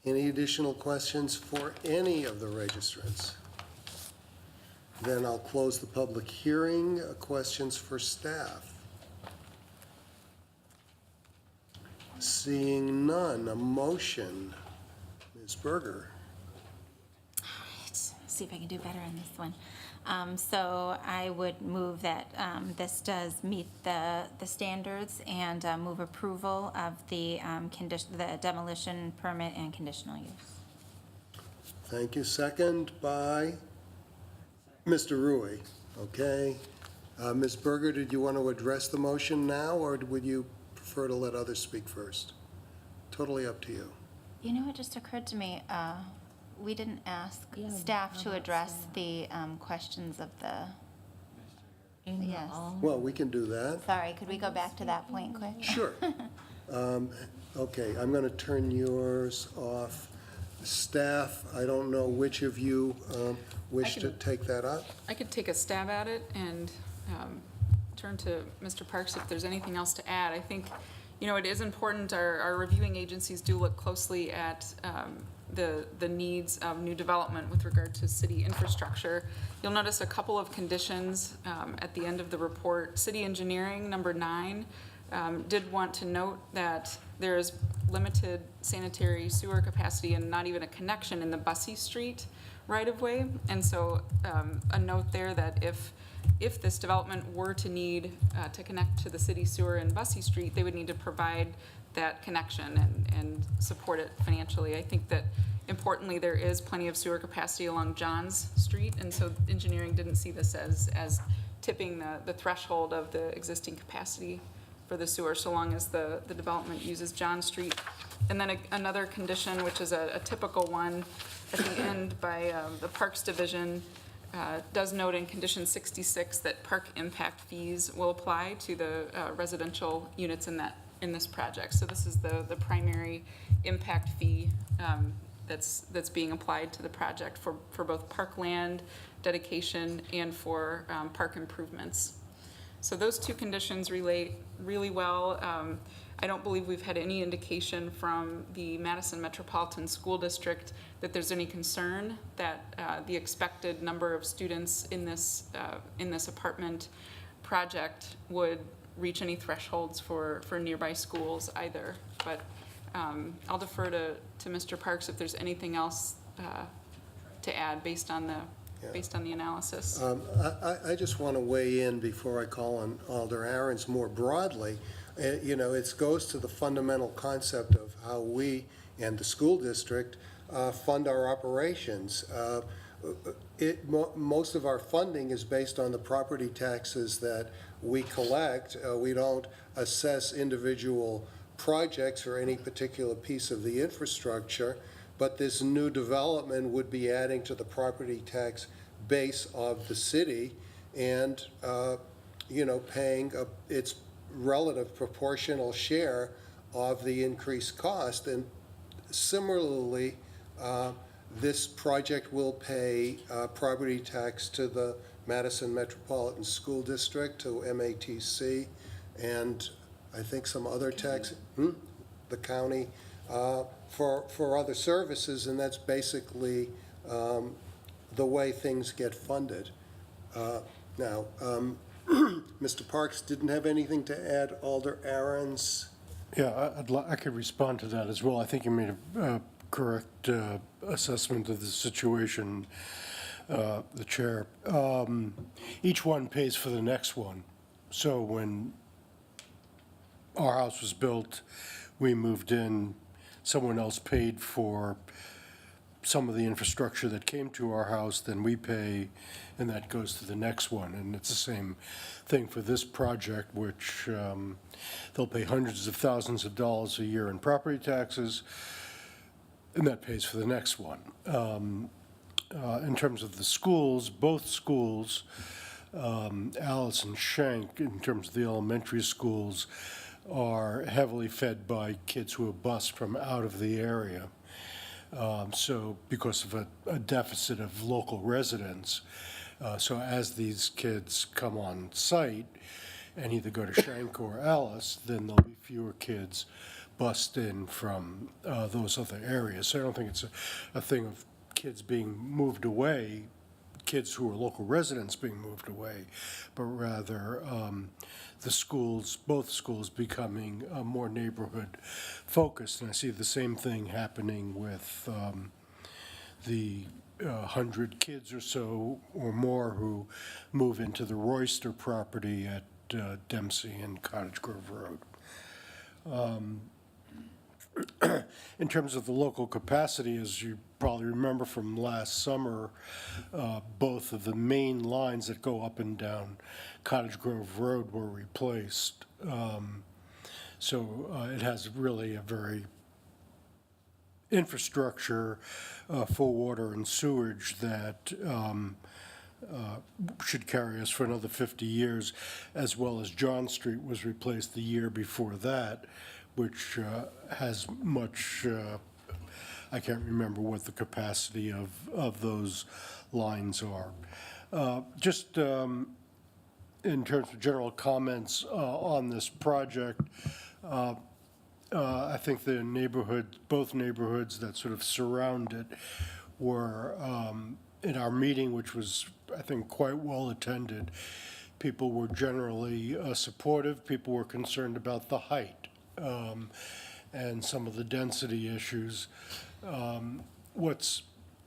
Any additional questions for any of the registrants? Then I'll close the public hearing. Questions for staff? Seeing none, a motion. Ms. Berger. Let's see if I can do better on this one. So I would move that this does meet the standards and move approval of the the demolition permit and conditional use. Thank you. Second by Mr. Rui. Okay. Ms. Berger, did you want to address the motion now, or would you prefer to let others speak first? Totally up to you. You know, it just occurred to me, we didn't ask staff to address the questions of the, yes. Well, we can do that. Sorry, could we go back to that point quick? Sure. Okay, I'm going to turn yours off. Staff, I don't know which of you wish to take that up. I could take a stab at it and turn to Mr. Parks if there's anything else to add. I think, you know, it is important, our reviewing agencies do look closely at the needs of new development with regard to city infrastructure. You'll notice a couple of conditions at the end of the report. City engineering, number 9, did want to note that there is limited sanitary sewer capacity and not even a connection in the Bussey Street right-of-way. And so a note there that if this development were to need to connect to the city sewer in Bussey Street, they would need to provide that connection and support it financially. I think that importantly, there is plenty of sewer capacity along Johns Street, and so engineering didn't see this as tipping the threshold of the existing capacity for the sewer, so long as the development uses John Street. And then another condition, which is a typical one at the end by the Parks Division, does note in condition 66 that park impact fees will apply to the residential units in this project. So this is the primary impact fee that's being applied to the project for both parkland dedication and for park improvements. So those two conditions relate really well. I don't believe we've had any indication from the Madison Metropolitan School District that there's any concern that the expected number of students in this apartment project would reach any thresholds for nearby schools either. But I'll defer to Mr. Parks if there's anything else to add based on the analysis. I just want to weigh in before I call on Alder Ahrens more broadly. You know, it goes to the fundamental concept of how we and the school district fund our operations. Most of our funding is based on the property taxes that we collect. We don't assess individual projects or any particular piece of the infrastructure, but this new development would be adding to the property tax base of the city and, you know, paying its relative proportional share of the increased cost. And similarly, this project will pay property tax to the Madison Metropolitan School District, to MATC, and I think some other tax, the county, for other services, and that's basically the way things get funded. Now, Mr. Parks didn't have anything to add. Alder Ahrens? Yeah, I could respond to that as well. I think you made a correct assessment of the situation, the chair. Each one pays for the next one. So when our house was built, we moved in, someone else paid for some of the infrastructure that came to our house, then we pay, and that goes to the next one. And it's the same thing for this project, which they'll pay hundreds of thousands of dollars a year in property taxes, and that pays for the next one. in terms of the schools, both schools, Alice and Schenck, in terms of the elementary schools, are heavily fed by kids who are bused from out of the area. So because of a deficit of local residents. So as these kids come on site and either go to Schenck or Alice, then there'll be fewer kids bused in from those other areas. So I don't think it's a thing of kids being moved away, kids who are local residents being moved away, but rather the schools, both schools becoming more neighborhood focused. And I see the same thing happening with the 100 kids or so or more who move into the Royster property at Dempsey and Cottage Grove Road. In terms of the local capacity, as you probably remember from last summer, both of the main lines that go up and down Cottage Grove Road were replaced. So it has really a very infrastructure for water and sewage that should carry us for another 50 years, as well as John Street was replaced the year before that, which has much, I can't remember what the capacity of those lines are. Just in terms of general comments on this project, I think the neighborhood, both neighborhoods that sort of surround it were, in our meeting, which was, I think, quite well attended, people were generally supportive. People were concerned about the height and some of the density issues.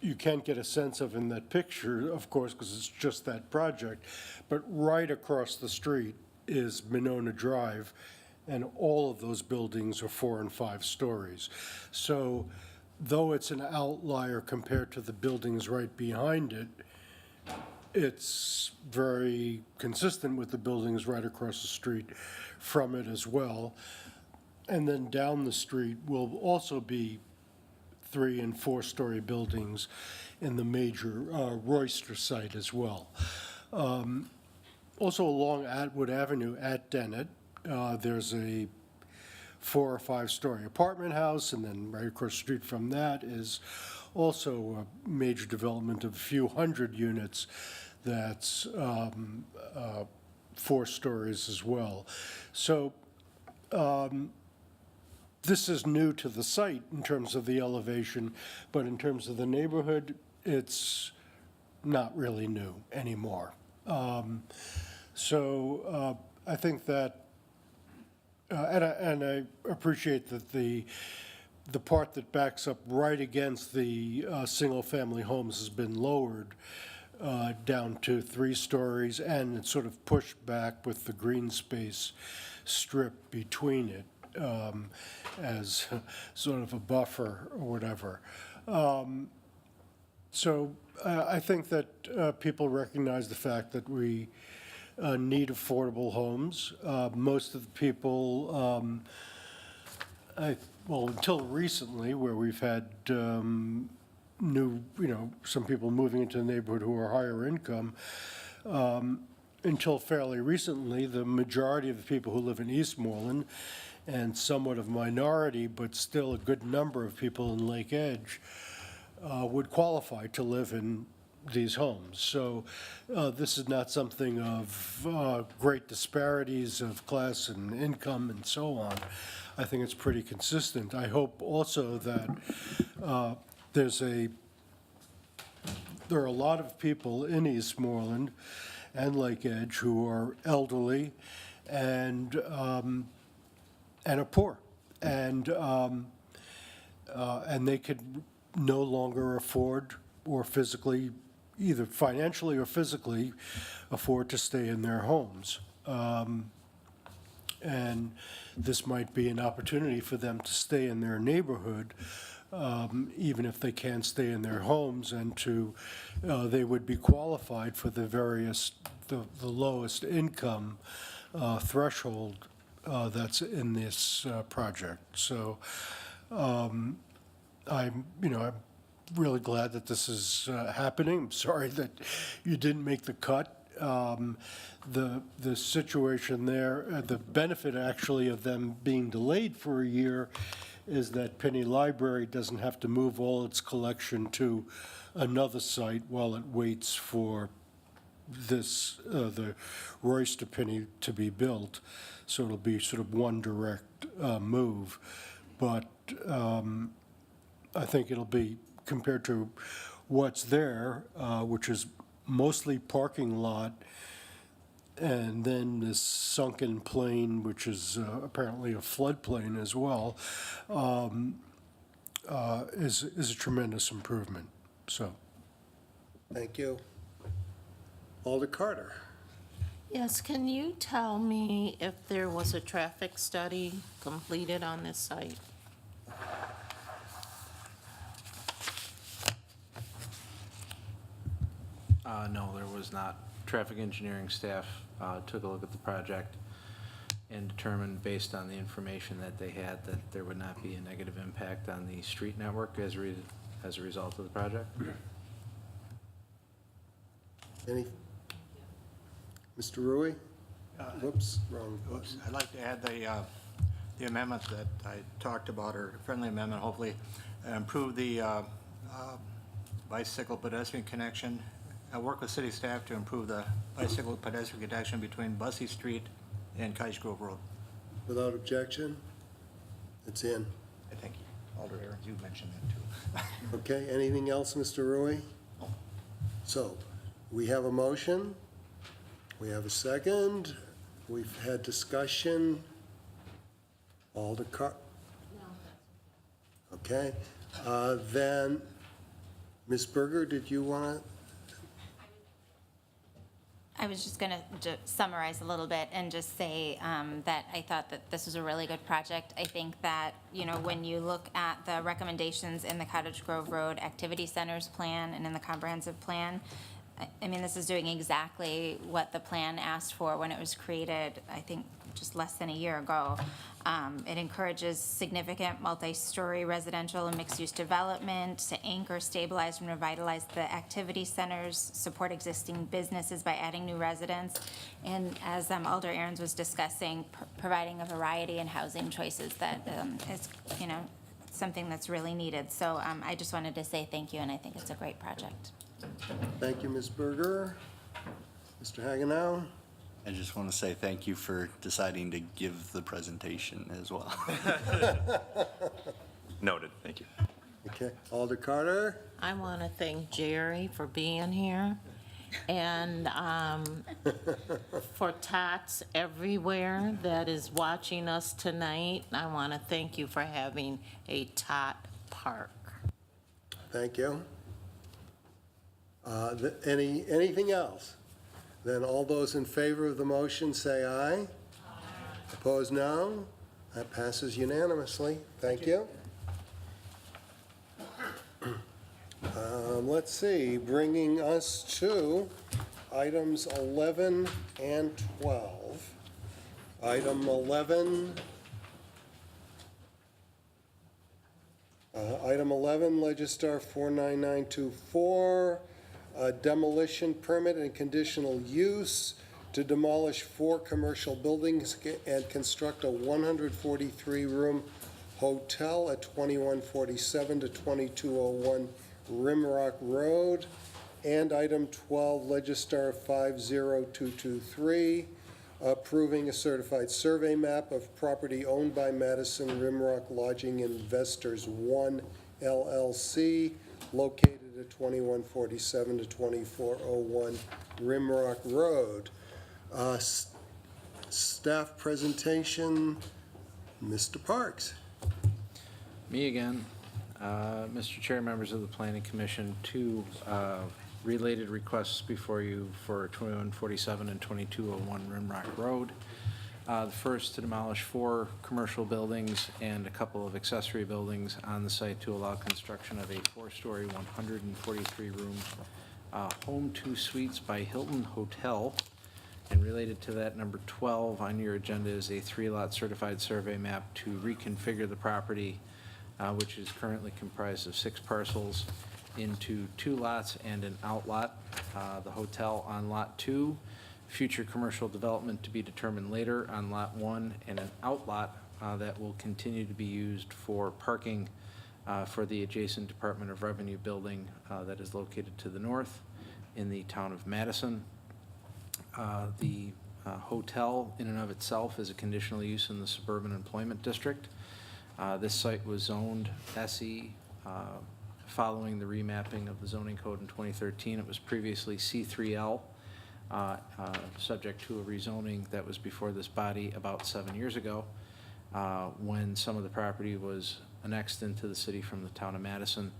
You can't get a sense of in that picture, of course, because it's just that project, but right across the street is Monona Drive, and all of those buildings are 4 and 5 stories. So though it's an outlier compared to the buildings right behind it, it's very consistent with the buildings right across the street from it as well. And then down the street will also be 3 and 4 story buildings in the major Royster site as well. Also along Atwood Avenue at Dennett, there's a 4 or 5 story apartment house, and then right across the street from that is also a major development of a few hundred units that's 4 stories as well. So this is new to the site in terms of the elevation, but in terms of the neighborhood, it's not really new anymore. So I think that, and I appreciate that the part that backs up right against the single-family homes has been lowered down to 3 stories, and it's sort of pushed back with the green space strip between it as sort of a buffer or whatever. So I think that people recognize the fact that we need affordable homes. Most of the people, well, until recently, where we've had some people moving into the neighborhood who are higher income, until fairly recently, the majority of the people who live in Eastmoreland, and somewhat of minority, but still a good number of people in Lake Edge, would qualify to live in these homes. So this is not something of great disparities of class and income and so on. I think it's pretty consistent. I hope also that there are a lot of people in Eastmoreland and Lake Edge who are elderly and are poor, and they could no longer afford or physically, either financially or physically, afford to stay in their homes. And this might be an opportunity for them to stay in their neighborhood, even if they can't stay in their homes, and they would be qualified for the lowest income threshold that's in this project. So I'm really glad that this is happening. I'm sorry that you didn't make the cut. The situation there, the benefit actually of them being delayed for a year is that Penny Library doesn't have to move all its collection to another site while it waits for this, the Royster Penny to be built. So it'll be sort of one direct move. But I think it'll be, compared to what's there, which is mostly parking lot, and then this sunken plain, which is apparently a floodplain as well, is a tremendous improvement. So, Thank you. Alder Carter. Yes, can you tell me if there was a traffic study completed on this site? No, there was not. Traffic engineering staff took a look at the project and determined, based on the information that they had, that there would not be a negative impact on the street network as a result of the project. Any? Mr. Rui? Whoops, wrong. Oops, I'd like to add the amendment that I talked about, or friendly amendment, hopefully, improve the bicycle pedestrian connection. I work with city staff to improve the bicycle pedestrian connection between Bussey Street and Cottage Grove Road. Without objection? It's in. Thank you. Alder Aarons, you mentioned that too. Okay, anything else, Mr. Rui? So, we have a motion. We have a second. We've had discussion. Alder Carter? Okay. Then, Ms. Berger, did you want to? I was just going to summarize a little bit and just say that I thought that this was a really good project. I think that, you know, when you look at the recommendations in the Cottage Grove Road Activity Centers plan and in the comprehensive plan, I mean, this is doing exactly what the plan asked for when it was created, I think, just less than a year ago. It encourages significant multi-story residential and mixed-use development to anchor, stabilize, and revitalize the activity centers, support existing businesses by adding new residents, and as Alder Aarons was discussing, providing a variety in housing choices that is, you know, something that's really needed. So I just wanted to say thank you, and I think it's a great project. Thank you, Ms. Berger. Mr. Hagenow? I just want to say thank you for deciding to give the presentation as well. Noted, thank you. Okay, Alder Carter? I want to thank Jerry for being here, and for Tots everywhere that is watching us tonight. I want to thank you for having a Tot Park. Thank you. Anything else? Then all those in favor of the motion say aye. Aye. Opposed, no. That passes unanimously. Thank you. Let's see, bringing us to items 11 and 12. Item 11. Item 11, Legistar 49924. Demolition permit and conditional use to demolish 4 commercial buildings and construct a 143-room hotel at 2147 to 2201 Rimrock Road. And item 12, Legistar 50223, approving a certified survey map of property owned by Madison Rimrock Lodging Investors 1 LLC, located at 2147 to 2401 Rimrock Road. Staff presentation, Mr. Parks. Me again. Mr. Chair, members of the Planning Commission, 2 related requests before you for 2147 and 2201 Rimrock Road. The first to demolish 4 commercial buildings and a couple of accessory buildings on the site to allow construction of a 4-story, 143-room Home 2 Suites by Hilton Hotel. And related to that, number 12 on your agenda is a 3-lot certified survey map to reconfigure the property, which is currently comprised of 6 parcels, into 2 lots and an outlot. The hotel on Lot 2, future commercial development to be determined later on Lot 1, and an outlot that will continue to be used for parking for the adjacent Department of Revenue building that is located to the north in the town of Madison. The hotel in and of itself is a conditional use in the suburban employment district. This site was zoned SE following the remapping of the zoning code in 2013. It was previously C3L, subject to a rezoning that was before this body about 7 years ago, when some of the property was annexed into the city from the town of Madison.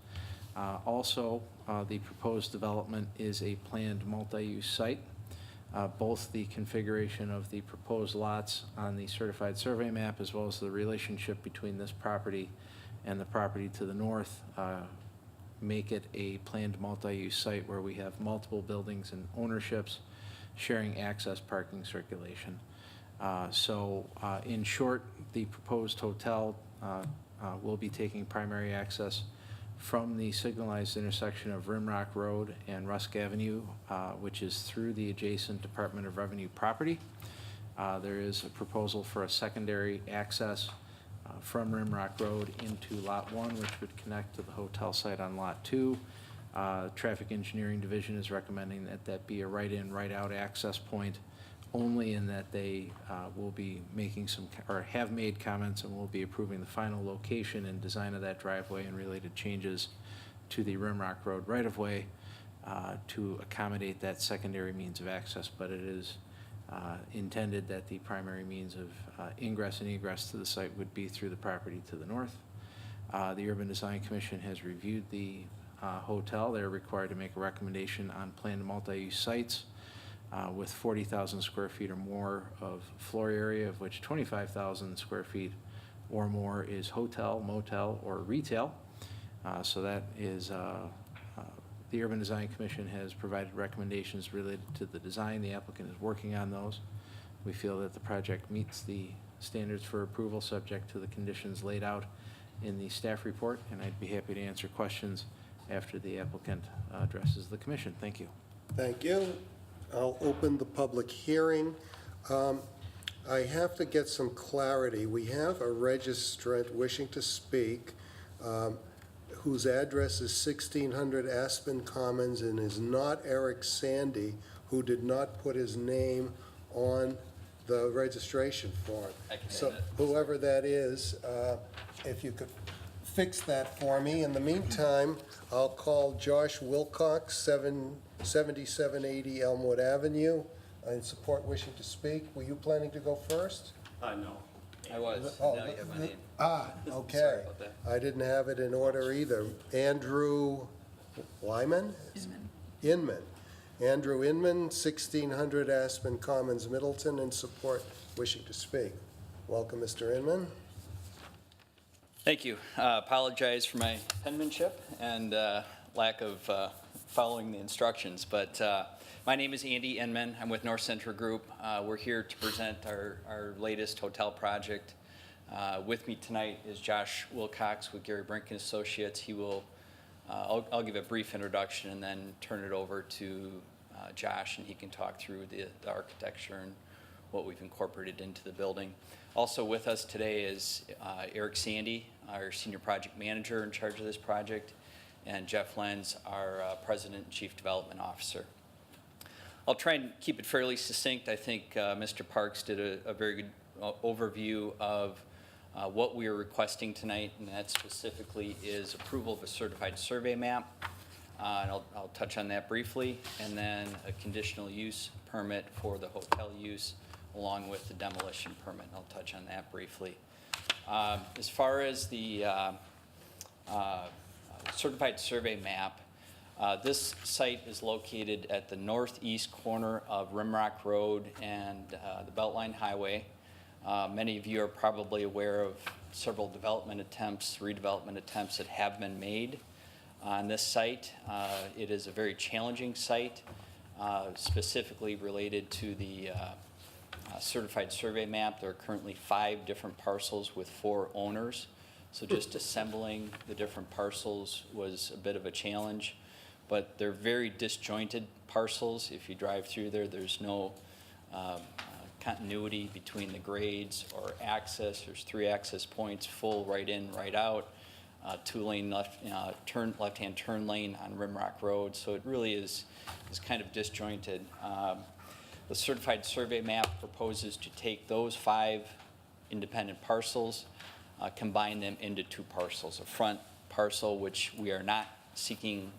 Also, the proposed development is a planned multi-use site. Both the configuration of the proposed lots on the certified survey map, as well as the relationship between this property and the property to the north, make it a planned multi-use site where we have multiple buildings and ownerships sharing access, parking, circulation. In short, the proposed hotel will be taking primary access from the signalized intersection of Rimrock Road and Rusk Avenue, which is through the adjacent Department of Revenue property. There is a proposal for a secondary access from Rimrock Road into Lot 1, which would connect to the hotel site on Lot 2. Traffic Engineering Division is recommending that that be a right-in, right-out access point, only in that they will be making some, or have made comments and will be approving the final location and design of that driveway and related changes to the Rimrock Road right-of-way to accommodate that secondary means of access. But it is intended that the primary means of ingress and egress to the site would be through the property to the north. The Urban Design Commission has reviewed the hotel. They're required to make a recommendation on planned multi-use sites with 40,000 square feet or more of floor area, of which 25,000 square feet or more is hotel, motel, or retail. So that is, the Urban Design Commission has provided recommendations related to the design. The applicant is working on those. We feel that the project meets the standards for approval subject to the conditions laid out in the staff report, and I'd be happy to answer questions after the applicant addresses the commission. Thank you. Thank you. I'll open the public hearing. I have to get some clarity. We have a registrant wishing to speak whose address is 1600 Aspen Commons and is not Eric Sandy, who did not put his name on the registration form. So whoever that is, if you could fix that for me. In the meantime, I'll call Josh Wilcox, 7780 Elmwood Avenue, in support wishing to speak. Were you planning to go first? No. I was. Oh, Now you have my name. Okay. Sorry about that. I didn't have it in order either. Andrew Lyman? Inman. Andrew Inman, 1600 Aspen Commons, Middleton, in support wishing to speak. Welcome, Mr. Inman. Thank you. Apologize for my penmanship and lack of following the instructions, but my name is Andy Inman. I'm with North Central Group. We're here to present our latest hotel project. With me tonight is Josh Wilcox with Gary Brinken Associates. He will, I'll give a brief introduction and then turn it over to Josh, and he can talk through the architecture and what we've incorporated into the building. Also with us today is Eric Sandy, our Senior Project Manager in charge of this project, and Jeff Lenz, our President and Chief Development Officer. I'll try and keep it fairly succinct. I think Mr. Parks did a very good overview of what we are requesting tonight, and that specifically is approval of a certified survey map. And I'll touch on that briefly, and then a conditional use permit for the hotel use, along with the demolition permit. I'll touch on that briefly. As far as the certified survey map, this site is located at the northeast corner of Rimrock Road and the Beltline Highway. Many of you are probably aware of several development attempts, redevelopment attempts that have been made on this site. It is a very challenging site, specifically related to the certified survey map. There are currently 5 different parcels with 4 owners. So just assembling the different parcels was a bit of a challenge, but they're very disjointed parcels. If you drive through there, there's no continuity between the grades or access. There's 3 access points, full right in, right out, 2-lane left-hand turn lane on Rimrock Road. So it really is kind of disjointed. The certified survey map proposes to take those 5 independent parcels, combine them into 2 parcels. A front parcel, which we are not seeking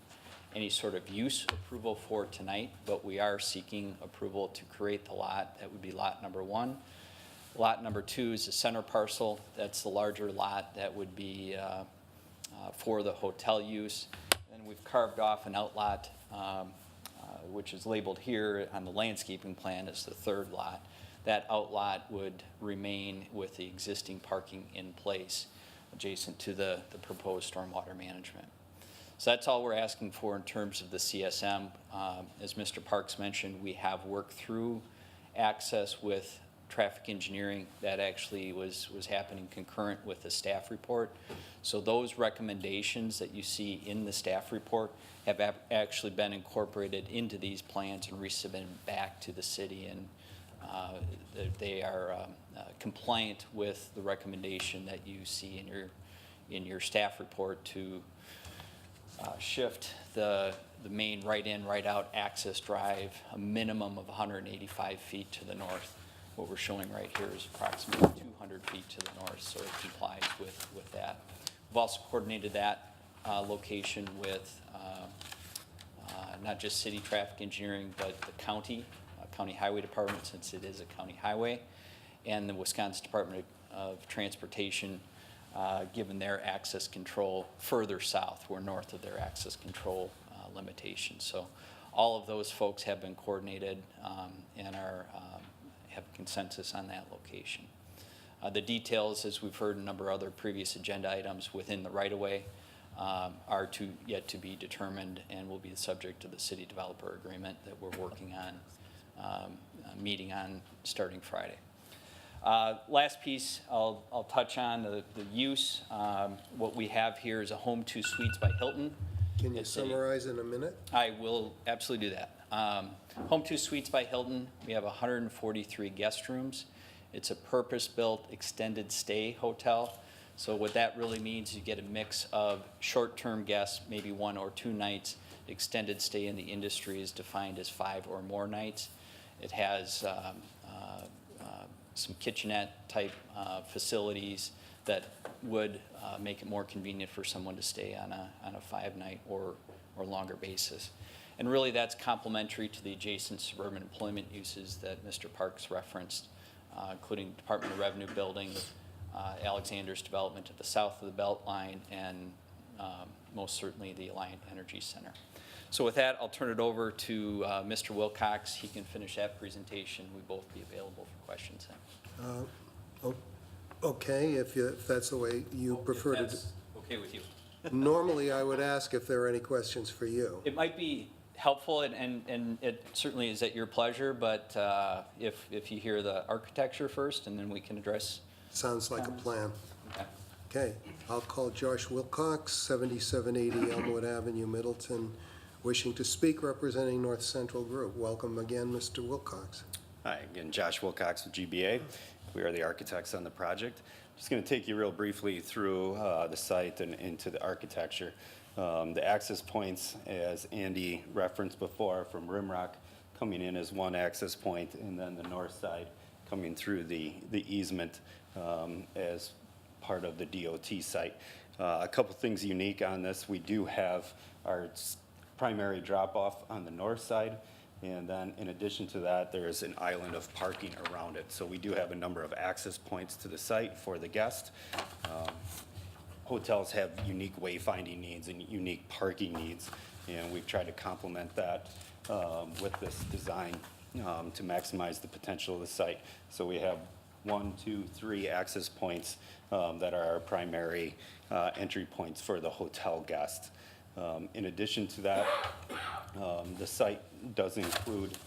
any sort of use approval for tonight, but we are seeking approval to create the lot. That would be lot number 1. Lot number 2 is the center parcel. That's the larger lot that would be for the hotel use. And we've carved off an outlot, which is labeled here on the landscaping plan as the 3rd lot. That outlot would remain with the existing parking in place adjacent to the proposed stormwater management. So that's all we're asking for in terms of the CSM. As Mr. Parks mentioned, we have worked through access with traffic engineering. That actually was happening concurrent with the staff report. So those recommendations that you see in the staff report have actually been incorporated into these plans and resubmitted back to the city, and they are compliant with the recommendation that you see in your staff report to shift the main right-in, right-out access drive a minimum of 185 feet to the north. What we're showing right here is approximately 200 feet to the north, so it complies with that. We've also coordinated that location with not just city traffic engineering, but the county highway department, since it is a county highway, and the Wisconsin Department of Transportation, given their access control further south. We're north of their access control limitations. So all of those folks have been coordinated and have consensus on that location. The details, as we've heard in a number of other previous agenda items within the right-of-way, are yet to be determined and will be the subject of the city developer agreement that we're working on, meeting on starting Friday. Last piece I'll touch on, the use. What we have here is a Home 2 Suites by Hilton. Can you summarize in a minute? I will absolutely do that. Home 2 Suites by Hilton, we have 143 guest rooms. It's a purpose-built extended stay hotel. So what that really means is you get a mix of short-term guests, maybe 1 or 2 nights. Extended stay in the industry is defined as 5 or more nights. It has some kitchenette-type facilities that would make it more convenient for someone to stay on a 5-night or longer basis. And really, that's complementary to the adjacent suburban employment uses that Mr. Parks referenced, including Department of Revenue building, Alexander's development to the south of the Belt Line, and most certainly the Alliant Energy Center. So with that, I'll turn it over to Mr. Wilcox. He can finish that presentation. We'll both be available for questions then. Okay, if that's the way you prefer to do. That's okay with you. Normally, I would ask if there are any questions for you. It might be helpful, and it certainly is at your pleasure, but if you hear the architecture first, and then we can address. Sounds like a plan. Okay. Okay, I'll call Josh Wilcox, 7780 Elmwood Avenue, Middleton, wishing to speak, representing North Central Group. Welcome again, Mr. Wilcox. Hi, again, Josh Wilcox with GBA. We are the architects on the project. Just going to take you real briefly through the site and into the architecture. The access points, as Andy referenced before, from Rimrock coming in as one access point, and then the north side coming through the easement as part of the DOT site. A couple things unique on this. We do have our primary drop-off on the north side, and then in addition to that, there is an island of parking around it. So we do have a number of access points to the site for the guest. Hotels have unique wayfinding needs and unique parking needs, and we've tried to complement that with this design to maximize the potential of the site. So we have 1, 2, 3 access points that are our primary entry points for the hotel guest. In addition to that, the site does include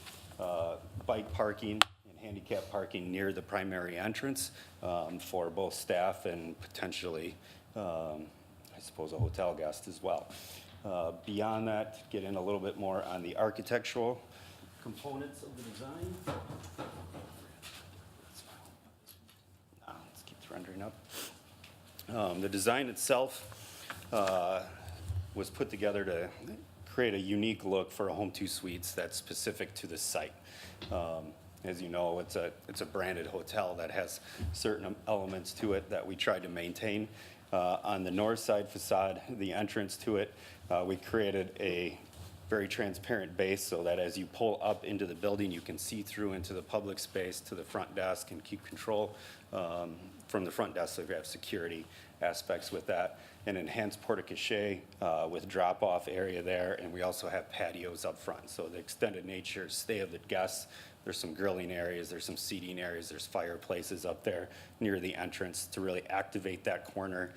bike parking and handicap parking near the primary entrance for both staff and potentially I suppose, a hotel guest as well. Beyond that, get in a little bit more on the architectural components of the design. Let's keep rendering up. The design itself was put together to create a unique look for a home 2 suites that's specific to the site. As you know, it's a branded hotel that has certain elements to it that we tried to maintain. On the north side facade, the entrance to it, we created a very transparent base so that as you pull up into the building, you can see through into the public space to the front desk and keep control from the front desk, so we have security aspects with that. An enhanced porte-cochere with drop-off area there, and we also have patios up front. So the extended nature, stay of the guests, there's some grilling areas, there's some seating areas, there's fireplaces up there near the entrance to really activate that corner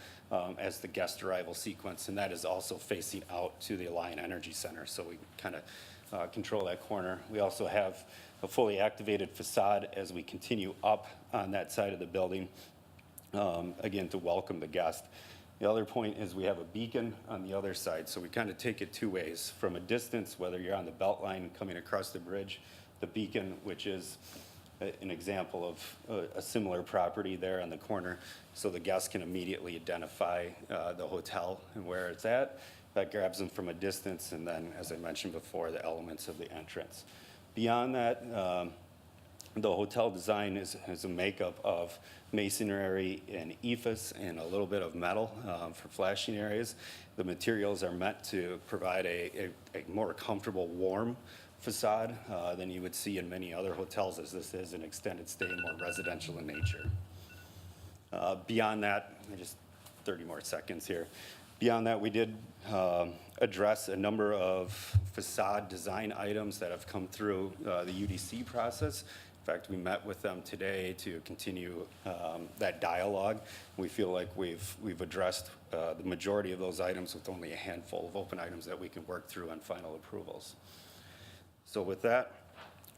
as the guest arrival sequence, and that is also facing out to the Alliant Energy Center, so we kind of control that corner. We also have a fully activated facade as we continue up on that side of the building, again, to welcome the guest. The other point is we have a beacon on the other side, so we kind of take it two ways. From a distance, whether you're on the belt line coming across the bridge, the beacon, which is an example of a similar property there on the corner, so the guests can immediately identify the hotel and where it's at. That grabs them from a distance, and then, as I mentioned before, the elements of the entrance. Beyond that, the hotel design is a makeup of masonry and ephes and a little bit of metal for flashing areas. The materials are meant to provide a more comfortable, warm facade than you would see in many other hotels, as this is an extended stay, more residential in nature. Beyond that, just 30 more seconds here. Beyond that, we did address a number of facade design items that have come through the UDC process. In fact, we met with them today to continue that dialogue. We feel like we've addressed the majority of those items with only a handful of open items that we can work through on final approvals. So with that,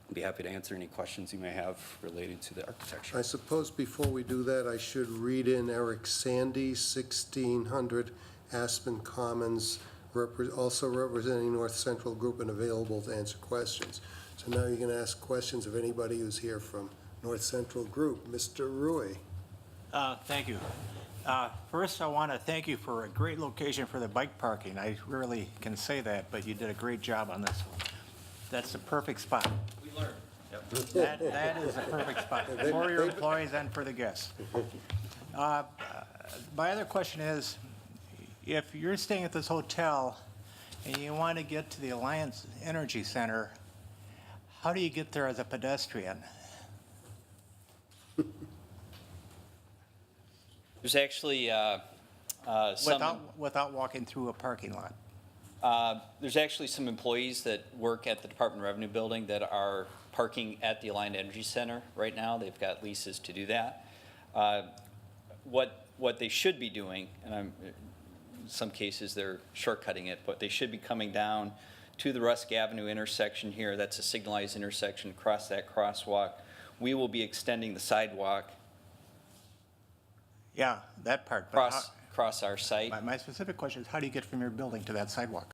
I'd be happy to answer any questions you may have related to the architecture. I suppose before we do that, I should read in Eric Sandy, 1600 Aspen Commons, also representing North Central Group and available to answer questions. So now you can ask questions of anybody who's here from North Central Group. Mr. Rui. Thank you. First, I want to thank you for a great location for the bike parking. I rarely can say that, but you did a great job on this one. That's the perfect spot. We learned. That is a perfect spot for your employees and for the guests. My other question is, if you're staying at this hotel and you want to get to the Alliant Energy Center, how do you get there as a pedestrian? There's actually Without walking through a parking lot? There's actually some employees that work at the Department of Revenue building that are parking at the Alliant Energy Center right now. They've got leases to do that. What they should be doing, and in some cases they're shortcutting it, but they should be coming down to the Rusk Avenue intersection here. That's a signalized intersection. Across that crosswalk, we will be extending the sidewalk. Yeah, that part. Across our site. My specific question is, how do you get from your building to that sidewalk?